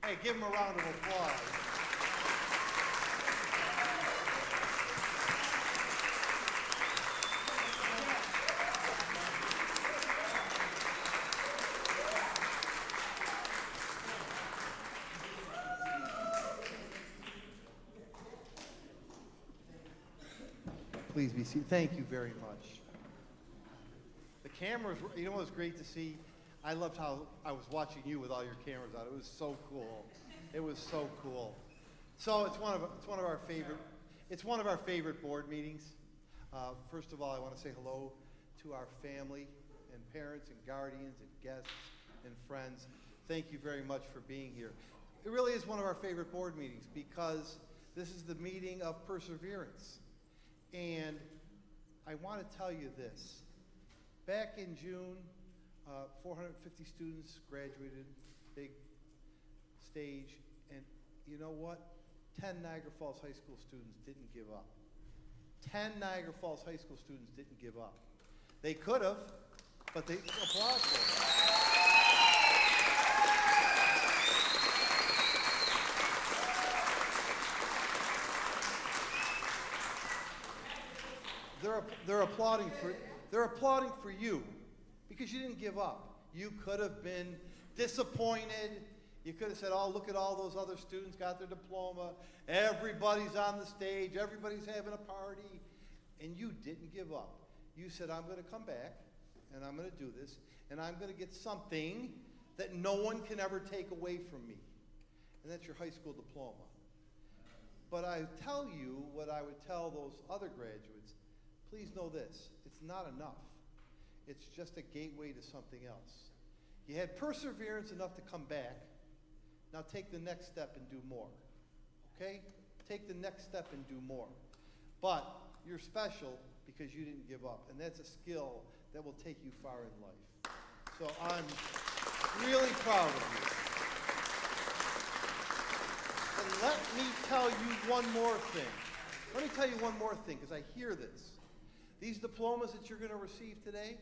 Hey, give him a round of applause. Please be seated. Thank you very much. The cameras, you know what was great to see? I loved how I was watching you with all your cameras on. It was so cool. It was so cool. So it's one of our favorite board meetings. First of all, I want to say hello to our family and parents and guardians and guests and friends. Thank you very much for being here. It really is one of our favorite board meetings because this is the meeting of perseverance. And I want to tell you this. Back in June, 450 students graduated, big stage, and you know what? 10 Niagara Falls High School students didn't give up. 10 Niagara Falls High School students didn't give up. They could have, but they applaud for it. They're applauding for you because you didn't give up. You could have been disappointed. You could have said, oh, look at all those other students got their diploma. Everybody's on the stage. Everybody's having a party. And you didn't give up. You said, I'm going to come back, and I'm going to do this, and I'm going to get something that no one can ever take away from me. And that's your high school diploma. But I tell you what I would tell those other graduates. Please know this. It's not enough. It's just a gateway to something else. You had perseverance enough to come back. Now take the next step and do more. Okay? Take the next step and do more. But you're special because you didn't give up. And that's a skill that will take you far in life. So I'm really proud of you. And let me tell you one more thing. Let me tell you one more thing, because I hear this. These diplomas that you're going to receive today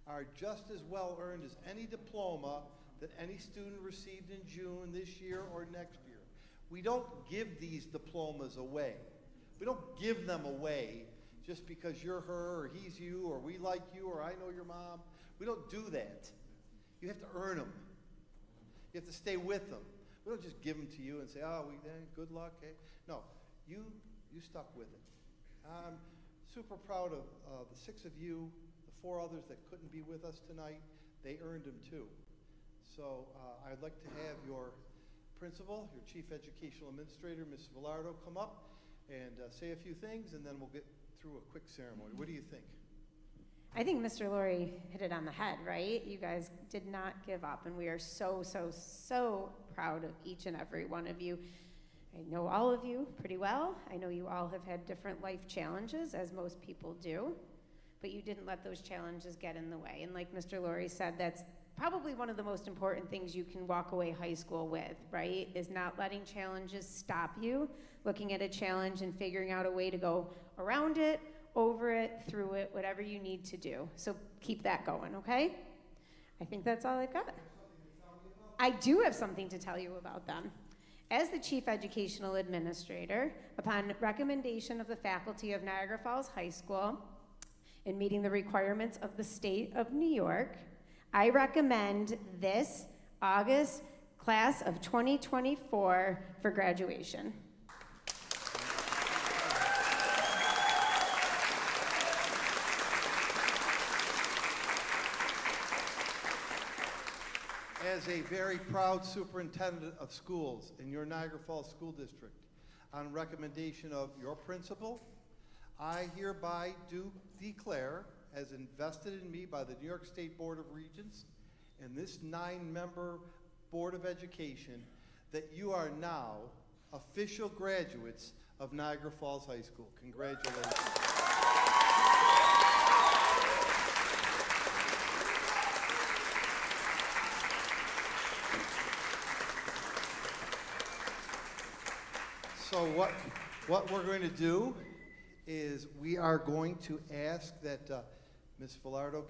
are just as well earned as any diploma that any student received in June this year or next year. We don't give these diplomas away. We don't give them away just because you're her or he's you or we like you or I know your mom. We don't do that. You have to earn them. You have to stay with them. We don't just give them to you and say, oh, good luck. Hey. No, you stuck with it. I'm super proud of the 6 of you, the 4 others that couldn't be with us tonight. They earned them too. So I'd like to have your principal, your chief educational administrator, Ms. Villardo, come up and say a few things, and then we'll get through a quick ceremony. What do you think? I think Mr. Laurie hit it on the head, right? You guys did not give up, and we are so, so, so proud of each and every one of you. I know all of you pretty well. I know you all have had different life challenges, as most people do, but you didn't let those challenges get in the way. And like Mr. Laurie said, that's probably one of the most important things you can walk away high school with, right? Is not letting challenges stop you, looking at a challenge and figuring out a way to go around it, over it, through it, whatever you need to do. So keep that going, okay? I think that's all I've got. I do have something to tell you about them. As the Chief Educational Administrator, upon recommendation of the faculty of Niagara Falls High School, in meeting the requirements of the state of New York, I recommend this August class of 2024 for graduation. As a very proud superintendent of schools in your Niagara Falls School District, on recommendation of your principal, I hereby do declare, as invested in me by the New York State Board of Regents and this 9-member Board of Education, that you are now official graduates of Niagara Falls High School. Congratulations. So what we're going to do is we are going to ask that Ms. Villardo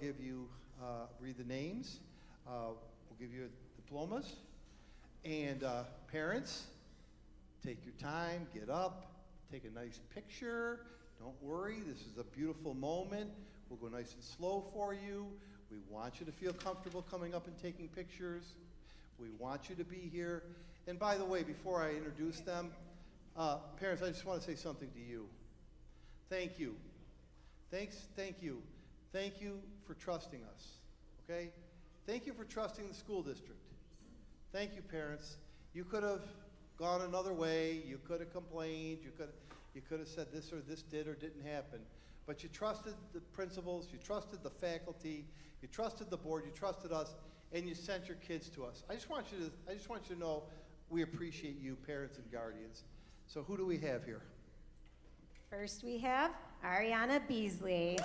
read the names. We'll give you diplomas. And parents, take your time, get up, take a nice picture. Don't worry, this is a beautiful moment. We'll go nice and slow for you. We want you to feel comfortable coming up and taking pictures. We want you to be here. And by the way, before I introduce them, parents, I just want to say something to you. Thank you. Thank you. Thank you for trusting us, okay? Thank you for trusting the school district. Thank you, parents. You could have gone another way. You could have complained. You could have said this or this did or didn't happen. But you trusted the principals. You trusted the faculty. You trusted the board. You trusted us, and you sent your kids to us. I just want you to know we appreciate you, parents and guardians. So who do we have here? First we have Ariana Beasley.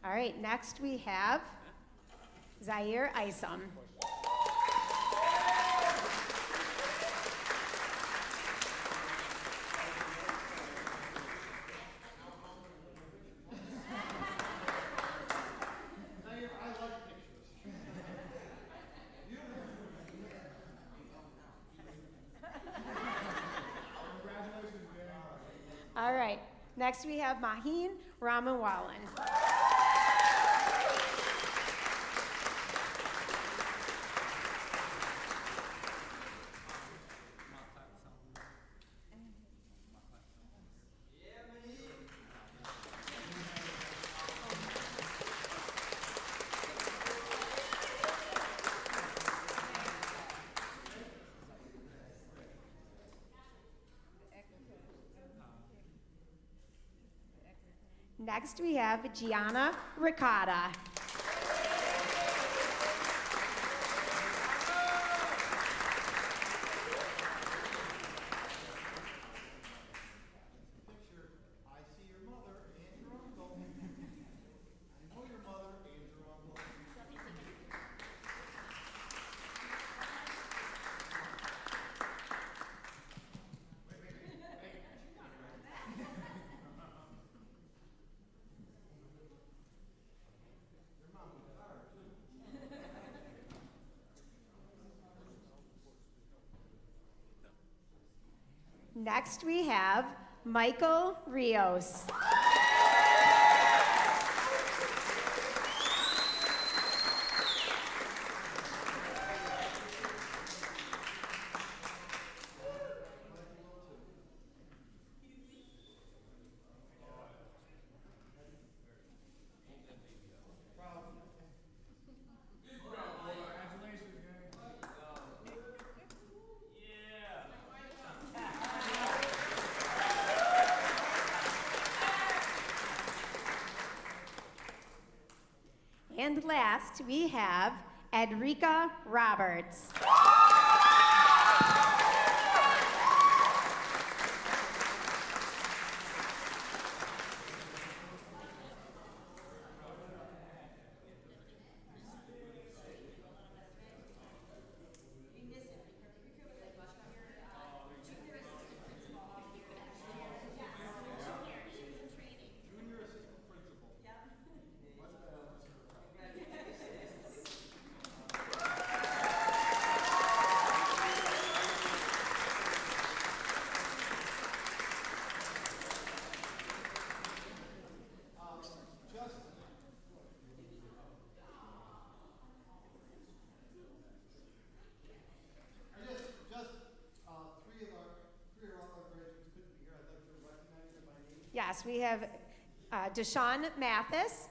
All right, next we have Zaire Isom. All right, next we have Maheen Ramawalan. Next, we have Gianna Ricotta. Picture, I see your mother and your uncle. I know your mother and your uncle. Next, we have Michael Rios. And last, we have Edrica Roberts. Yes, we have Deshaun Mathis.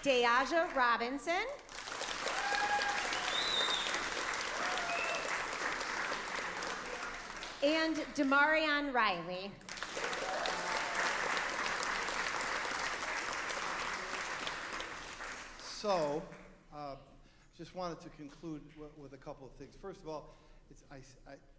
Deaja Robinson. And Demarion Riley. So, just wanted to conclude with a couple of things. First of all, I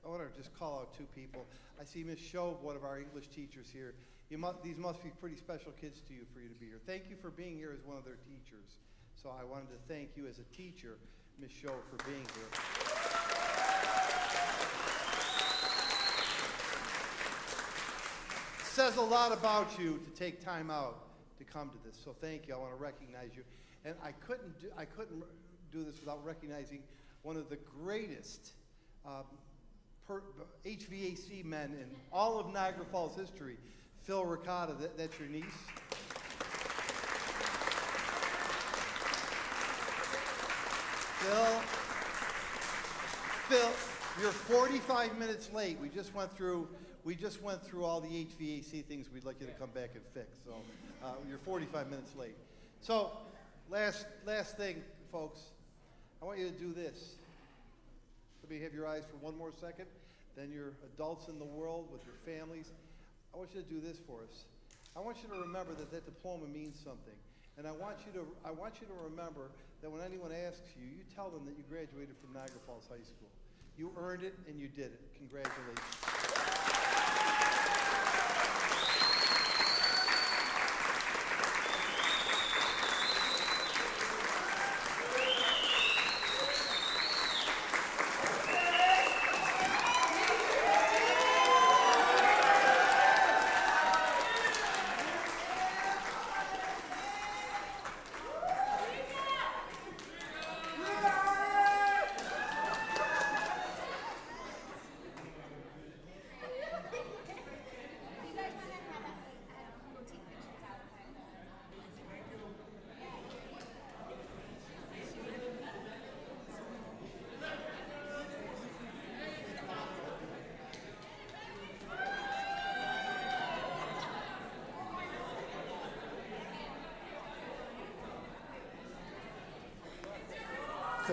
want to just call out two people. I see Ms. Shove, one of our English teachers here. These must be pretty special kids to you for you to be here. Thank you for being here as one of their teachers. So I wanted to thank you as a teacher, Ms. Shove, for being here. Says a lot about you to take time out to come to this. So thank you. I want to recognize you. And I couldn't do this without recognizing one of the greatest HVAC men in all of Niagara Falls history, Phil Ricotta. That's your niece. Phil, you're 45 minutes late. We just went through all the HVAC things we'd like you to come back and fix. So you're 45 minutes late. So last thing, folks. I want you to do this. Let me have your eyes for one more second. Then you're adults in the world with your families. I want you to do this for us. I want you to remember that diploma means something. And I want you to remember that when anyone asks you, you tell them that you graduated from Niagara Falls High School. You earned it and you did it. Congratulations.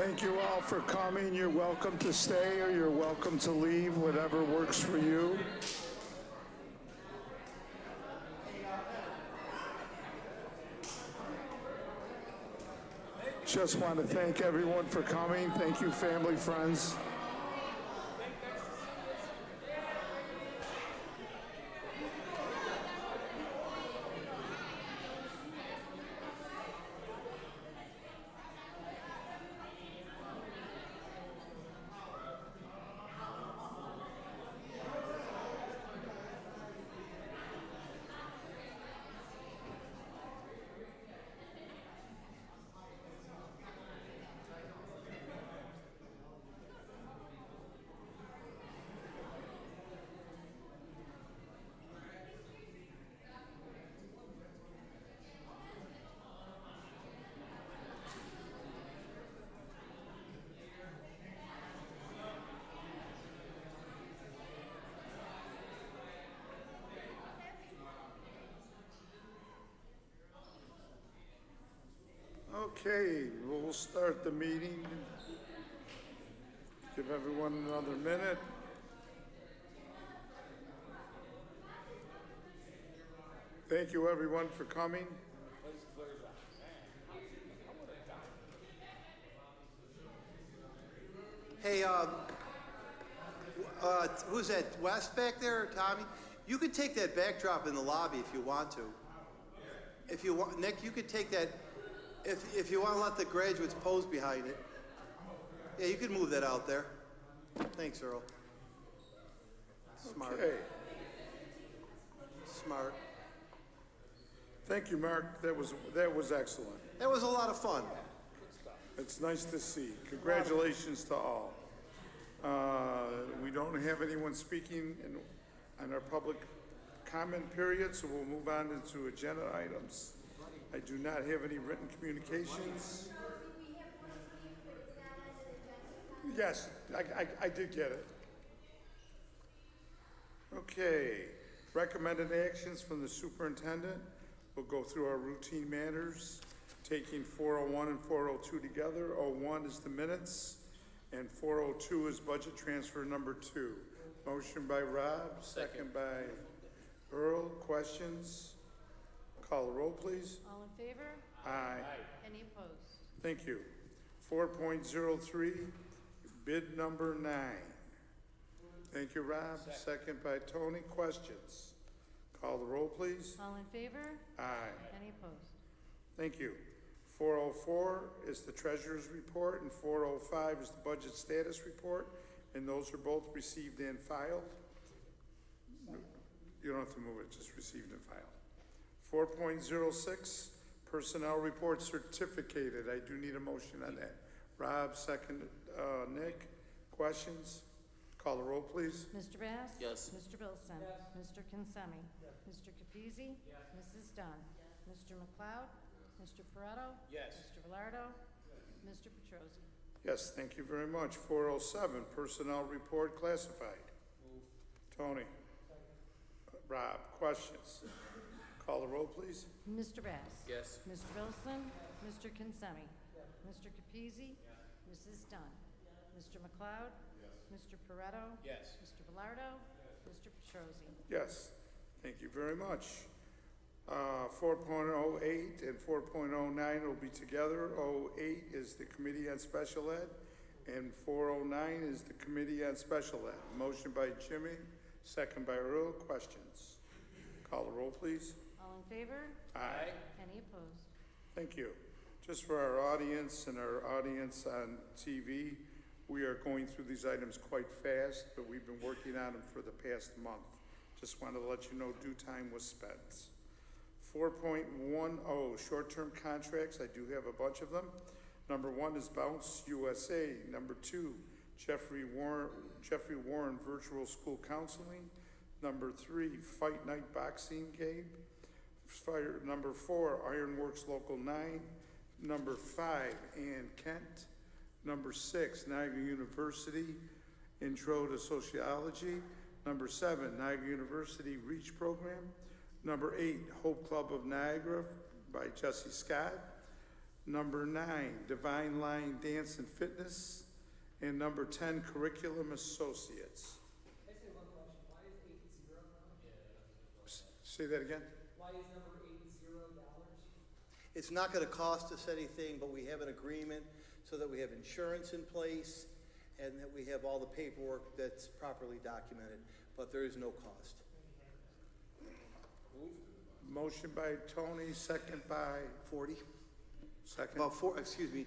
Thank you all for coming. You're welcome to stay or you're welcome to leave, whatever works for you. Just want to thank everyone for coming. Thank you, family, friends. Okay, we'll start the meeting. Give everyone another minute. Thank you, everyone, for coming. Hey, who's that, Wes back there, or Tommy? You could take that backdrop in the lobby if you want to. If you want, Nick, you could take that, if you want to let the graduates pose behind it. Yeah, you could move that out there. Thanks, Earl. Smart. Okay. Smart. Thank you, Mark. That was excellent. That was a lot of fun. It's nice to see. Congratulations to all. We don't have anyone speaking on our public comment period, so we'll move on into agenda items. I do not have any written communications. Yes, I did get it. Okay, recommended actions from the superintendent. We'll go through our routine matters, taking 401 and 402 together. 01 is the minutes, and 402 is budget transfer number 2. Motion by Rob, second by Earl. Questions? Call the roll, please. All in favor? Aye. Any opposed? Thank you. 4.03, bid number 9. Thank you, Rob. Second by Tony. Questions? Call the roll, please. All in favor? Aye. Any opposed? Thank you. 404 is the treasurer's report, and 405 is the budget status report, and those are both received and filed. You don't have to move it, just received and filed. 4.06, personnel report certificated. I do need a motion on that. Rob, second, Nick. Questions? Call the roll, please. Mr. Bass? Yes. Mr. Bilson? Yes. Mr. Kinsemi? Yes. Mr. Capizzi? Yes. Mrs. Dunn? Yes. Mr. McLeod? Mr. Pareto? Yes. Mr. Velardo? Yes. Mr. Petrosi? Yes, thank you very much. 407, personnel report classified. Move. Tony. Rob, questions? Call the roll, please. Mr. Bass? Yes. Mr. Bilson? Yes. Mr. Kinsemi? Yes. Mr. Capizzi? Yes. Mrs. Dunn? Yes. Mr. McLeod? Yes. Mr. Pareto? Yes. Mr. Velardo? Yes. Mr. Petrosi? Yes, thank you very much. 4.08 and 4.09 will be together. 08 is the Committee on Special Ed, and 409 is the Committee on Special Ed. Motion by Jimmy, second by Earl. Questions? Call the roll, please. All in favor? Aye. Any opposed? Thank you. Just for our audience and our audience on TV, we are going through these items quite fast, but we've been working on them for the past month. Just wanted to let you know due time was spent. 4.10, short-term contracts. I do have a bunch of them. Number 1 is Bounce USA. Number 2, Jeffrey Warren Virtual School Counseling. Number 3, Fight Night Boxing Game. Number 4, Ironworks Local 9. Number 5, Ann Kent. Number 6, Niagara University Intro to Sociology. Number 7, Niagara University REACH Program. Number 8, Hope Club of Niagara by Jesse Scott. Number 9, Divine Line Dance and Fitness. And number 10, Curriculum Associates. Can I say one question? Why is 8 0 now? Say that again? Why is number 8 $0? It's not gonna cost us anything, but we have an agreement so that we have insurance in place and that we have all the paperwork that's properly documented, but there is no cost. Motion by Tony, second by 40? second. About four, excuse me,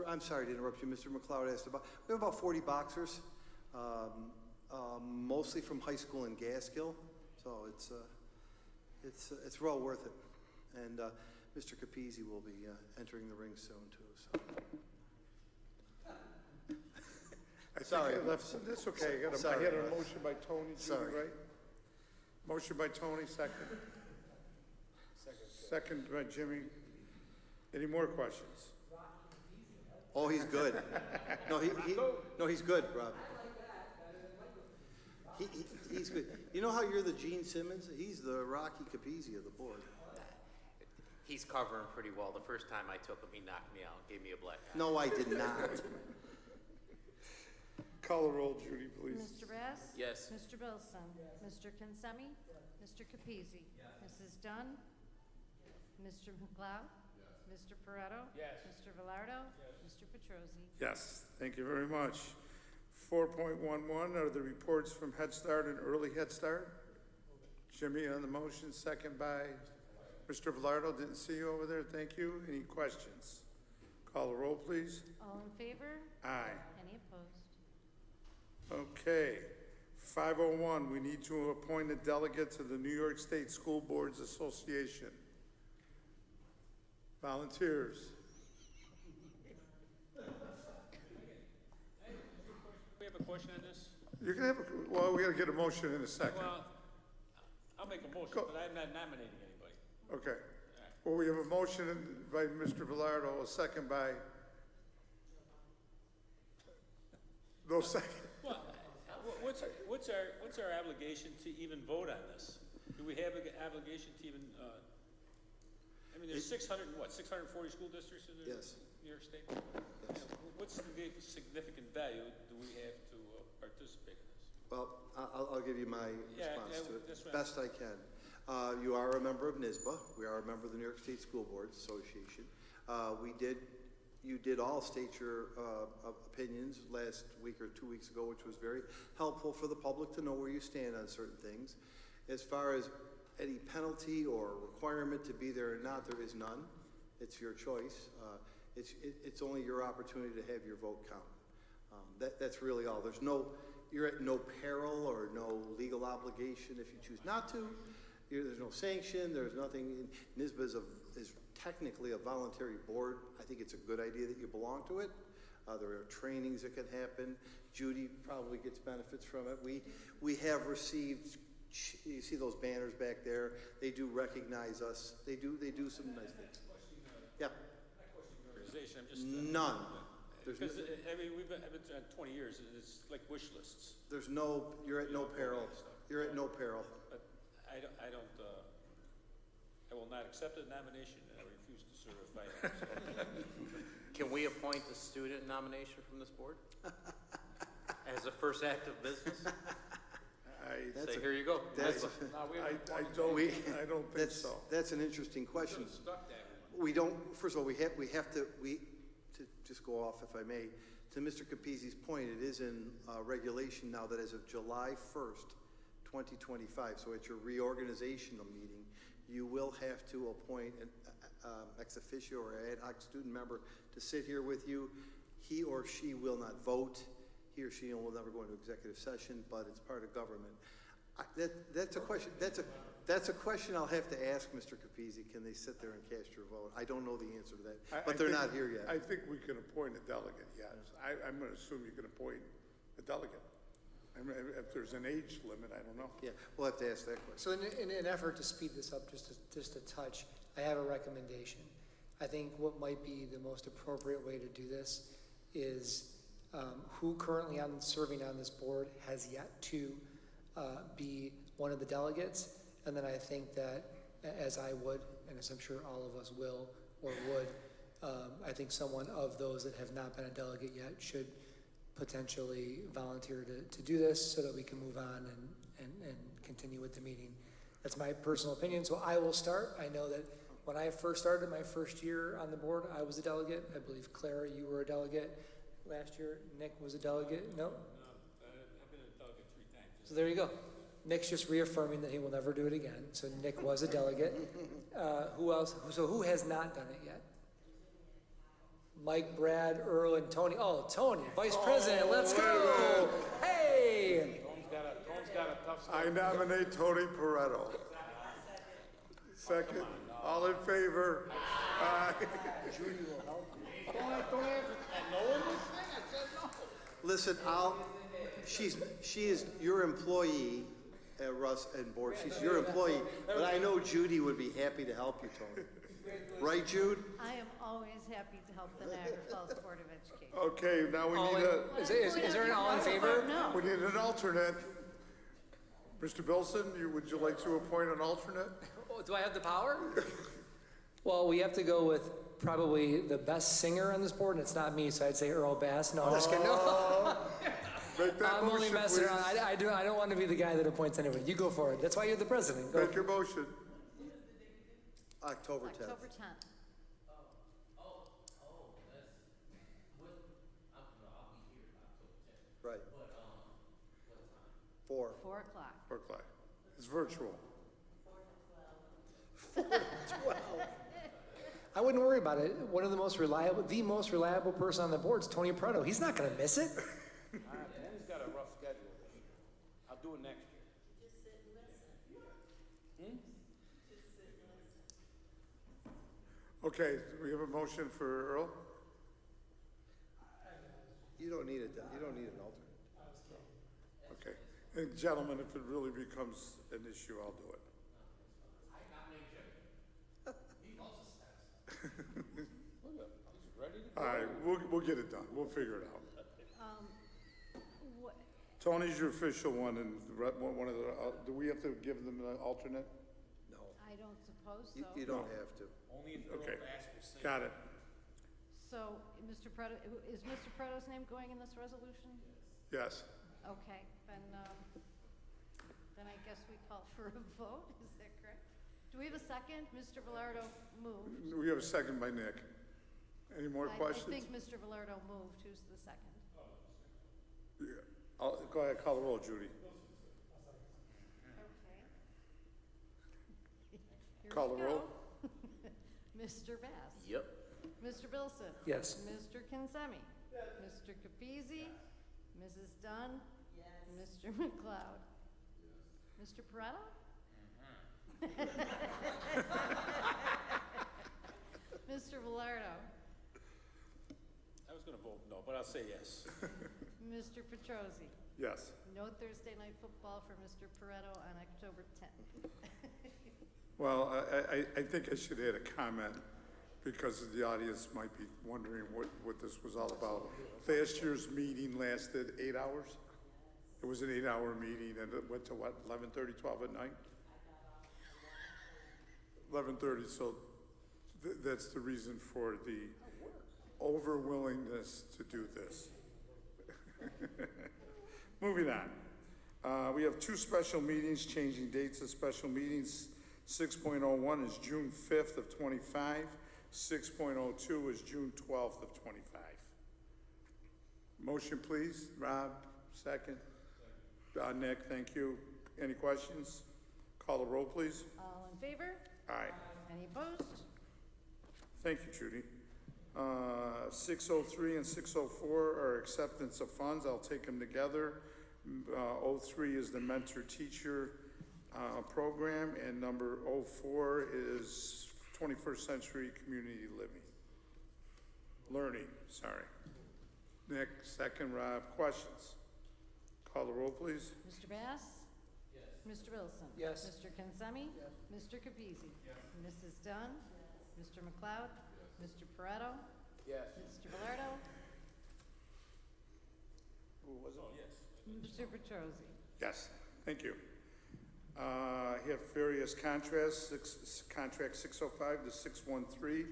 I'm sorry to interrupt you, Mr. McLeod asked about, we have about 40 boxers, mostly from high school in Gaskill, so it's well worth it. And Mr. Capizzi will be entering the ring soon too, so. Sorry. That's okay. I Sorry, had a Russ. motion by Tony, Judy, Sorry. right? Motion by Tony, second. Second by Jimmy. Any more questions? Oh, he's good. No, he's good, Rob. He's good. You know how you're the Gene Simmons? He's the Rocky Capizzi of the board. He's covering pretty well. The first time I took him, he knocked me out and gave me a black eye. No, I did not. Call the roll, Judy, please. Mr. Bass? Yes. Mr. Bilson? Mr. Kinsemi? Mr. Capizzi? Mrs. Dunn? Mr. McLeod? Mr. Paretto? Yes. Mr. Velardo? Mr. Petrosi? Yes, thank you very much. 4.11 are the reports from Head Start and Early Head Start. Jimmy on the motion, second by Mr. Velardo. Didn't see you over there. Thank you. Any questions? Call the roll, please. All in favor? Aye. Any opposed? Okay. 501, we need to appoint a delegate to the New York State School Boards Association. Volunteers. We have a question on this? You can have well, we gotta get a motion in a second. Well, I'll make a motion, Go. but I'm not nominating anybody. Okay. Well, we have a motion by Mr. Velardo, a second by... No second. Well, what's our obligation to even vote on this? Do we have an obligation to even, I mean, there's 640 school districts in Yes. New York State? Yes. What's the significant value do we have to participate in this? Well, I'll give you my response to it, that's right. best I can. You are a member of NSBA. We are a member of the New York State School Boards Association. You did all state your opinions last week or 2 weeks ago, which was very helpful for the public to know where you stand on certain things. As far as any penalty or requirement to be there or not, there is none. It's your choice. It's only your opportunity to have your vote count. That's really all. You're at no peril or no legal obligation if you choose not to. There's no sanction. There's nothing. NSBA is technically a voluntary board. I think it's a good idea that you belong to it. There are trainings that can happen. Judy probably gets benefits from it. We have received. You see those banners back there? They do recognize us. They do some nice things. Yeah. Organization, I'm just. None. Because, I mean, I've been 20 years, and it's like wish lists. You're at no peril. You're at no peril. But I will not accept a nomination, and I refuse to serve if I am. Can we appoint a student nomination from this board? As a first act of business? Say, here you go. I don't think so. That's an interesting question. Stuck that We don't, first of all, to just go off if I may, to Mr. Capizzi's point, it is in regulation now that as of July 1st, 2025, so at your reorganizational meeting, you will have to appoint an ex officio or ad hoc student member to sit here with you. He or she will not vote. He or she will never go into executive session, but it's part of government. That's a question. That's a question I'll have to ask Mr. Capizzi. Can they sit there and cast your vote? I don't know the answer to that, but they're not here yet. I think we can appoint a delegate, yes. I'm going to assume you can appoint a delegate. I mean, if there's an age limit, I don't know. Yeah, we'll have to ask that question. So in an effort to speed this up just a touch, I have a recommendation. I think what might be the most appropriate way to do this is who currently serving on this board has yet to be one of the delegates. And then I think that, as I would, and as I'm sure all of us will or would, I think someone of those that have not been a delegate yet should potentially volunteer to do this so that we can move on and continue with the meeting. That's my personal opinion, so I will start. I know that when I first started my first year on the board, I was a delegate. I believe, Clara, you were a delegate. Last year, Nick was a delegate. No? No, I've been a delegate 3 times. So there you go. Nick's just reaffirming that he will never do it again. So Nick was a delegate. Who else? So who has not done it yet? Mike, Brad, Earl, and Tony. Oh, Tony, Vice President. Let's go. Hey! Tony's got a tough I nominate Tony Pareto. Second, all in favor? Aye. Judy will help you. Don't have to know this thing. I said no. Listen, she is your employee, Russ and board. She's your employee, but I know Judy would be happy to help you, Tony. Right, Jude? I am always happy to help the Niagara Falls Board of Education. Okay, now we need Is there an all in favor? No. we need an alternate. Mr. Bilson, would you like to appoint an alternate? Oh, do I have the power? Well, we have to go with probably the best singer on this board, and it's not me, so I'd say Earl Bass. No, I'm just kidding. No. Make that I'm only motion, messing please. around. I don't want to be the guy that appoints anybody. You go for it. That's why you're the president. Go. Make your motion. October 10th. October 10th. Right. 4. 4 o'clock. 4 o'clock. It's virtual. 12. I wouldn't worry about it. One of the most reliable person on the board is Tony Pareto. He's not going to miss it. Tony's got a rough schedule. I'll do it next year. Just sit and listen. Just sit and listen. Okay, we have a motion for Earl? You don't need it. You don't need an alternate. Okay. And gentlemen, if it really becomes an issue, I'll do it. I nominate Jim. He loves his status. Look at him. He's ready to go. All right, we'll get it done. We'll figure it out. What, Tony's your official one, and one of the, do we have to give them an alternate? No. I don't suppose so. You don't have to. Only if Okay, Earl Bass will sing. got it. So, Mr. Preto, is Mr. Preto's name going in this resolution? Yes. Okay, then I guess we call for a vote, is that correct? Do we have a second? Mr. Velardo moved. We have a second by Nick. Any more questions? I think Mr. Velardo moved. Who's the second? Yeah. Go ahead, call the roll, Judy. Okay. Here Call we the roll. go. Mr. Bass. Yep. Mr. Bilson. Yes. Mr. Kinsemi. Mr. Capizzi. Mrs. Dunn. Mr. McLeod. Mr. Pareto? Mr. Velardo. I was going to vote no, but I'll say yes. Mr. Petrosi. Yes. No Thursday night football for Mr. Pareto on October 10th. Well, I think I should add a comment because the audience might be wondering what this was all about. Last year's meeting lasted 8 hours. It was an 8-hour meeting and it went to what, 11:30, 12 at night? 11:30, so that's the reason for the overwillingness to do this. Moving on. We have 2 special meetings, changing dates of special meetings. 6.01 is June 5th of 25. 6.02 is June 12th of 25. Motion, please. Rob, second. Nick, thank you. Any questions? Call the roll, please. All in favor? Aye. Any opposed? Thank you, Judy. 603 and 604 are acceptance of funds. I'll take them together. 03 is the mentor-teacher program, and number 04 is 21st Century Community Learning, sorry. Nick, second. Rob, questions? Call the roll, please. Mr. Bass? Yes. Mr. Wilson? Yes. Mr. Kinsemi? Yes. Mr. Capizzi? Yes. Mrs. Dunn? Yes. Mr. McLeod? Yes. Mr. Pareto? Yes. Mr. Velardo? Who was it? Yes. Mr. Petrosi? Yes, thank you. I have various contracts, contract 605 to 613,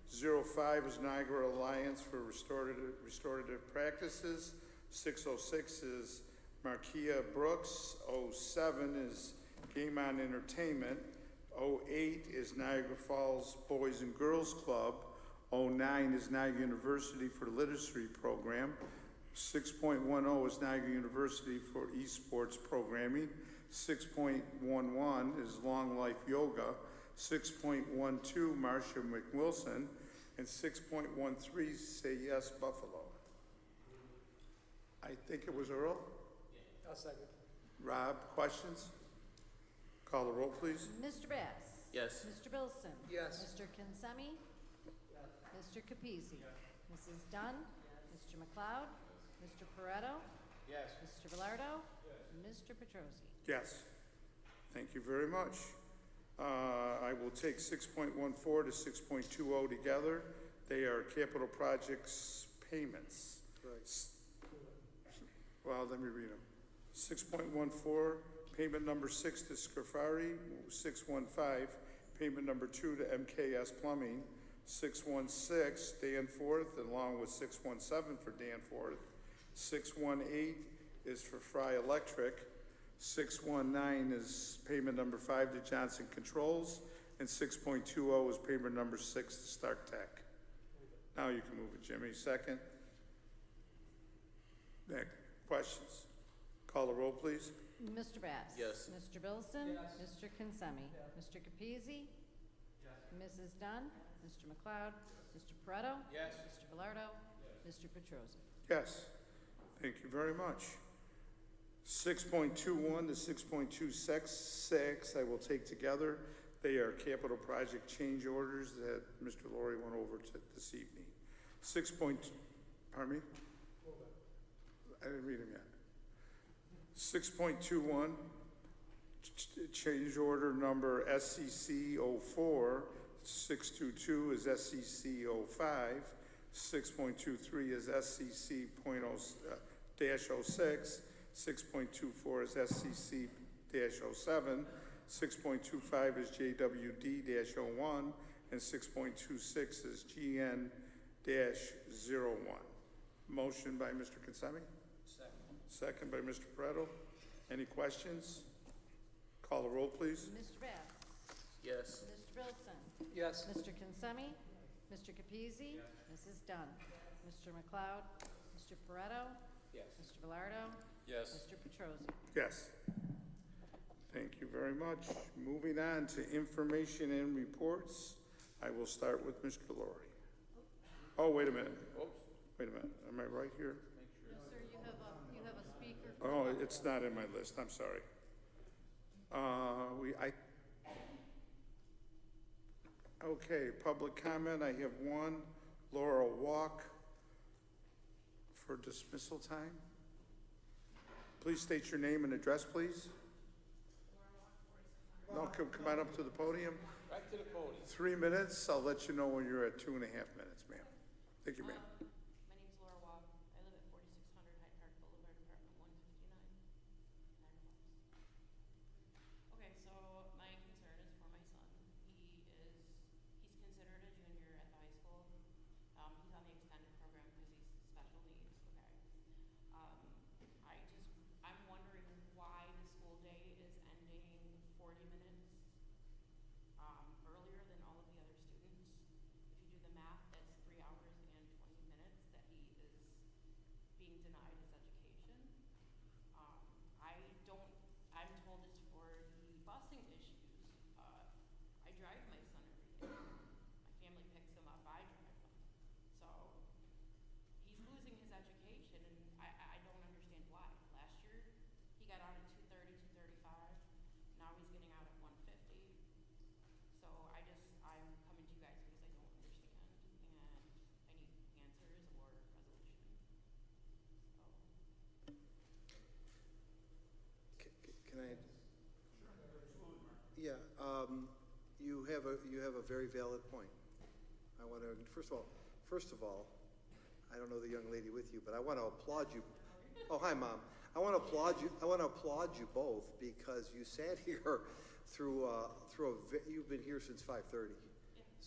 05 is Niagara Alliance for Restorative Practices. 606 is Marquia Brooks. 07 is Game On Entertainment. 08 is Niagara Falls Boys and Girls Club. 09 is Niagara University for Literacy Program. 6.10 is Niagara University for Esports Programming. 6.11 is Long Life Yoga. 6.12 Marcia McWilson. And 6.13 Say Yes Buffalo. I think it was Earl. I'll second. Rob, questions? Call the roll, please. Mr. Bass? Yes. Mr. Bilson? Yes. Mr. Kinsemi? Mr. Capizzi? Mrs. Dunn? Mr. McLeod? Mr. Pareto? Yes. Mr. Velardo? Mr. Petrosi? Yes. Thank you very much. I will take 6.14 to 6.20 together. They are capital projects payments. Well, let me read them. 6.14, payment number 6 to Scafari. 615, payment number 2 to MKS Plumbing. 616, Danforth, along with 617 for Danforth. 618 is for Fry Electric. 619 is payment number 5 to Johnson Controls. And 6.20 is payment number 6 to Stark Tech. Now you can move it, Jimmy. Second. Nick, questions? Call the roll, please. Mr. Bass? Yes. Mr. Bilson? Mr. Kinsemi? Mr. Capizzi? Mrs. Dunn? Mr. McLeod? Mr. Pareto? Yes. Mr. Velardo? Mr. Petrosi? Yes. Thank you very much. 6.21 to 6.26, I will take together. They are capital project change orders that Mr. Laurie went over this evening. Pardon me? I didn't read them yet. 6.21, change order number SCC 04. 622 is SCC 05. 6.23 is SCC -06. 6.24 is SCC-07. 6.25 is JWD-01. And 6.26 is GN-01. Motion by Mr. Kinsemi? Second by Mr. Pareto. Any questions? Call the roll, please. Mr. Bass? Yes. Mr. Bilson? Yes. Mr. Kinsemi? Mr. Capizzi? Mrs. Dunn? Mr. McLeod? Mr. Pareto? Yes. Mr. Velardo? Yes. Mr. Petrosi? Yes. Thank you very much. Moving on to information and reports. I will start with Mr. Laurie. Oh, wait a minute. Wait a minute. Am I right here? No, sir, you have a speaker. Oh, it's not in my list. I'm sorry. Okay, public comment. I have one. Laura Walk for dismissal time. Please state your name and address, please. No, come on up to the podium. Right to the podium. 3 minutes. I'll let you know when you're at 2.5 minutes, ma'am. Thank you, ma'am. My name's Laura Waugh. I live at 4600 Hyde Park Boulevard, apartment 159. Okay, so my concern is for my son. He's considered a junior at the high school. He's on the extended program because he's special needs, okay? I'm wondering why the school day is ending 40 minutes earlier than all of the other students. If you do the math, that's 3 hours and 20 minutes that he is being denied his education. I'm told it's for the busing issues. I drive my son every day. My family picks him up, I drive him. So he's losing his education, and I don't understand why. Last year, he got out at 2:30, 2:35. Now he's getting out at 1:50. So I'm coming to you guys because I don't understand, and I need answers or resolution. Can I? Yeah, you have a very valid point. I want to, first of all, I don't know the young lady with you, but I want to applaud you. Oh, hi, Mom. I want to applaud you both because you sat here through you've been here since 5:30.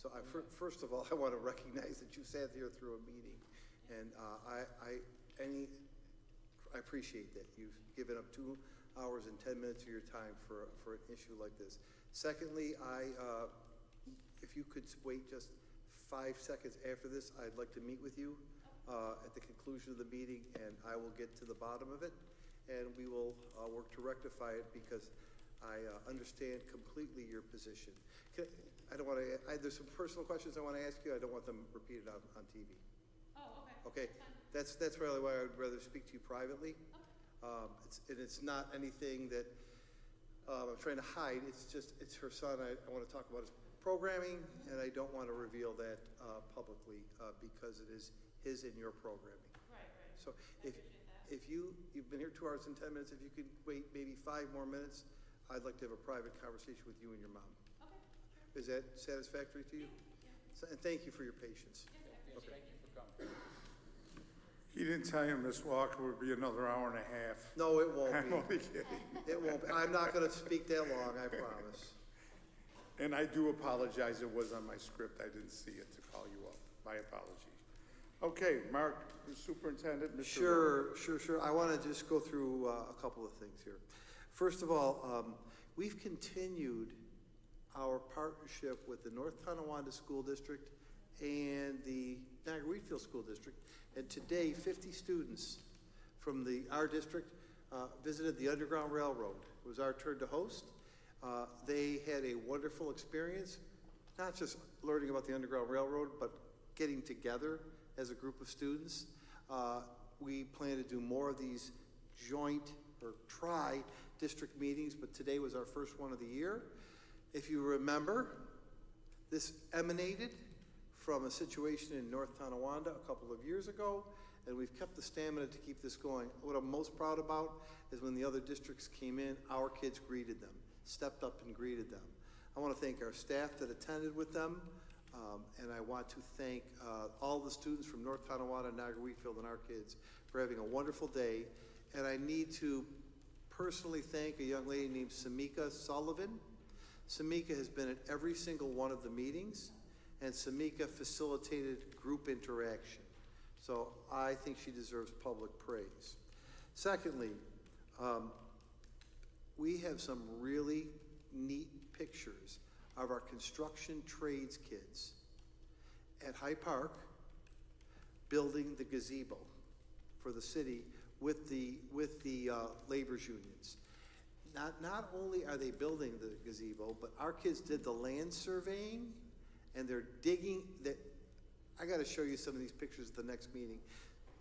So first of all, I want to recognize that you sat here through a meeting, and I appreciate that. You've given up 2 hours and 10 minutes of your time for an issue like this. Secondly, if you could wait just 5 seconds after this, I'd like to meet with you at the conclusion of the meeting, and I will get to the bottom of it, and we will work to rectify it, because I understand completely your position. I don't want to, there's some personal questions I want to ask you. I don't want them repeated on TV. Oh, okay. Okay, that's really why I'd rather speak to you privately. It's not anything that I'm trying to hide. It's her son. I want to talk about his programming, and I don't want to reveal that publicly because it is his and your programming. Right. So if you've been here 2 hours and 10 minutes, if you could wait maybe 5 more minutes, I'd like to have a private conversation with you and your mom. Okay. Is that satisfactory to you? And thank you for your patience. Thank you for coming. He didn't tell you Miss Walker would be another hour and a half. No, it won't I'm be. only kidding. It won't be. I'm not going to speak that long, I promise. And I do apologize, it was on my script, I didn't see it to call you up. My apologies. Okay, Mark, the superintendent, Mr. Sure. I want to just go through a couple of things here. First of all, we've continued our partnership with the North Tonawanda School District and the Niagara Wheatfield School District. And today, 50 students from our district visited the Underground Railroad. It was our turn to host. They had a wonderful experience, not just learning about the Underground Railroad, but getting together as a group of students. We plan to do more of these joint or tri-district meetings, but today was our first one of the year. If you remember, this emanated from a situation in North Tonawanda a couple of years ago, and we've kept the stamina to keep this going. What I'm most proud about is when the other districts came in, our kids greeted them, stepped up and greeted them. I want to thank our staff that attended with them, and I want to thank all the students from North Tonawanda, Niagara Wheatfield, and our kids for having a wonderful day. And I need to personally thank a young lady named Samika Sullivan. Samika has been at every single one of the meetings, and Samika facilitated group interaction. So I think she deserves public praise. Secondly, we have some really neat pictures of our construction trades kids at High Park building the gazebo for the city with the labor's unions. Not only are they building the gazebo, but our kids did the land surveying, and they're digging. I got to show you some of these pictures at the next meeting.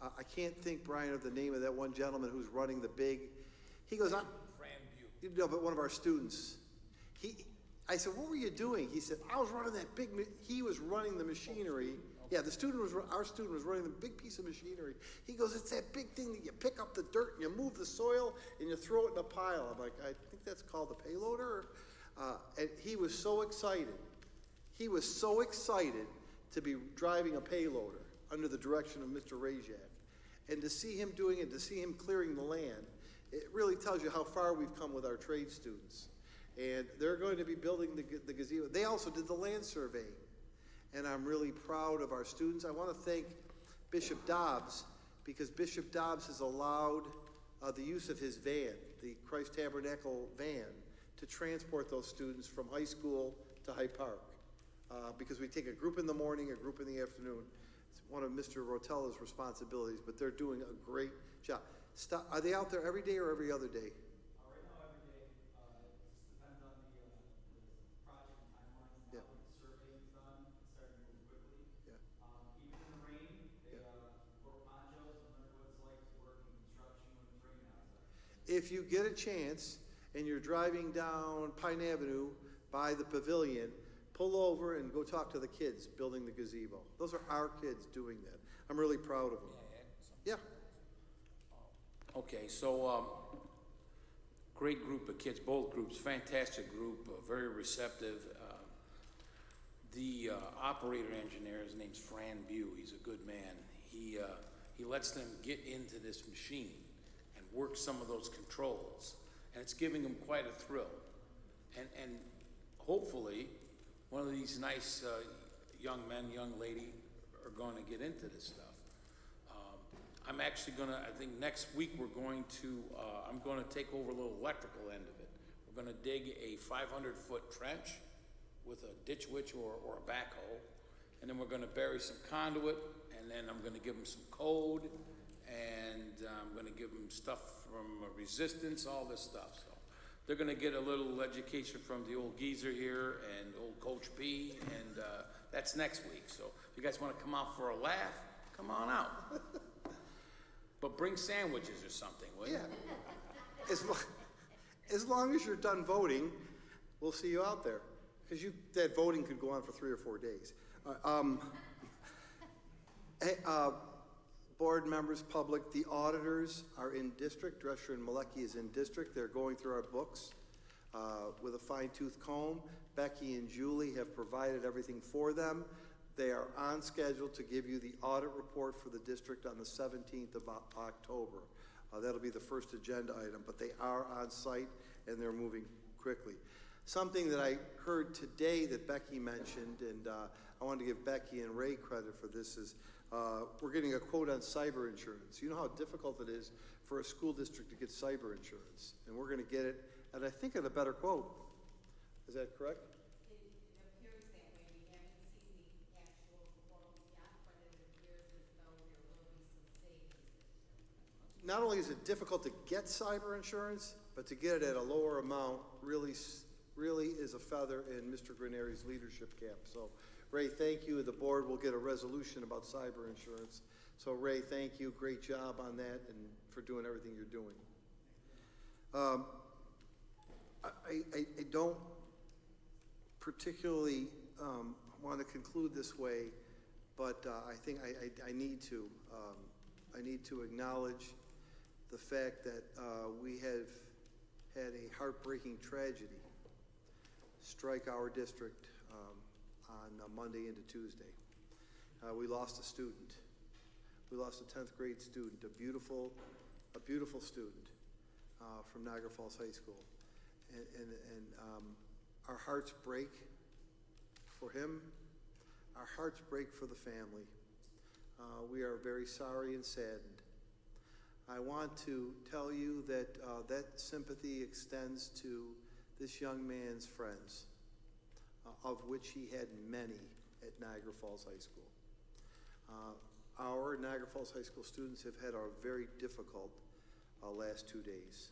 I can't think, Brian, of the name of that one gentleman who's running the big. He goes, Fran Butte. No, but one of our students. I said, what were you doing? He said, I was running that big. He was running the machinery. Yeah, our student was running the big piece of machinery. He goes, it's that big thing that you pick up the dirt and you move the soil and you throw it in a pile. I'm like, I think that's called a payloader. And he was so excited. He was so excited to be driving a payloader under the direction of Mr. Rajak. And to see him doing it, to see him clearing the land, it really tells you how far we've come with our trade students. And they're going to be building the gazebo. They also did the land surveying. And I'm really proud of our students. I want to thank Bishop Dobbs, because Bishop Dobbs has allowed the use of his van, the Christ Tabernacle van, to transport those students from high school to High Park. Because we take a group in the morning, a group in the afternoon. It's one of Mr. Rotella's responsibilities, but they're doing a great job. Are they out there every day or every other day? Right now, every day. It just depends on the project and timelines. Now, when the surveying's done, it's starting to move quickly. Yeah. Even in the rain, they put ponchos and learn what it's like to work in construction when it's raining outside. If you get a chance and you're driving down Pine Avenue by the pavilion, pull over and go talk to the kids building the gazebo. Those are our kids doing that. I'm really proud of them. Yeah. Okay, so great group of kids, both groups, fantastic group, very receptive. The operator engineer, his name's Fran Butte. He's a good man. He lets them get into this machine and work some of those controls, and it's giving them quite a thrill. And hopefully, one of these nice young men, young lady are going to get into this stuff. I'm actually gonna, I think next week we're going to, I'm gonna take over a little electrical end of it. We're gonna dig a 500-foot trench with a ditch witch or a backhoe, and then we're gonna bury some conduit, and then I'm gonna give them some code, and I'm gonna give them stuff from resistance, all this stuff. So they're gonna get a little education from the old geezer here and old Coach P, and that's next week. So if you guys wanna come out for a laugh, come on out. But bring sandwiches or something, will you? Yeah. As long as you're done voting, we'll see you out there. Because that voting could go on for 3 or 4 days. Hey, board members, public, the auditors are in district. Drescher and Malecki is in district. They're going through our books with a fine-tooth comb. Becky and Julie have provided everything for them. They are on schedule to give you the audit report for the district on the 17th of October. That'll be the first agenda item, but they are on site and they're moving quickly. Something that I heard today that Becky mentioned, and I want to give Becky and Ray credit for this, is we're getting a quote on cyber insurance. You know how difficult it is for a school district to get cyber insurance, and we're going to get it, and I think at a better quote. Is that correct? Not only is it difficult to get cyber insurance, but to get it at a lower amount really is a feather in Mr. Granieri's leadership cap. So, Ray, thank you. The board will get a resolution about cyber insurance. So, Ray, thank you. Great job on that and for doing everything you're doing. I don't particularly want to conclude this way, but I think I need to. I need to acknowledge the fact that we have had a heartbreaking tragedy strike our district on Monday into Tuesday. We lost a student. We lost a 10th grade student, a beautiful student from Niagara Falls High School. And our hearts break for him. Our hearts break for the family. We are very sorry and saddened. I want to tell you that that sympathy extends to this young man's friends, of which he had many at Niagara Falls High School. Our Niagara Falls High School students have had a very difficult last 2 days.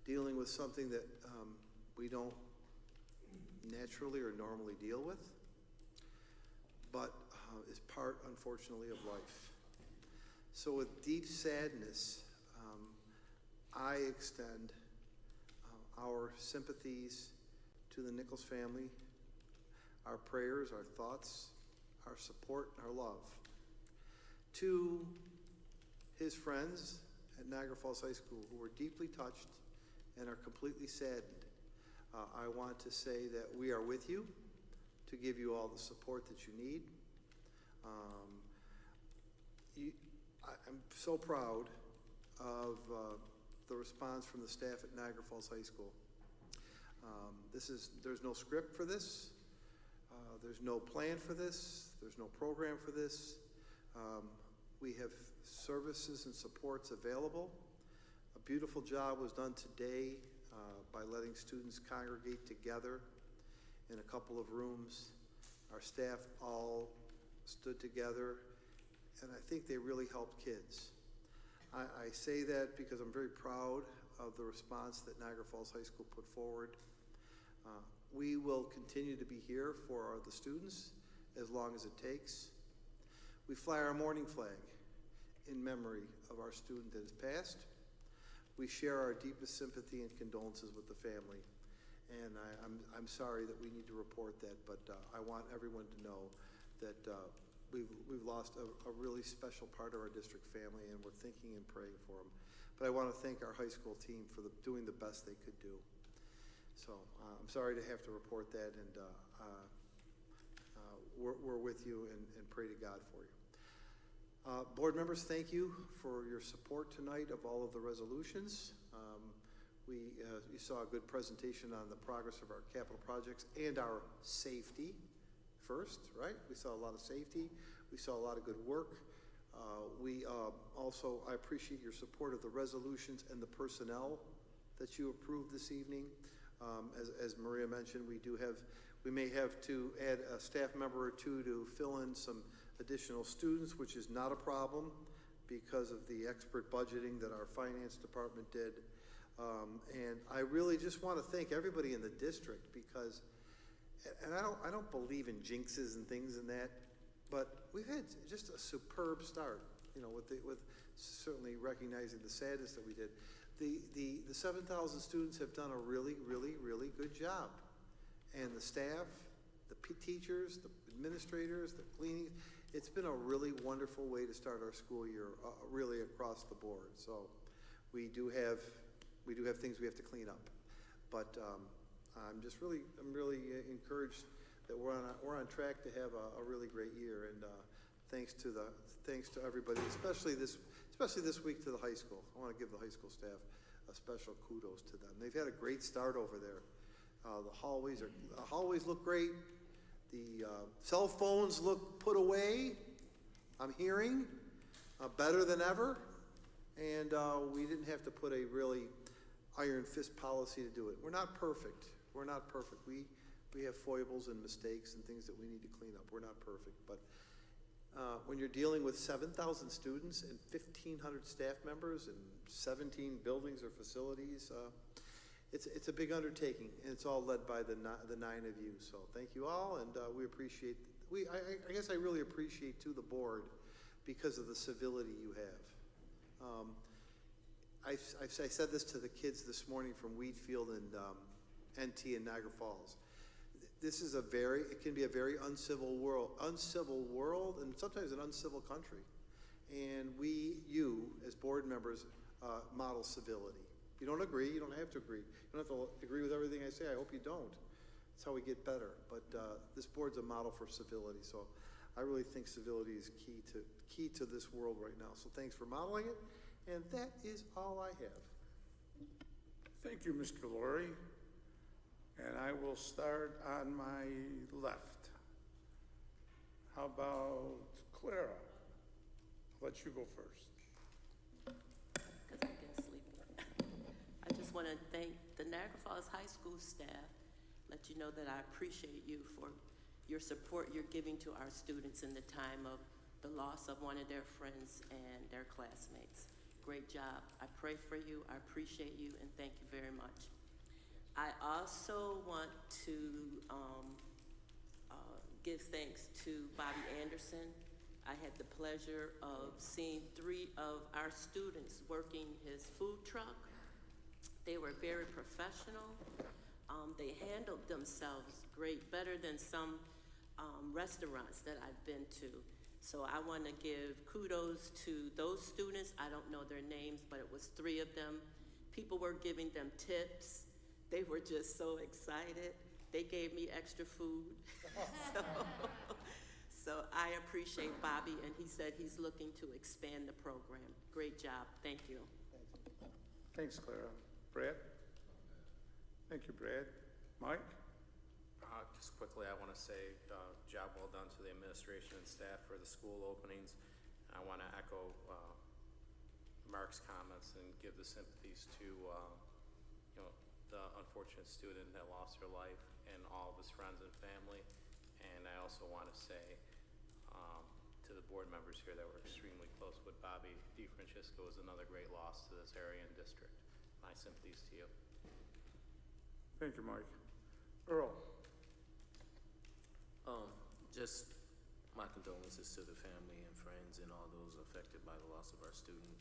Dealing with something that we don't naturally or normally deal with, but is part, unfortunately, of life. So with deep sadness, I extend our sympathies to the Nichols family, our prayers, our thoughts, our support, our love. To his friends at Niagara Falls High School who were deeply touched and are completely saddened, I want to say that we are with you to give you all the support that you need. I'm so proud of the response from the staff at Niagara Falls High School. There's no script for this. There's no plan for this. There's no program for this. We have services and supports available. A beautiful job was done today by letting students congregate together in a couple of rooms. Our staff all stood together, and I think they really helped kids. I say that because I'm very proud of the response that Niagara Falls High School put forward. We will continue to be here for the students as long as it takes. We fly our morning flag in memory of our student that has passed. We share our deepest sympathy and condolences with the family. And I'm sorry that we need to report that, but I want everyone to know that we've lost a really special part of our district family, and we're thinking and praying for them. But I want to thank our high school team for doing the best they could do. So I'm sorry to have to report that, and we're with you and pray to God for you. Board members, thank you for your support tonight of all of the resolutions. You saw a good presentation on the progress of our capital projects and our safety first, right? We saw a lot of safety. We saw a lot of good work. I appreciate your support of the resolutions and the personnel that you approved this evening. As Maria mentioned, we may have to add a staff member or two to fill in some additional students, which is not a problem because of the expert budgeting that our finance department did. And I really just want to thank everybody in the district because, and I don't believe in jinxes and things in that, but we've had just a superb start, with certainly recognizing the sadness that we did. The 7,000 students have done a really, really, really good job. And the staff, the teachers, the administrators, the cleaning, it's been a really wonderful way to start our school year, really across the board. So we do have things we have to clean up, but I'm really encouraged that we're on track to have a really great year. And thanks to everybody, especially this week to the high school. I want to give the high school staff a special kudos to them. They've had a great start over there. The hallways look great. The cell phones look put away. I'm hearing better than ever, and we didn't have to put a really iron fist policy to do it. We're not perfect. We're not perfect. We have foibles and mistakes and things that we need to clean up. We're not perfect, but when you're dealing with 7,000 students and 1,500 staff members and 17 buildings or facilities, it's a big undertaking, and it's all led by the 9 of you. So thank you all, and we appreciate. I guess I really appreciate too the board because of the civility you have. I said this to the kids this morning from Wheatfield and NT in Niagara Falls. This is it can be a very uncivil world, and sometimes an uncivil country. And you as board members, model civility. You don't agree, you don't have to agree. You don't have to agree with everything I say. I hope you don't. That's how we get better. But this board's a model for civility. So I really think civility is key to this world right now. So thanks for modeling it. And that is all I have. Thank you, Mr. Laurie. And I will start on my left. How about Clara? I'll let you go first. Because I'm getting sleepy. I just want to thank the Niagara Falls High School staff, let you know that I appreciate you for your support you're giving to our students in the time of the loss of one of their friends and their classmates. Great job. I pray for you, I appreciate you, and thank you very much. I also want to give thanks to Bobby Anderson. I had the pleasure of seeing 3 of our students working his food truck. They were very professional. They handled themselves great, better than some restaurants that I've been to. So I want to give kudos to those students. I don't know their names, but it was 3 of them. People were giving them tips. They were just so excited. They gave me extra food. So I appreciate Bobby, and he said he's looking to expand the program. Great job. Thank you. Thanks, Clara. Brad? Thank you, Brad. Mike? Just quickly, I want to say job well done to the administration and staff for the school openings. I want to echo Mark's comments and give the sympathies to the unfortunate student that lost her life and all of his friends and family. And I also want to say to the board members here that were extremely close with Bobby DeFrancisco is another great loss to this area and district. My sympathies to you. Thank you, Mike. Earl? Just my condolences to the family and friends and all those affected by the loss of our student.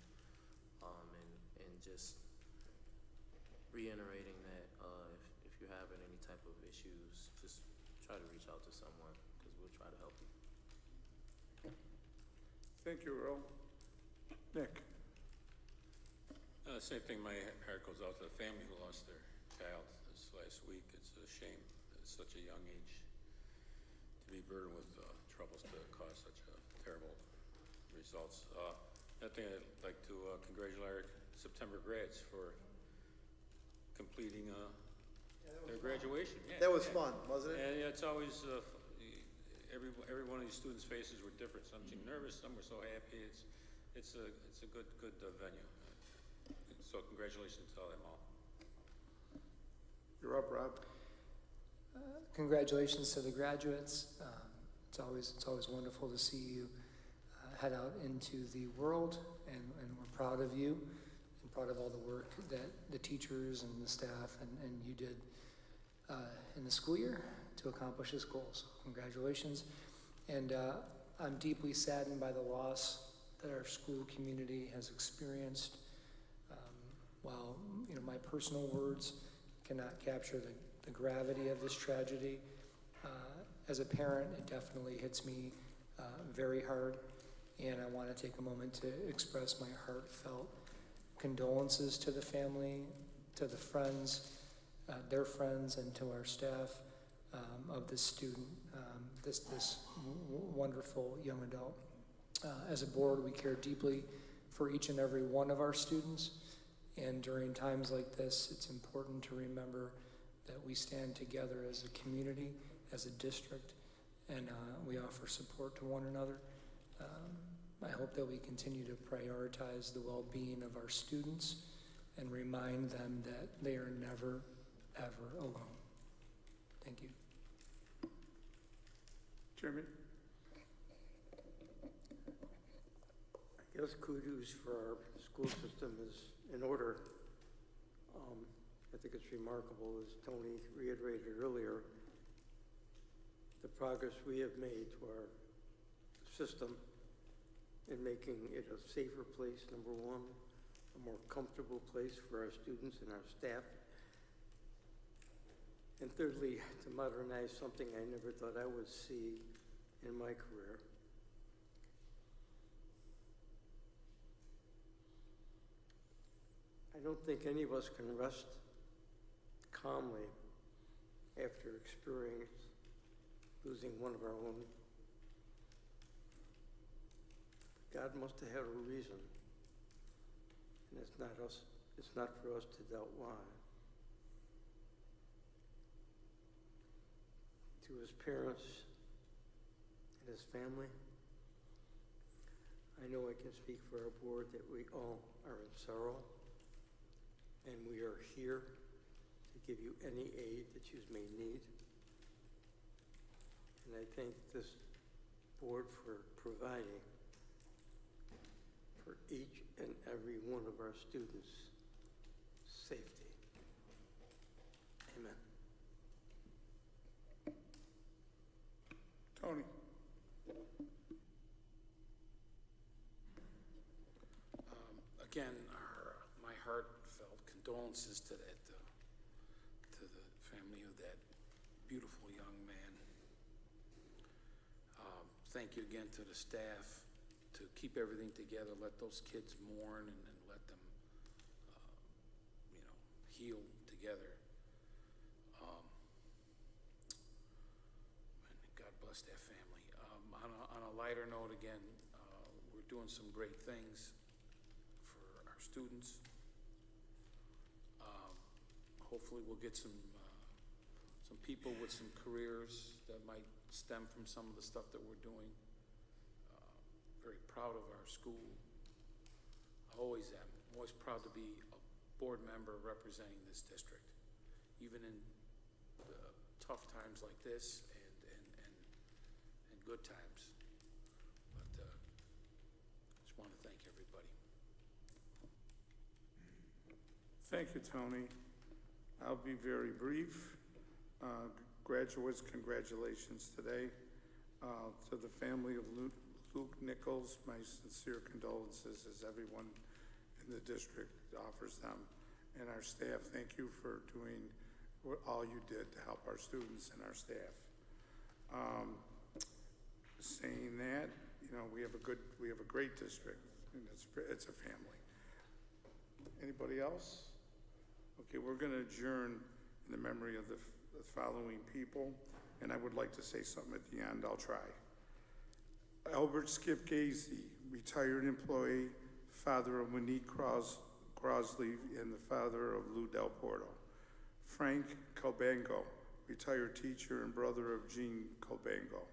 And just reiterating that if you're having any type of issues, just try to reach out to someone because we'll try to help you. Thank you, Earl. Nick? Same thing, my heart goes out to the family who lost their child this last week. It's a shame at such a young age to be burdened with troubles to cause such terrible results. I think I'd like to congratulate our September grads for completing their graduation. Yeah, That was yeah. fun, wasn't it? And yeah, it's always, every one of these students' faces were different. Some seemed nervous, some were so happy. It's a good venue. So congratulations to them all. You're up, Rob. Congratulations to the graduates. It's always wonderful to see you head out into the world, and we're proud of you and proud of all the work that the teachers and the staff and you did in the school year to accomplish this goal. So congratulations. And I'm deeply saddened by the loss that our school community has experienced. While my personal words cannot capture the gravity of this tragedy, as a parent, it definitely hits me very hard, and I want to take a moment to express my heartfelt condolences to the family, to the friends, their friends, and to our staff of this student, this wonderful young adult. As a board, we care deeply for each and every one of our students, and during times like this, it's important to remember that we stand together as a community, as a district, and we offer support to one another. I hope that we continue to prioritize the well-being of our students and remind them that they are never, ever alone. Thank you. Jeremy? I guess kudos for our school system is in order. I think it's remarkable, as Tony reiterated earlier, the progress we have made to our system in making it a safer place, number one, a more comfortable place for our students and our staff. And thirdly, to modernize something I never thought I would see in my career. I don't think any of us can rest calmly after losing one of our own. God must have had a reason, and it's not for us to doubt why. To his parents and his family, I know I can speak for our board that we all are in sorrow, and we are here to give you any aid that you may need. And I thank this board for providing for each and every one of our students' safety. Amen. Tony? Again, my heartfelt condolences to the family of that beautiful young man. Thank you again to the staff to keep everything together, let those kids mourn and let them, heal together. And God bless that family. On a lighter note, again, we're doing some great things for our students. Hopefully we'll get some people with some careers that might stem from some of the stuff that we're doing. Very proud of our school. I always am. I'm always proud to be a board member representing this district, even in tough times like this and good times. But just want to thank everybody. Thank you, Tony. I'll be very brief. Graduates, congratulations today. To the family of Luke Nichols, my sincere condolences as everyone in the district offers them. And our staff, thank you for doing all you did to help our students and our staff. Saying that, we have a great district, and it's a family. Anybody else? Okay, we're going to adjourn in the memory of the following people, and I would like to say something at the end. I'll try. Albert Skip Gazy, retired employee, father of Monique Crosley, and the father of Lou Del Porto. Frank Colbango, retired teacher and brother of Jean Colbango.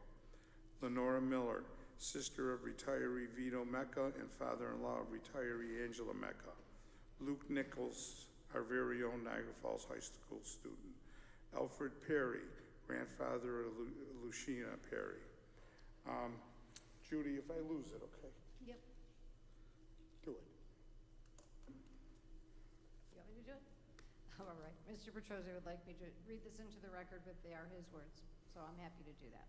Lenora Miller, sister of retiree Vito Mecca and father-in-law of retiree Angela Mecca. Luke Nichols, our very own Niagara Falls High School student. Alfred Perry, grandfather of Lucina Perry. Judy, if I lose it, okay? Yep. Do it. You want me to do it? All right. Mr. Petrosi would like me to read this into the record, but they are his words, so I'm happy to do that.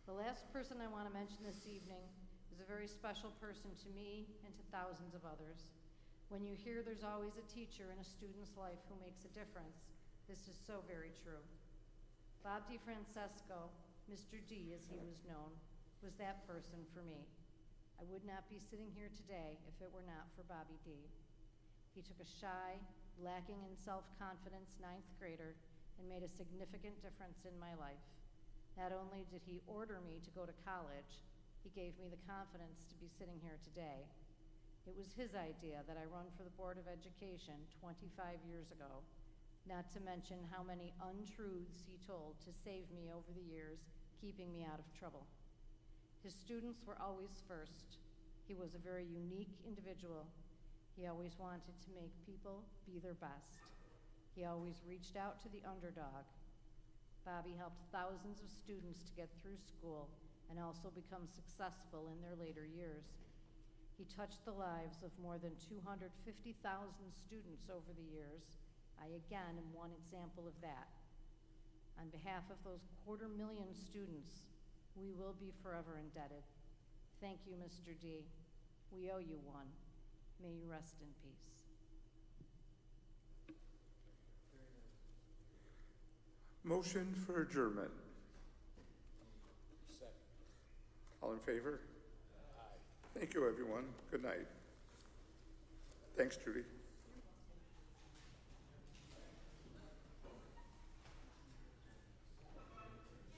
The last person I want to mention this evening is a very special person to me and to thousands of others. When you hear there's always a teacher in a student's life who makes a difference, this is so very true. Bob DeFrancesco, Mr. D as he was known, was that person for me. I would not be sitting here today if it were not for Bobby D. He took a shy, lacking in self-confidence 9th grader and made a significant difference in my life. Not only did he order me to go to college, he gave me the confidence to be sitting here today. It was his idea that I run for the Board of Education 25 years ago, not to mention how many untruths he told to save me over the years, keeping me out of trouble. His students were always first. He was a very unique individual. He always wanted to make people be their best. He always reached out to the underdog. Bobby helped thousands of students to get through school and also become successful in their later years. He touched the lives of more than 250,000 students over the years. I again am one example of that. On behalf of those 250,000 students, we will be forever indebted. Thank you, Mr. D. We owe you one. May you rest in peace. Motion for adjournment. Second. All in favor? Aye. Thank you, everyone. Good night. Thanks, Judy.